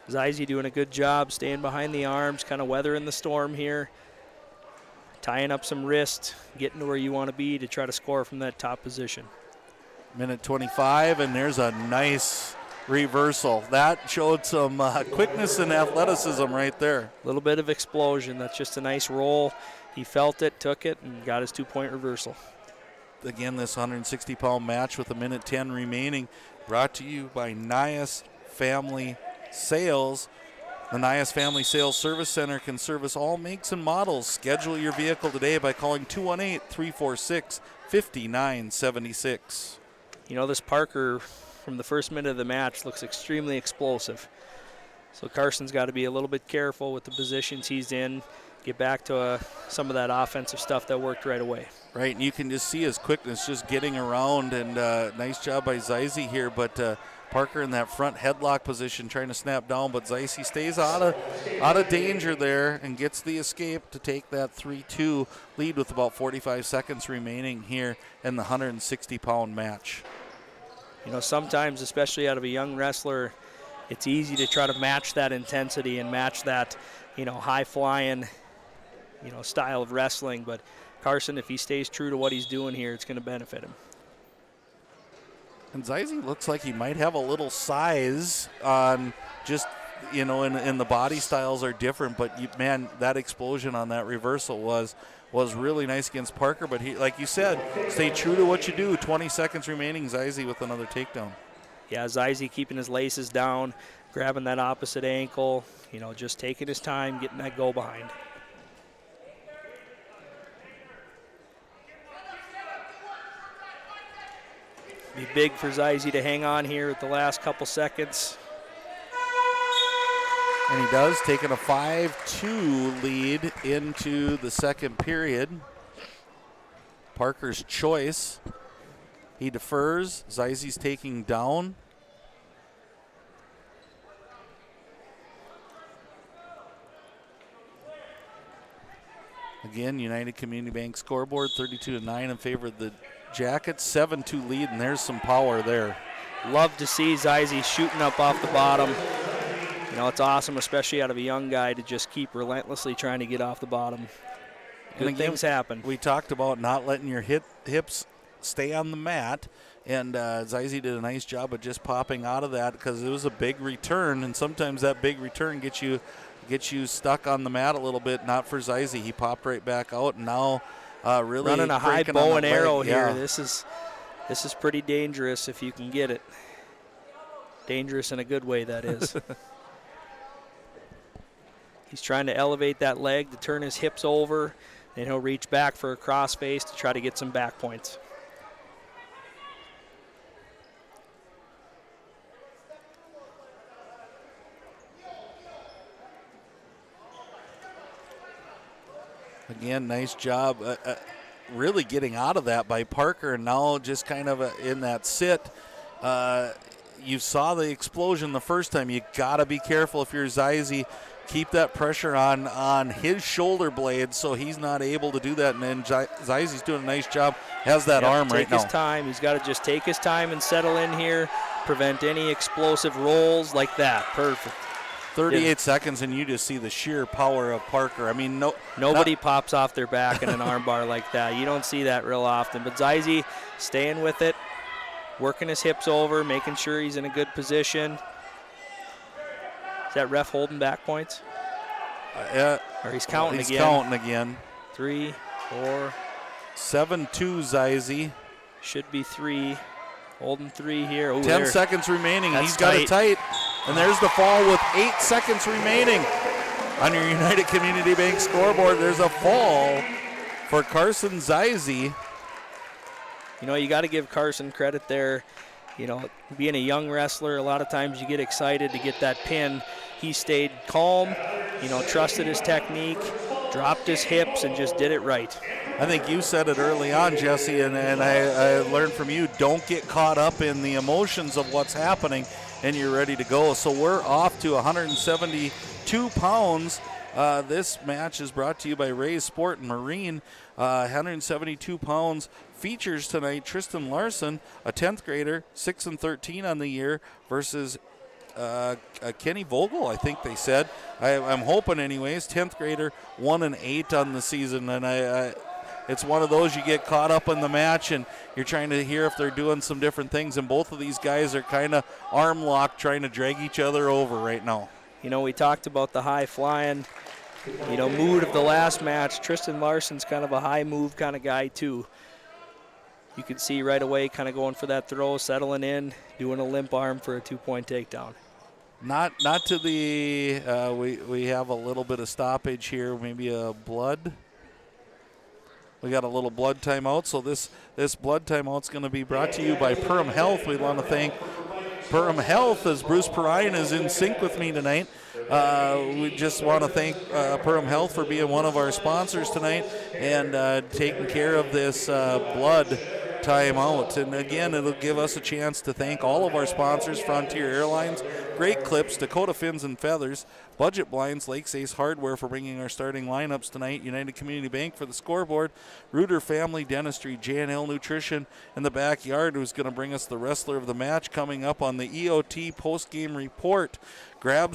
Zeise doing a good job staying behind the arms, kind of weathering the storm here. Tying up some wrist, getting to where you want to be to try to score from that top position. Minute 25, and there's a nice reversal. That showed some quickness and athleticism right there. A little bit of explosion. That's just a nice roll. He felt it, took it, and got his 2-point reversal. Again, this 160-pound match with a minute 10 remaining, brought to you by Nias Family Sales. The Nias Family Sales Service Center can service all makes and models. Schedule your vehicle today by calling 218-346-5976. This Parker, from the first minute of the match, looks extremely explosive. So Carson's got to be a little bit careful with the positions he's in, get back to some of that offensive stuff that worked right away. Right, and you can just see his quickness just getting around, and nice job by Zeise here, but Parker in that front headlock position trying to snap down, but Zeise stays out of danger there and gets the escape to take that 3-2 lead with about 45 seconds remaining here in the 160-pound match. Sometimes, especially out of a young wrestler, it's easy to try to match that intensity and match that, high-flying, style of wrestling. But Carson, if he stays true to what he's doing here, it's going to benefit him. And Zeise looks like he might have a little size on just and the body styles are different, but man, that explosion on that reversal was really nice against Parker. But he, like you said, stay true to what you do. 20 seconds remaining. Zize with another takedown. Yeah, Zize keeping his laces down, grabbing that opposite ankle, just taking his time, getting that go behind. Be big for Zize to hang on here at the last couple seconds. And he does, taking a 5-2 lead into the second period. Parker's choice. He defers. Zize's taking down. Again, United Community Bank scoreboard 32-9 in favor of the Jackets. 7-2 lead, and there's some power there. Love to see Zize shooting up off the bottom. It's awesome, especially out of a young guy, to just keep relentlessly trying to get off the bottom. Good things happen. We talked about not letting your hips stay on the mat, and Zize did a nice job of just popping out of that because it was a big return, and sometimes that big return gets you stuck on the mat a little bit. Not for Zize. He popped right back out, and now really running a high bow and arrow here. Yeah. This is pretty dangerous if you can get it. Dangerous in a good way, that is. He's trying to elevate that leg to turn his hips over, and he'll reach back for a crossface to try to get some back points. Again, nice job really getting out of that by Parker, and now just kind of in that sit. You saw the explosion the first time. You got to be careful if you're Zize. Keep that pressure on his shoulder blades so he's not able to do that. And then Zize's doing a nice job. Has that arm right now. Take his time. He's got to just take his time and settle in here. Prevent any explosive rolls like that. Perfect. 38 seconds, and you just see the sheer power of Parker. I mean, nobody pops off their back in an armbar like that. You don't see that real often. But Zize staying with it, working his hips over, making sure he's in a good position. Is that ref holding back points? Or he's counting again. He's counting again. 3, 4. 7-2 Zize. Should be 3. Holding 3 here. Ooh, 10 seconds remaining. That's He's got it tight. And there's the fall with 8 seconds remaining. On your United Community Bank scoreboard, there's a fall for Carson Zize. You got to give Carson credit there. Being a young wrestler, a lot of times you get excited to get that pin. He stayed calm, trusted his technique, dropped his hips, and just did it right. I think you said it early on, Jesse, and I learned from you, don't get caught up in the emotions of what's happening, and you're ready to go. So we're off to 172 pounds. This match is brought to you by Ray's Sport and Marine. 172 pounds. Features tonight Tristan Larson, a 10th grader, 6-13 on the year, versus Kenny Vogel, I think they said. I'm hoping anyways. 10th grader, 1-8 on the season, and it's one of those you get caught up in the match and you're trying to hear if they're doing some different things, and both of these guys are kind of arm locked trying to drag each other over right now. We talked about the high flying, mood of the last match. Tristan Larson's kind of a high move kind of guy too. You can see right away kind of going for that throw, settling in, doing a limp arm for a 2-point takedown. Not to the, we have a little bit of stoppage here, maybe a blood. We got a little blood timeout, so this blood timeout is going to be brought to you by Perham Health. We want to thank Perham Health as Bruce Perrine is in sync with me tonight. We just want to thank Perham Health for being one of our sponsors tonight and taking care of this blood timeout. And again, it'll give us a chance to thank all of our sponsors: Frontier Airlines, Great Clips, Dakota Fins and Feathers, Budget Blinds, Lakes Ace Hardware for bringing our starting lineups tonight, United Community Bank for the scoreboard, Reuter Family Dentistry, J&L Nutrition in the backyard, who's going to bring us the wrestler of the match coming up on the EOT postgame report. Grab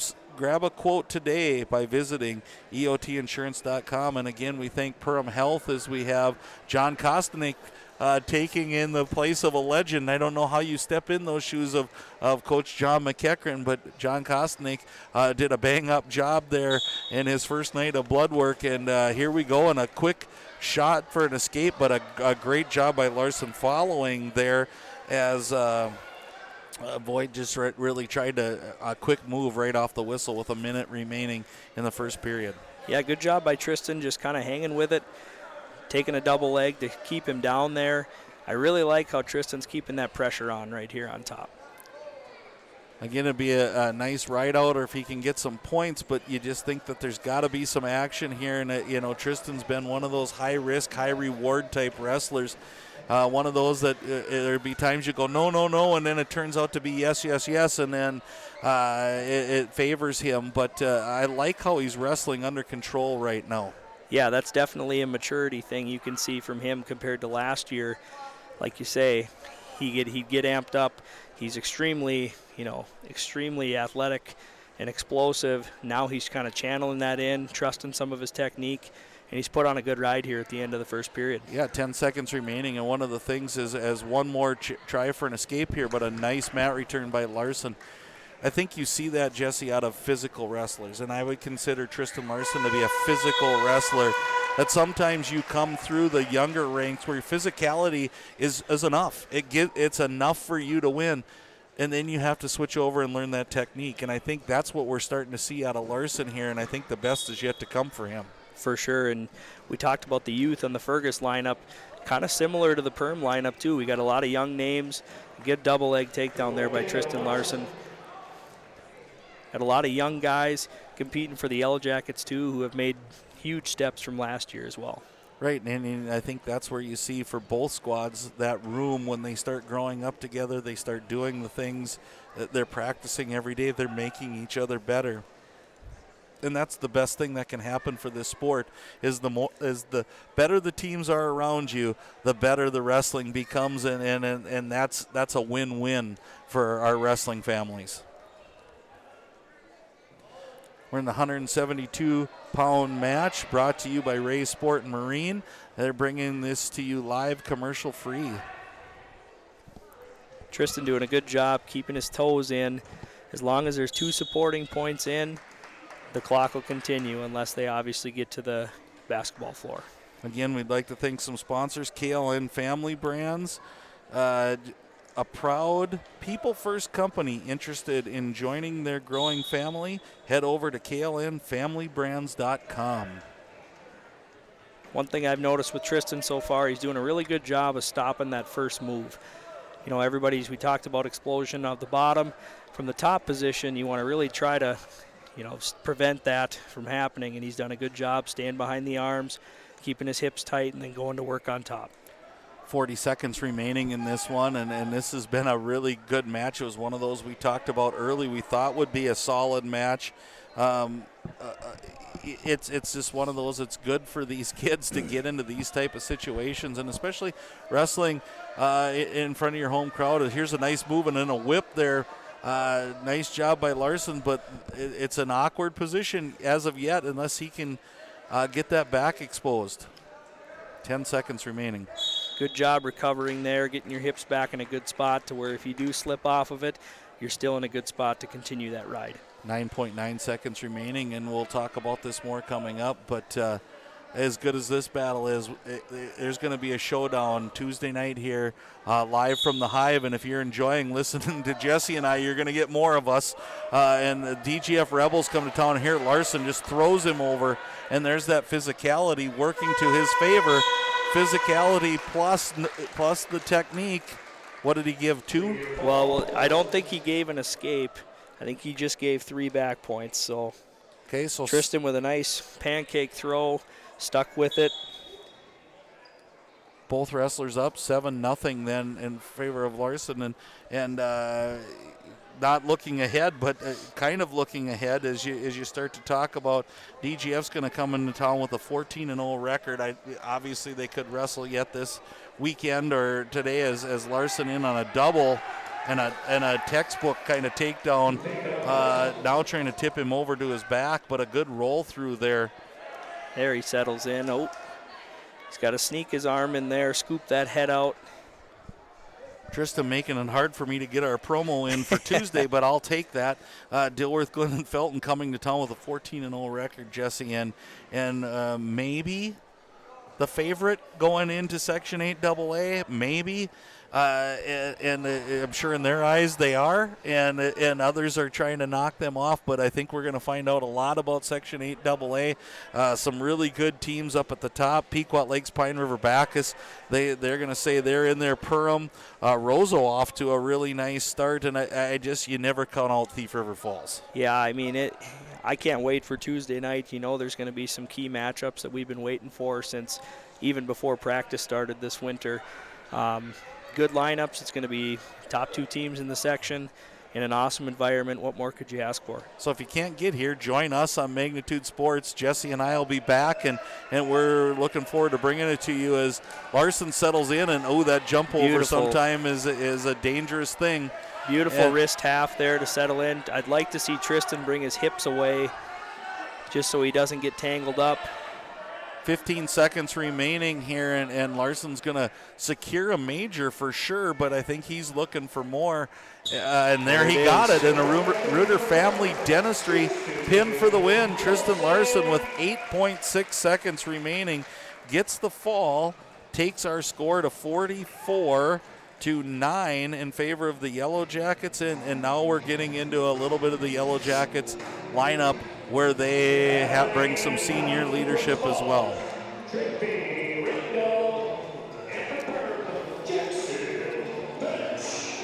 a quote today by visiting EOTinsurance.com. And again, we thank Perham Health as we have John Kostanek taking in the place of a legend. I don't know how you step in those shoes of Coach John McEachran, but John Kostnik did a bang-up job there in his first night of blood work, and here we go, and a quick shot for an escape, but a great job by Larson following there as Voigt just really tried a quick move right off the whistle with a minute remaining in the first period. Yeah, good job by Tristan, just kind of hanging with it, taking a double leg to keep him down there. I really like how Tristan's keeping that pressure on right here on top. Again, it'd be a nice ride out, or if he can get some points, but you just think that there's got to be some action here. And, Tristan's been one of those high-risk, high-reward type wrestlers. One of those that there'd be times you go, no, no, no, and then it turns out to be yes, yes, yes, and then it favors him. But I like how he's wrestling under control right now. Yeah, that's definitely a maturity thing you can see from him compared to last year. Like you say, he'd get amped up. He's extremely athletic and explosive. Now he's kind of channeling that in, trusting some of his technique, and he's put on a good ride here at the end of the first period. Yeah, 10 seconds remaining, and one of the things is as one more try for an escape here, but a nice mat return by Larson. I think you see that, Jesse, out of physical wrestlers, and I would consider Tristan Larson to be a physical wrestler. That sometimes you come through the younger ranks where your physicality is enough. It's enough for you to win, and then you have to switch over and learn that technique. And I think that's what we're starting to see out of Larson here, and I think the best is yet to come for him. For sure, and we talked about the youth on the Fergus lineup, kind of similar to the Perm lineup too. We got a lot of young names. Good double leg takedown there by Tristan Larson. Got a lot of young guys competing for the Yellow Jackets too, who have made huge steps from last year as well. Right, and I think that's where you see for both squads that room when they start growing up together, they start doing the things that they're practicing every day, they're making each other better. And that's the best thing that can happen for this sport is the better the teams are around you, the better the wrestling becomes, and that's a win-win for our wrestling families. We're in the 172-pound match brought to you by Ray Sport and Marine. They're bringing this to you live, commercial-free. Tristan doing a good job keeping his toes in. As long as there's 2 supporting points in, the clock will continue unless they obviously get to the basketball floor. Again, we'd like to thank some sponsors, KLN Family Brands, a proud people-first company interested in joining their growing family. Head over to klnfamilybrands.com. One thing I've noticed with Tristan so far, he's doing a really good job of stopping that first move. We talked about explosion of the bottom. From the top position, you want to really try to prevent that from happening, and he's done a good job staying behind the arms, keeping his hips tight, and then going to work on top. 40 seconds remaining in this one, and this has been a really good match. It was one of those we talked about early we thought would be a solid match. It's just one of those, it's good for these kids to get into these type of situations, and especially wrestling in front of your home crowd. Here's a nice move and then a whip there. Nice job by Larson, but it's an awkward position as of yet unless he can get that back exposed. 10 seconds remaining. Good job recovering there, getting your hips back in a good spot to where if you do slip off of it, you're still in a good spot to continue that ride. 9.9 seconds remaining, and we'll talk about this more coming up, but as good as this battle is, there's going to be a showdown Tuesday night here live from the Hive, and if you're enjoying listening to Jesse and I, you're going to get more of us. And the DGF Rebels come to town here. Larson just throws him over, and there's that physicality working to his favor. Physicality plus the technique. What did he give, 2? Well, I don't think he gave an escape. I think he just gave 3 back points. So Tristan with a nice pancake throw, stuck with it. Both wrestlers up 7-0 then in favor of Larson, and not looking ahead, but kind of looking ahead as you start to talk about DGF's going to come into town with a 14-0 record. Obviously they could wrestle yet this weekend or today as Larson in on a double and a textbook kind of takedown. Now trying to tip him over to his back, but a good roll through there. There he settles in. Oh, He's got to sneak his arm in there, scoop that head out. Tristan making it hard for me to get our promo in for Tuesday, but I'll take that. Dilworth, Glen, and Felton coming to town with a 14-0 record, Jesse, and maybe the favorite going into Section 8 AA, maybe. And I'm sure in their eyes they are, and others are trying to knock them off, but I think we're going to find out a lot about Section 8 AA. Some really good teams up at the top. Pequot Lakes, Pine River, Bacchus, they're going to say they're in there. Perham, Roseau off to a really nice start, and you never count out Thief River Falls. Yeah, I mean, I can't wait for Tuesday night. You know, there's going to be some key matchups that we've been waiting for since even before practice started this winter. Good lineups. It's going to be top 2 teams in the section in an awesome environment. What more could you ask for? So if you can't get here, join us on Magnitude Sports. Jesse and I will be back, and we're looking forward to bringing it to you as Larson settles in. And that jump over sometime is a dangerous thing. Beautiful wrist half there to settle in. I'd like to see Tristan bring his hips away just so he doesn't get tangled up. 15 seconds remaining here, and Larson's going to secure a major for sure, but I think he's looking for more. And there he got it in a Reuter Family Dentistry pin for the win. Tristan Larson with 8.6 seconds remaining gets the fall, takes our score to 44-9 in favor of the Yellow Jackets, and now we're getting into a little bit of the Yellow Jackets lineup where they bring some senior leadership as well.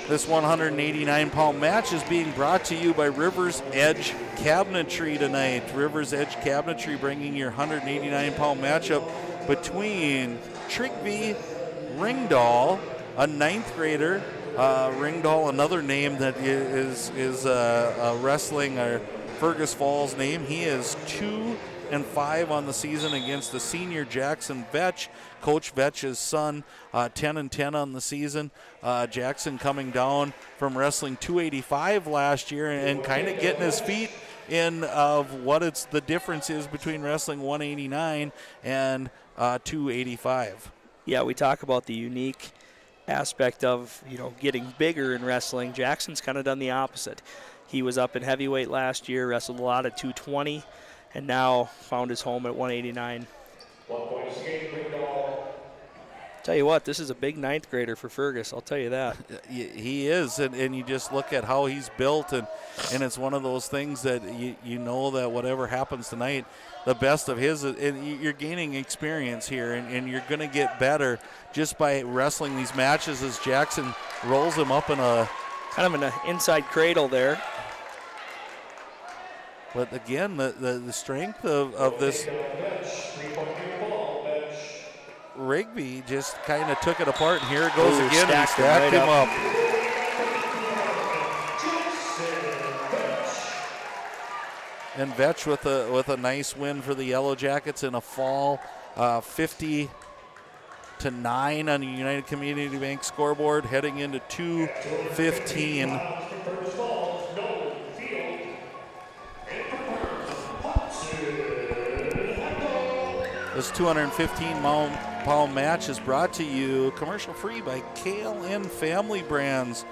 This 189-pound match is being brought to you by Rivers Edge Cabinetry tonight. Rivers Edge Cabinetry bringing your 189-pound matchup between Trigby Ringdahl, a 9th grader. Ringdahl, another name that is wrestling or Fergus Falls name. He is 2-5 on the season against the senior Jackson Vetch. Coach Vetch's son, 10-10 on the season. Jackson coming down from wrestling 285 last year and kind of getting his feet in of what the difference is between wrestling 189 and 285. Yeah, we talk about the unique aspect of, getting bigger in wrestling. Jackson's kind of done the opposite. He was up in heavyweight last year, wrestled a lot at 220, and now found his home at 189. Tell you what, this is a big 9th grader for Fergus, I'll tell you that. He is, and you just look at how he's built, and it's one of those things that you know that whatever happens tonight, the best of his, and you're gaining experience here, and you're going to get better just by wrestling these matches as Jackson rolls him up in a... kind of an inside cradle there. But again, the strength of this Rigby just kind of took it apart, and here it goes again. He stacked him up. And Vetch with a nice win for the Yellow Jackets in a fall, 50-9 on the United Community Bank scoreboard, heading into 2:15. This 215-pound match is brought to you commercial-free by KLN Family Brands.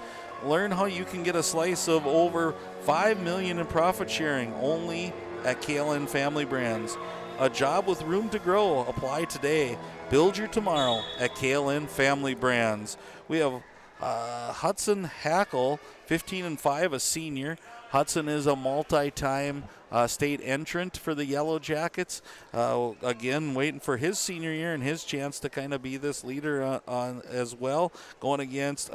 Learn how you can get a slice of over $5 million in profit sharing only at KLN Family Brands. A job with room to grow. Apply today. Build your tomorrow at KLN Family Brands. We have Hudson Hackle, 15-5, a senior. Hudson is a multi-time state entrant for the Yellow Jackets. Again, waiting for his senior year and his chance to kind of be this leader on as well. Going against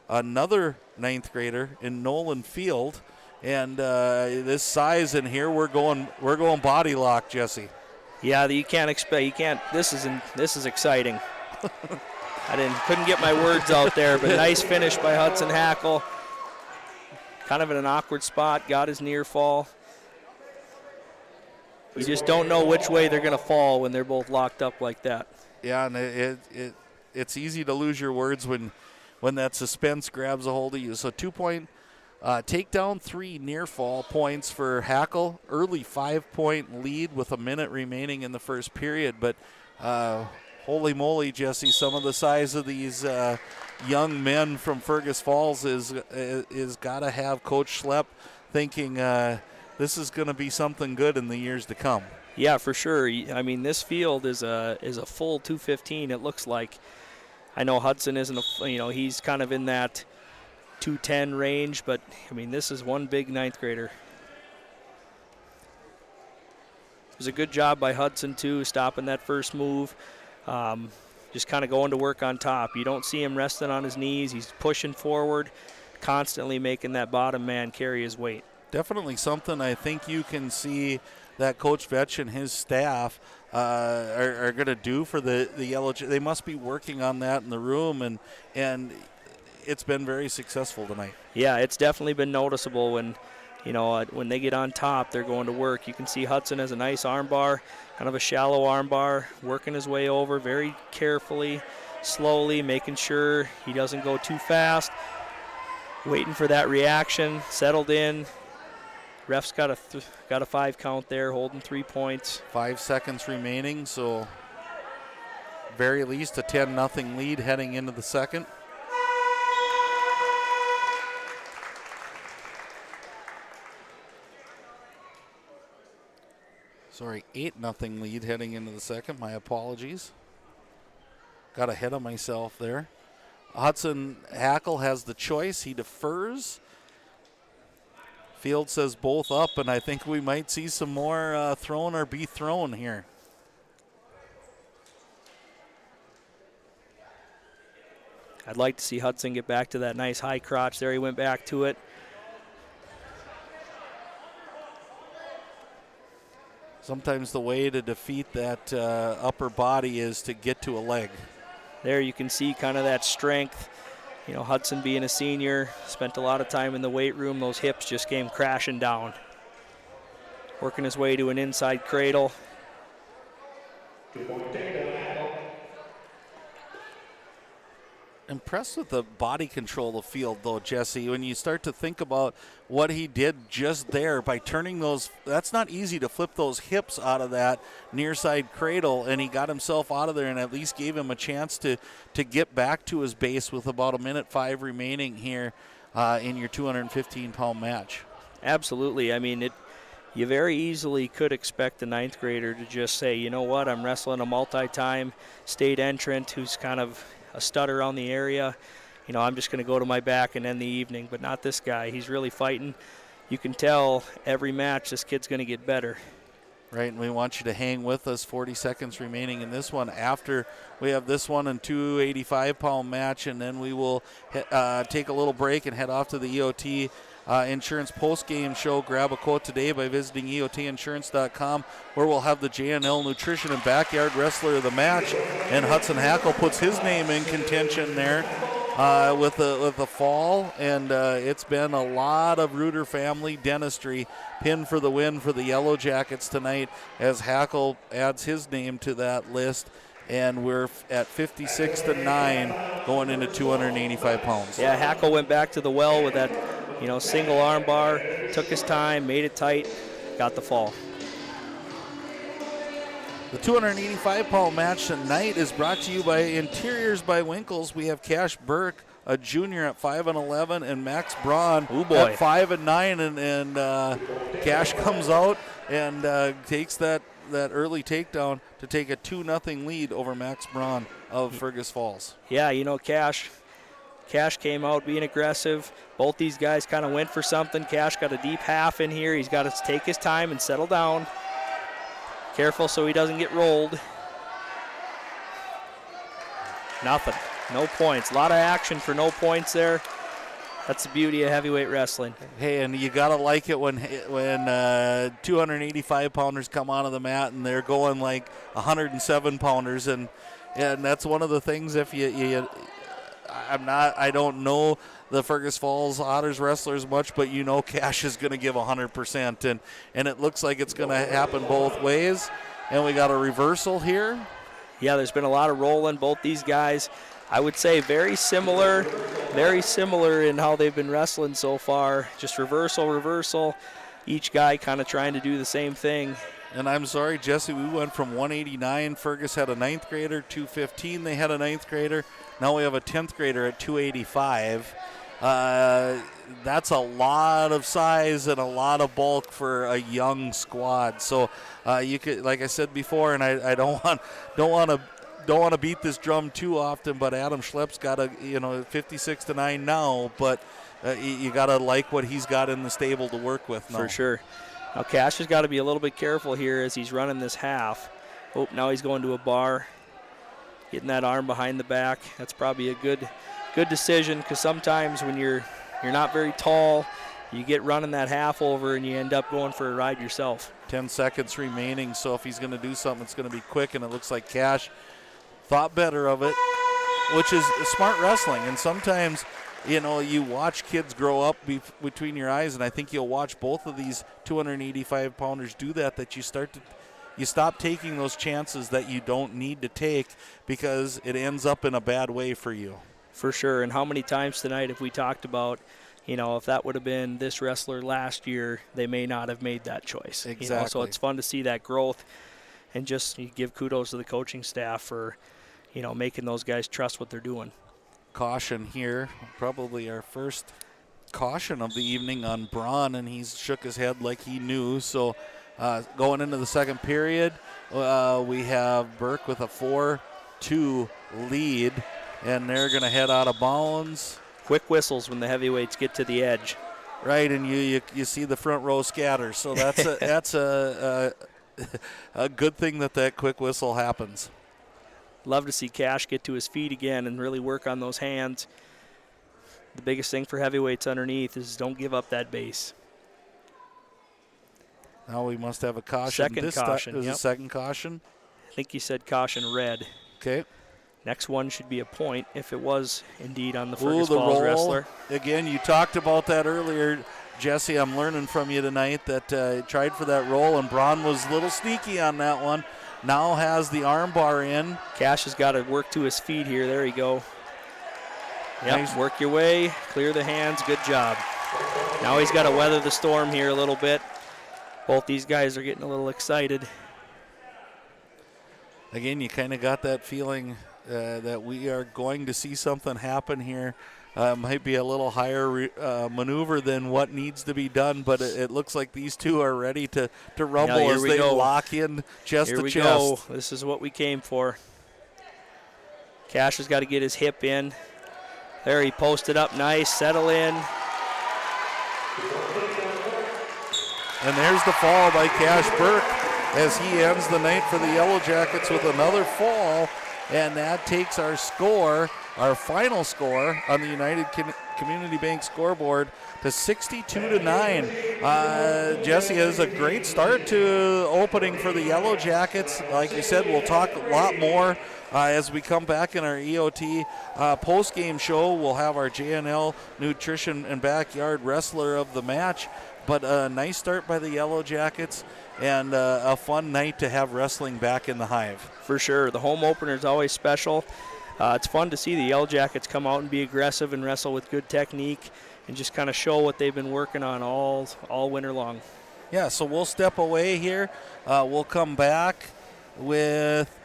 another 9th grader in Nolan Field. And this size in here, we're going body lock, Jesse. Yeah, you can't. This is exciting. Couldn't get my words out there, but nice finish by Hudson Hackle. Kind of in an awkward spot, got his near fall. You just don't know which way they're going to fall when they're both locked up like that. Yeah, and it's easy to lose your words when that suspense grabs a hold of you. So 2-point takedown, 3 near fall points for Hackle. Early 5-point lead with a minute remaining in the first period. But Holy moly, Jesse, some of the size of these young men from Fergus Falls is got to have Coach Schlepp thinking this is going to be something good in the years to come. Yeah, for sure. I mean, this field is a full 215. It looks like. I know Hudson isn't he's kind of in that 210 range, but I mean, this is one big ninth grader. It was a good job by Hudson too, stopping that first move. Just kind of going to work on top. You don't see him resting on his knees. He's pushing forward, constantly making that bottom man carry his weight. Definitely something I think you can see that Coach Vetch and his staff are going to do for the Yellow. They must be working on that in the room, and it's been very successful tonight. Yeah, it's definitely been noticeable when they get on top, they're going to work. You can see Hudson has a nice arm bar, kind of a shallow arm bar, working his way over very carefully, slowly, making sure he doesn't go too fast, waiting for that reaction, settled in. Ref's got a 5 count there, holding 3 points. 5 seconds remaining, so very least a 10-0 lead heading into the second. Sorry, 8-0 lead heading into the second. My apologies. Got ahead of myself there. Hudson Hackle has the choice. He defers. Field says both up, and I think we might see some more thrown or be thrown here. I'd like to see Hudson get back to that nice high crotch there. He went back to it. Sometimes the way to defeat that upper body is to get to a leg. There you can see kind of that strength. Hudson being a senior, spent a lot of time in the weight room. Those hips just came crashing down. Working his way to an inside cradle. Impressed with the body control of field, though, Jesse. When you start to think about what he did just there by turning those, that's not easy to flip those hips out of that near side cradle, and he got himself out of there and at least gave him a chance to get back to his base with about 1:05 remaining here in your 215-pound match. Absolutely. I mean, you very easily could expect the ninth grader to just say, you know what, I'm wrestling a multi-time state entrant who's kind of a stud around the area. I'm just going to go to my back and end the evening, but not this guy. He's really fighting. You can tell every match this kid's going to get better. Right, and we want you to hang with us. 40 seconds remaining in this one. After we have this one and 285-pound match, and then we will take a little break and head off to the EOT Insurance post-game show. Grab a quote today by visiting EOTinsurance.com, where we'll have the JNL Nutrition and Backyard Wrestler of the match, and Hudson Hackle puts his name in contention there with the fall, and it's been a lot of Reuter family dentistry. Pin for the win for the Yellow Jackets tonight as Hackle adds his name to that list. And we're at 56-9 going into 285 pounds. Yeah, Hackle went back to the well with that, single arm bar, took his time, made it tight, got the fall. The 285-pound match tonight is brought to you by Interiors by Winkles. We have Cash Burke, a junior at 5'11", and Max Braun at 5'9", and Cash comes out and takes that early takedown to take a 2-0 lead over Max Braun of Fergus Falls. Yeah, Cash came out being aggressive. Both these guys kind of went for something. Cash got a deep half in here. He's got to take his time and settle down. Careful so he doesn't get rolled. Nothing. No points. A lot of action for no points there. That's the beauty of heavyweight wrestling. Hey, and you gotta like it when 285-pounders come onto the mat and they're going like 107-pounders, and that's one of the things. If I don't know the Fergus Falls Otters wrestlers much, but Cash is going to give 100%, and it looks like it's going to happen both ways. And we got a reversal here. Yeah, there's been a lot of rolling. Both these guys, I would say, very similar in how they've been wrestling so far. Just reversal. Each guy kind of trying to do the same thing. And I'm sorry, Jesse, we went from 189. Fergus had a 9th grader, 215. They had a 9th grader. Now we have a 10th grader at 285. That's a lot of size and a lot of bulk for a young squad. So you could, like I said before, and I don't want to beat this drum too often, but Adam Schlepp's got a 56-9 now, but you got to like what he's got in the stable to work with now. For sure. Now Cash has got to be a little bit careful here as he's running this half. Oh, now he's going to a bar, getting that arm behind the back. That's probably a good decision, because sometimes when you're not very tall, you get running that half over and you end up going for a ride yourself. 10 seconds remaining, so if he's going to do something, it's going to be quick, and it looks like Cash thought better of it, which is smart wrestling. And sometimes, you watch kids grow up between your eyes, and I think you'll watch both of these 285-pounders do that you stop taking those chances that you don't need to take, because it ends up in a bad way for you. For sure. And how many times tonight have we talked about, if that would have been this wrestler last year, they may not have made that choice. Exactly. So it's fun to see that growth, and just you give kudos to the coaching staff for, making those guys trust what they're doing. Caution here, probably our first caution of the evening on Braun, and he's shook his head like he knew. So going into the second period, we have Burke with a 4-2 lead, and they're going to head out of bounds. Quick whistles when the heavyweights get to the edge. Right, and you see the front row scatter. So that's a good thing that quick whistle happens. Love to see Cash get to his feet again and really work on those hands. The biggest thing for heavyweights underneath is don't give up that base. Now we must have a caution. Second caution. Is a second caution? I think you said caution red. Okay. Next one should be a point if it was indeed on the Fergus Falls wrestler. Again, you talked about that earlier, Jesse. I'm learning from you tonight that tried for that roll, and Braun was a little sneaky on that one. Now has the arm bar in. Cash has got to work to his feet here. There you go. Yep, Nice. Work your way, clear the hands, good job. Now he's got to weather the storm here a little bit. Both these guys are getting a little excited. Again, you kind of got that feeling that we are going to see something happen here. Might be a little higher maneuver than what needs to be done, but it looks like these two are ready to rumble as they lock in chest to chest. Here we go. This is what we came for. Cash has got to get his hip in. There, he posted up nice, settle in. And there's the fall by Cash Burke as he ends the night for the Yellow Jackets with another fall, and that takes our score, our final score on the United Community Bank scoreboard to 62-9. Jesse, is a great start to opening for the Yellow Jackets. Like you said, we'll talk a lot more as we come back in our EOT post-game show. We'll have our JNL Nutrition and Backyard Wrestler of the Match. But a nice start by the Yellow Jackets, and a fun night to have wrestling back in the Hive. For sure. The home opener is always special. It's fun to see the Yellow Jackets come out and be aggressive and wrestle with good technique and just kind of show what they've been working on all winter long. Yeah, so we'll step away here. We'll come back with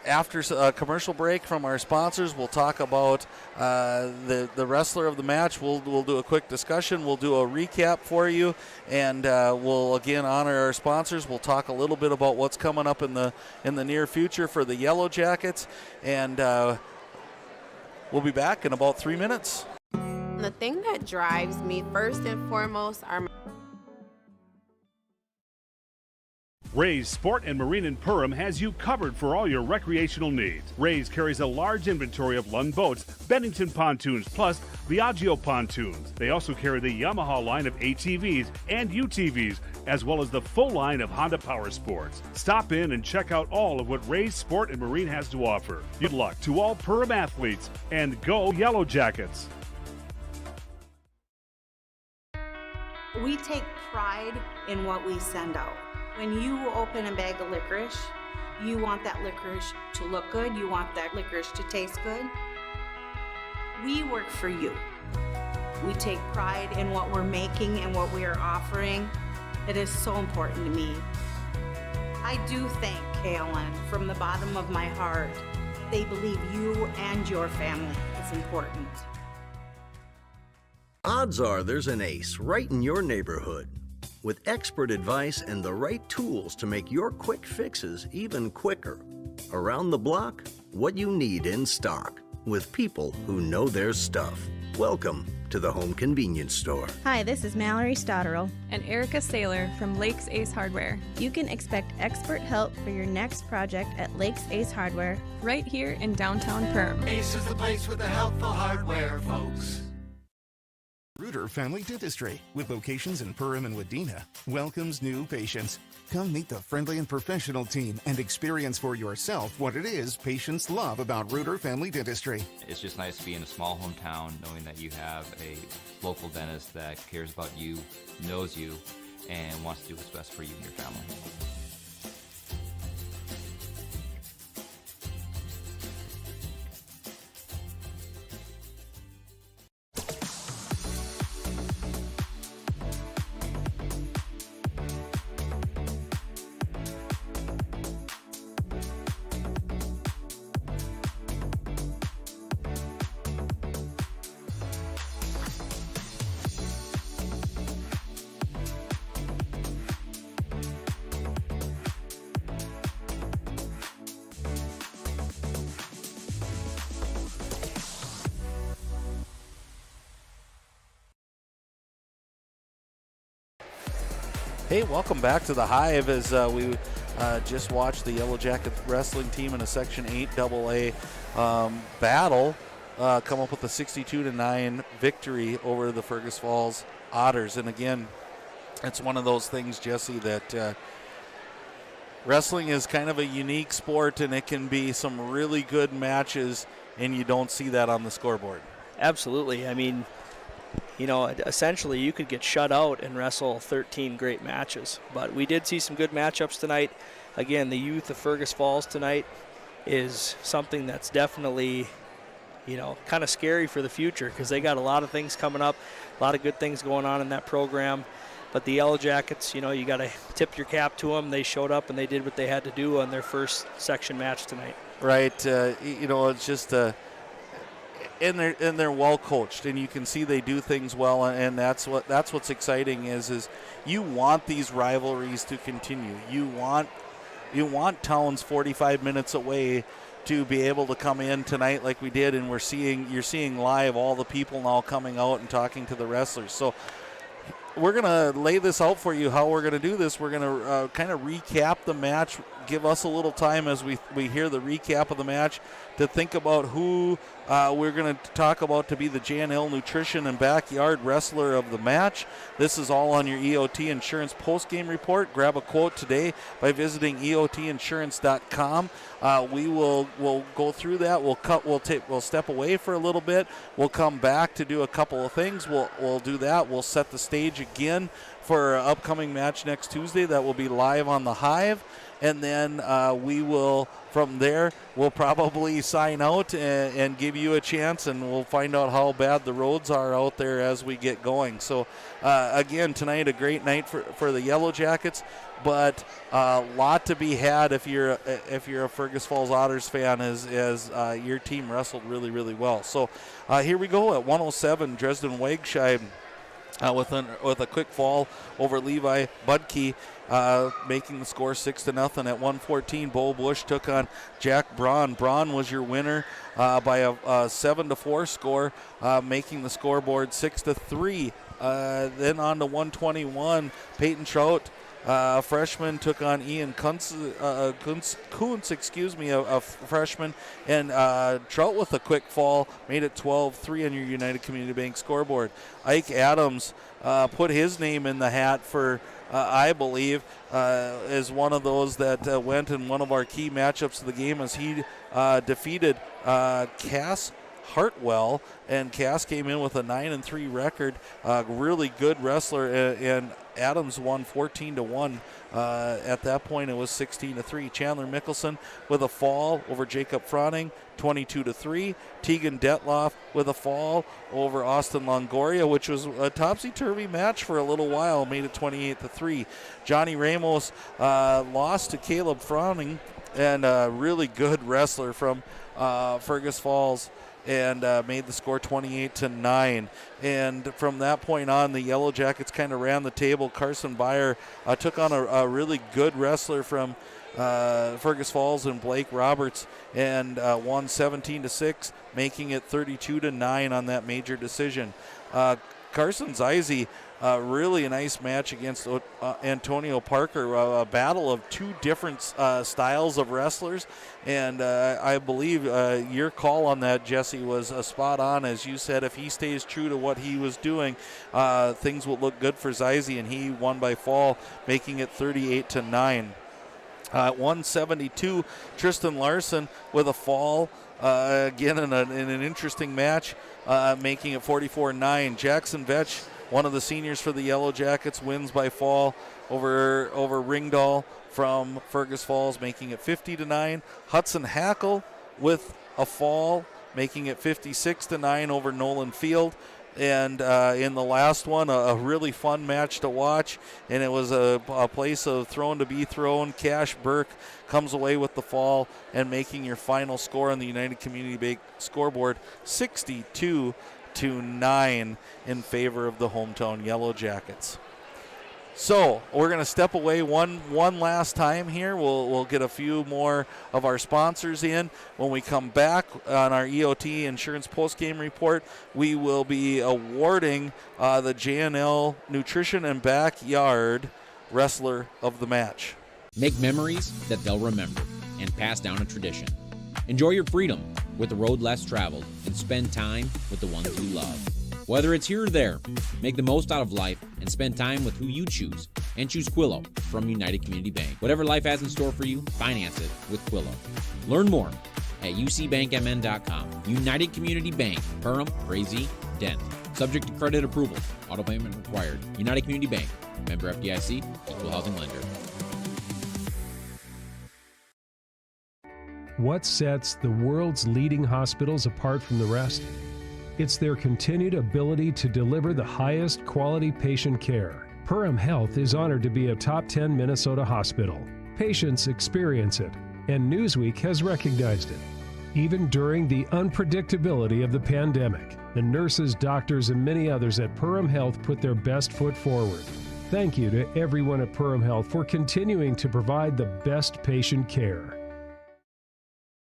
after a commercial break from our sponsors. We'll talk about the wrestler of the match. We'll do a quick discussion. We'll do a recap for you, and we'll again honor our sponsors. We'll talk a little bit about what's coming up in the near future for the Yellow Jackets, and we'll be back in about 3 minutes. The thing that drives me first and foremost are Ray's Sport and Marine in Perham has you covered for all your recreational needs. Ray's carries a large inventory of Lund boats, Bennington pontoons, plus Viaggio pontoons. They also carry the Yamaha line of ATVs and UTVs, as well as the full line of Honda Power Sports. Stop in and check out all of what Ray's Sport and Marine has to offer. Good luck to all Perham athletes, and go Yellow Jackets! We take pride in what we send out. When you open a bag of licorice, you want that licorice to look good. You want that licorice to taste good. We work for you. We take pride in what we're making and what we are offering. It is so important to me. I do thank KLN from the bottom of my heart. They believe you and your family is important. Odds are there's an ace right in your neighborhood. With expert advice and the right tools to make your quick fixes even quicker. Around the block, what you need in stock. With people who know their stuff. Welcome to the Home Convenience Store. Hi, this is Mallory Stotterell. And Erica Saylor from Lakes Ace Hardware. You can expect expert help for your next project at Lakes Ace Hardware. Right here in downtown Perham. Ace is the place with the helpful hardware, folks. Reuter Family Dentistry, with locations in Perham and Wadena, welcomes new patients. Come meet the friendly and professional team and experience for yourself what it is patients love about Reuter Family Dentistry. It's just nice to be in a small hometown knowing that you have a local dentist that cares about you, knows you, and wants to do what's best for you and your family. Hey, welcome back to the Hive as we just watched the Yellow Jacket wrestling team in a Section 8 AA battle come up with a 62-9 victory over the Fergus Falls Otters. And again, it's one of those things, Jesse, that wrestling is kind of a unique sport, and it can be some really good matches, and you don't see that on the scoreboard. Absolutely. I mean, you know, essentially you could get shut out and wrestle 13 great matches. But we did see some good matchups tonight. Again, the youth of Fergus Falls tonight is something that's definitely, you know, kind of scary for the future because they got a lot of things coming up, a lot of good things going on in that program. But the Yellow Jackets, you know, you got to tip your cap to them. They showed up and they did what they had to do on their first section match tonight. Right. You know, it's just and they're well coached, and you can see they do things well, and that's what's exciting is you want these rivalries to continue. You want towns 45 minutes away to be able to come in tonight like we did, and you're seeing live all the people now coming out and talking to the wrestlers. So we're going to lay this out for you how we're going to do this. We're going to kind of recap the match, give us a little time as we hear the recap of the match to think about who we're going to talk about to be the J&L Nutrition and Backyard Wrestler of the match. This is all on your EOT Insurance postgame report. Grab a quote today by visiting EOTinsurance.com. We'll go through that. We'll step away for a little bit. We'll come back to do a couple of things. We'll do that. We'll set the stage again for our upcoming match next Tuesday that will be live on the Hive. And then we will, from there, we'll probably sign out and give you a chance, and we'll find out how bad the roads are out there as we get going. So, again, tonight a great night for the Yellow Jackets, but a lot to be had if you're a Fergus Falls Otters fan, as your team wrestled really, really well. So here we go at 107, Dresden Wagsheim with a quick fall over Levi Budke. Making the score 6-0 at 114. Bo Bush took on Jack Braun. Braun was your winner by a 7-4 score, making the scoreboard 6-3. Then on to 121. Peyton Trout, freshman, took on Ian Kuntz, a freshman, and Trout with a quick fall made it 12-3 on your United Community Bank scoreboard. Ike Adams put his name in the hat for I believe, is one of those that went in one of our key matchups of the game as he defeated Cass Hartwell, and Cass came in with a 9-3 record. Really good wrestler, and Adams won 14-1. At that point, it was 16-3. Chandler Mickelson with a fall over Jacob Froning, 22-3. Tegan Detloff with a fall over Austin Longoria, which was a topsy-turvy match for a little while, made it 28-3. Johnny Ramos lost to Caleb Froning, and a really good wrestler from Fergus Falls, and made the score 28-9. And from that point on, the Yellow Jackets kind of ran the table. Carson Byer took on a really good wrestler from Fergus Falls and Blake Roberts, and won 17-6, making it 32-9 on that major decision. Carson Zeise, really a nice match against Antonio Parker, a battle of two different styles of wrestlers, and I believe your call on that, Jesse, was spot on. As you said, if he stays true to what he was doing, things will look good for Zeise, and he won by fall, making it 38-9. At 172, Tristan Larson with a fall, again in an interesting match, making it 44-9. Jackson Vetch, one of the seniors for the Yellow Jackets, wins by fall over Ringdahl from Fergus Falls, making it 50-9. Hudson Hackle with a fall, making it 56-9 over Nolan Field. And in the last one, a really fun match to watch, and it was a place of thrown to be thrown. Cash Burke comes away with the fall and making your final score on the United Community Bank scoreboard 62-9 in favor of the hometown Yellow Jackets. So we're going to step away one last time here. We'll get a few more of our sponsors in. When we come back on our EOT Insurance Postgame Report, we will be awarding the JNL Nutrition and Backyard Wrestler of the Match. Make memories that they'll remember and pass down a tradition. Enjoy your freedom with the road less traveled and spend time with the ones you love. Whether it's here or there, make the most out of life and spend time with who you choose. And choose Quillo from United Community Bank. Whatever life has in store for you, finance it with Quillo. Learn more at ucbankmn.com. United Community Bank, Perham, Frazee, Dent. Subject to credit approval. Auto payment required. United Community Bank. Member FDIC. Equal housing lender. What sets the world's leading hospitals apart from the rest? It's their continued ability to deliver the highest quality patient care. Perham Health is honored to be a top 10 Minnesota hospital. Patients experience it, and Newsweek has recognized it. Even during the unpredictability of the pandemic, the nurses, doctors, and many others at Perham Health put their best foot forward. Thank you to everyone at Perham Health for continuing to provide the best patient care.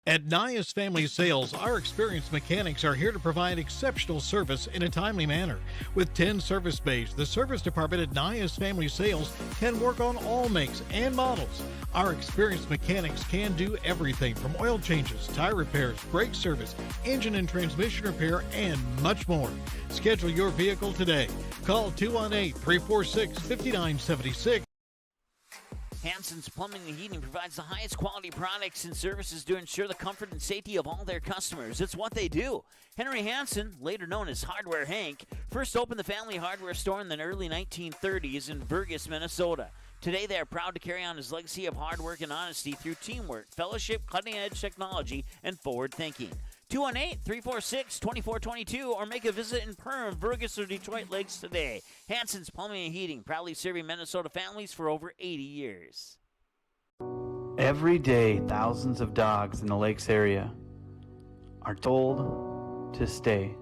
At Nias Family Sales, our experienced mechanics are here to provide exceptional service in a timely manner. With 10 service bays, the service department at Nias Family Sales can work on all makes and models. Our experienced mechanics can do everything from oil changes, tire repairs, brake service, engine and transmission repair, and much more. Schedule your vehicle today. Call 218-346-5976. Hansen's Plumbing and Heating provides the highest quality products and services to ensure the comfort and safety of all their customers. It's what they do. Henry Hansen, later known as Hardware Hank, first opened the family hardware store in the early 1930s in Fergus, Minnesota. Today, they are proud to carry on his legacy of hard work and honesty through teamwork, fellowship, cutting-edge technology, and forward thinking. 218-346-2422 or make a visit in Perham, Fergus, or Detroit Lakes today. Hansen's Plumbing and Heating, proudly serving Minnesota families for over 80 years. Every day, thousands of dogs in the Lakes area are told to stay.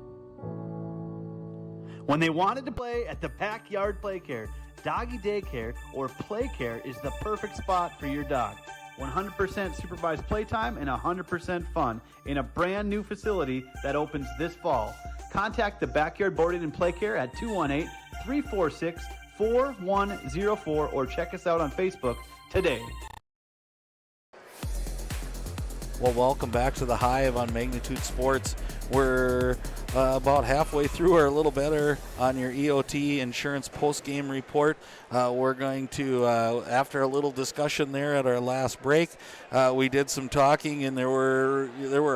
When they wanted to play at the Backyard Playcare, Doggy Daycare, or Playcare is the perfect spot for your dog. 100% supervised playtime and 100% fun in a brand new facility that opens this fall. Contact the Backyard Boarding and Playcare at 218-346-4104 or check us out on Facebook today. Well, welcome back to the Hive on Magnitude Sports. We're about halfway through, or a little better, on your EOT Insurance post-game report. We're going to, after a little discussion there at our last break, we did some talking, and there were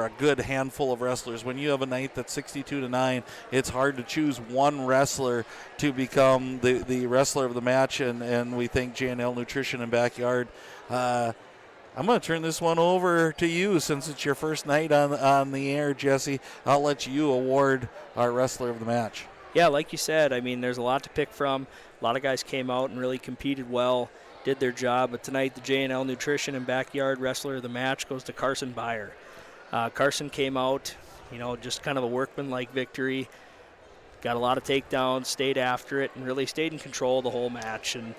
a good handful of wrestlers. When you have a night that's 62-9, it's hard to choose one wrestler to become the wrestler of the match, and we think J&L Nutrition and Backyard. I'm going to turn this one over to you since it's your first night on the air, Jesse. I'll let you award our wrestler of the match. Yeah, like you said, I mean, there's a lot to pick from. A lot of guys came out and really competed well, did their job. But tonight, the J&L Nutrition and Backyard wrestler of the match goes to Carson Byer. Carson came out, just kind of a workman-like victory. Got a lot of takedowns, stayed after it, and really stayed in control the whole match. And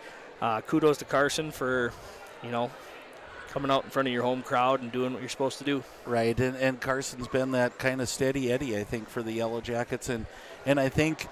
kudos to Carson for, coming out in front of your home crowd and doing what you're supposed to do. Right, and Carson's been that kind of steady Eddie, I think, for the Yellow Jackets. And I think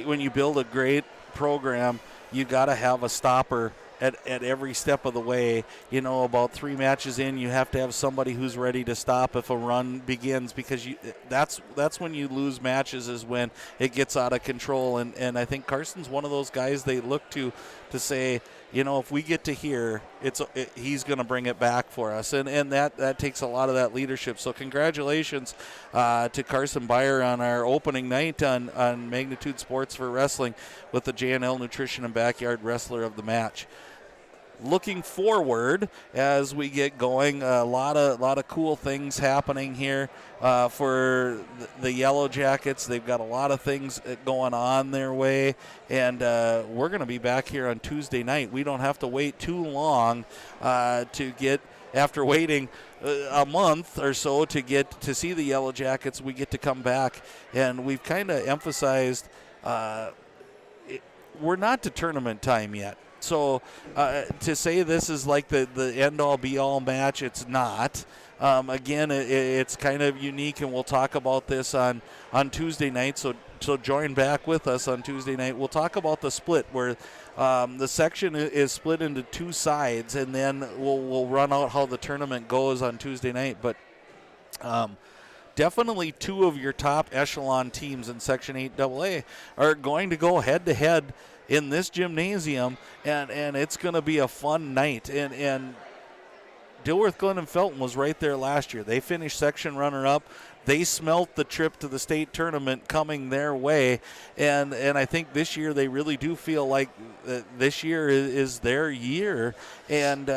when you build a great program, you got to have a stopper at every step of the way. About 3 matches in, you have to have somebody who's ready to stop if a run begins, because that's when you lose matches, is when it gets out of control. And I think Carson's one of those guys they look to say, if we get to here, he's going to bring it back for us. And that takes a lot of that leadership. So congratulations to Carson Byer on our opening night on Magnitude Sports for Wrestling with the J&L Nutrition and Backyard Wrestler of the Match. Looking forward as we get going, a lot of cool things happening here for the Yellow Jackets. They've got a lot of things going on their way, and we're going to be back here on Tuesday night. We don't have to wait too long to get, after waiting a month or so to get to see the Yellow Jackets, we get to come back, and we've kind of emphasized we're not to tournament time yet. So to say this is like the end-all, be-all match, it's not. Again, it's kind of unique, and we'll talk about this on Tuesday night. So join back with us on Tuesday night. We'll talk about the split where the section is split into 2 sides, and then we'll run out how the tournament goes on Tuesday night. But definitely 2 of your top echelon teams in Section 8AA are going to go head-to-head in this gymnasium, and it's going to be a fun night. And Dilworth Glen and Felton was right there last year. They finished section runner-up. They smelt the trip to the state tournament coming their way, and I think this year they really do feel like this year is their year, and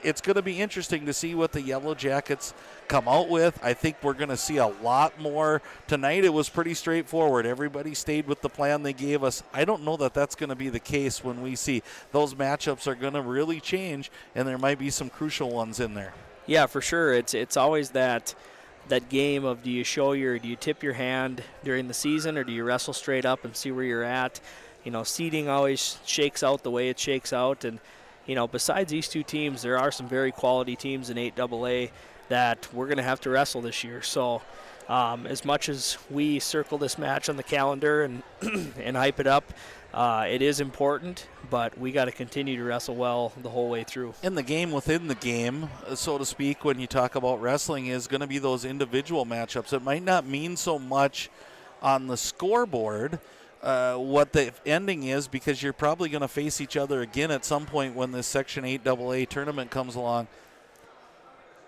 it's going to be interesting to see what the Yellow Jackets come out with. I think we're going to see a lot more. Tonight it was pretty straightforward. Everybody stayed with the plan they gave us. I don't know that that's going to be the case when we see those matchups are going to really change, and there might be some crucial ones in there. Yeah, for sure. It's always that game of, do you tip your hand during the season, or do you wrestle straight up and see where you're at? Seeding always shakes out the way it shakes out. And, besides these 2 teams, there are some very quality teams in 8AA that we're going to have to wrestle this year. So as much as we circle this match on the calendar and and hype it up, it is important, but we got to continue to wrestle well the whole way through. And the game within the game, so to speak, when you talk about wrestling, is going to be those individual matchups. It might not mean so much on the scoreboard what the ending is, because you're probably going to face each other again at some point when this Section 8AA tournament comes along.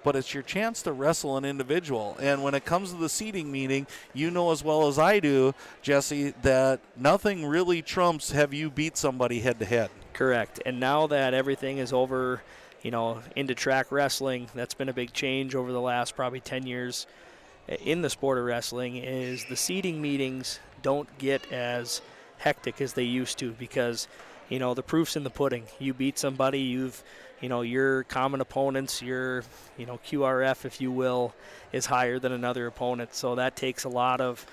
But it's your chance to wrestle an individual. And when it comes to the seeding meeting, you know as well as I do, Jesse, that nothing really trumps have you beat somebody head-to-head. Correct. And now that everything is over, into track wrestling, that's been a big change over the last probably 10 years in the sport of wrestling, is the seeding meetings don't get as hectic as they used to, because, the proof's in the pudding. You beat somebody, your common opponents, your, QRF, if you will, is higher than another opponent. So that takes a lot of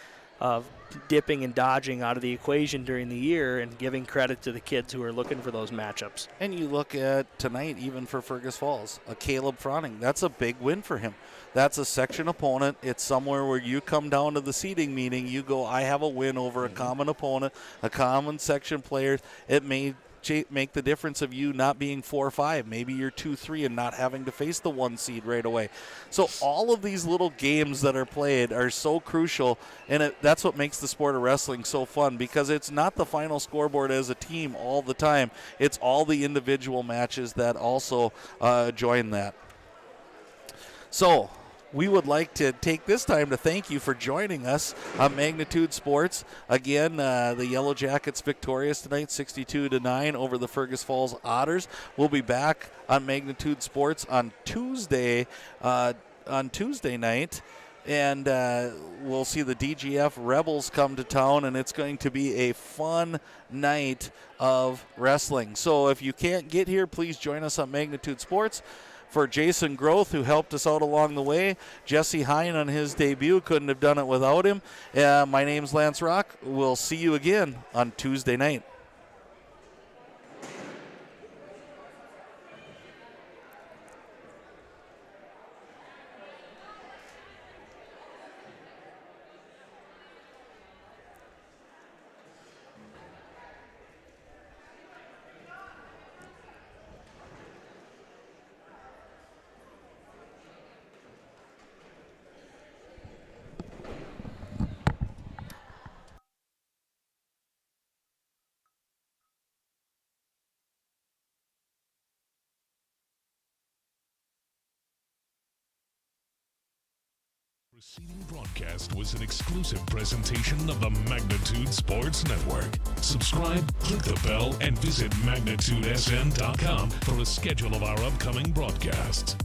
dipping and dodging out of the equation during the year, and giving credit to the kids who are looking for those matchups. And you look at tonight, even for Fergus Falls, a Caleb Froning, that's a big win for him. That's a section opponent. It's somewhere where you come down to the seeding meeting, you go, I have a win over a common opponent, a common section player. It may make the difference of you not being 4-5. Maybe you're 2-3 and not having to face the 1 seed right away. So all of these little games that are played are so crucial, and that's what makes the sport of wrestling so fun, because it's not the final scoreboard as a team all the time. It's all the individual matches that also join that. So we would like to take this time to thank you for joining us on Magnitude Sports. Again, the Yellow Jackets victorious tonight, 62-9 over the Fergus Falls Otters. We'll be back on Magnitude Sports on Tuesday night, and we'll see the DGF Rebels come to town, and it's going to be a fun night of wrestling. So if you can't get here, please join us on Magnitude Sports. For Jason Groth, who helped us out along the way, Jesse Hine on his debut, couldn't have done it without him. My name's Lance Rock. We'll see you again on Tuesday night. Preceding broadcast was an exclusive presentation of the Magnitude Sports Network. Subscribe, click the bell, and visit magnitudesn.com for a schedule of our upcoming broadcasts.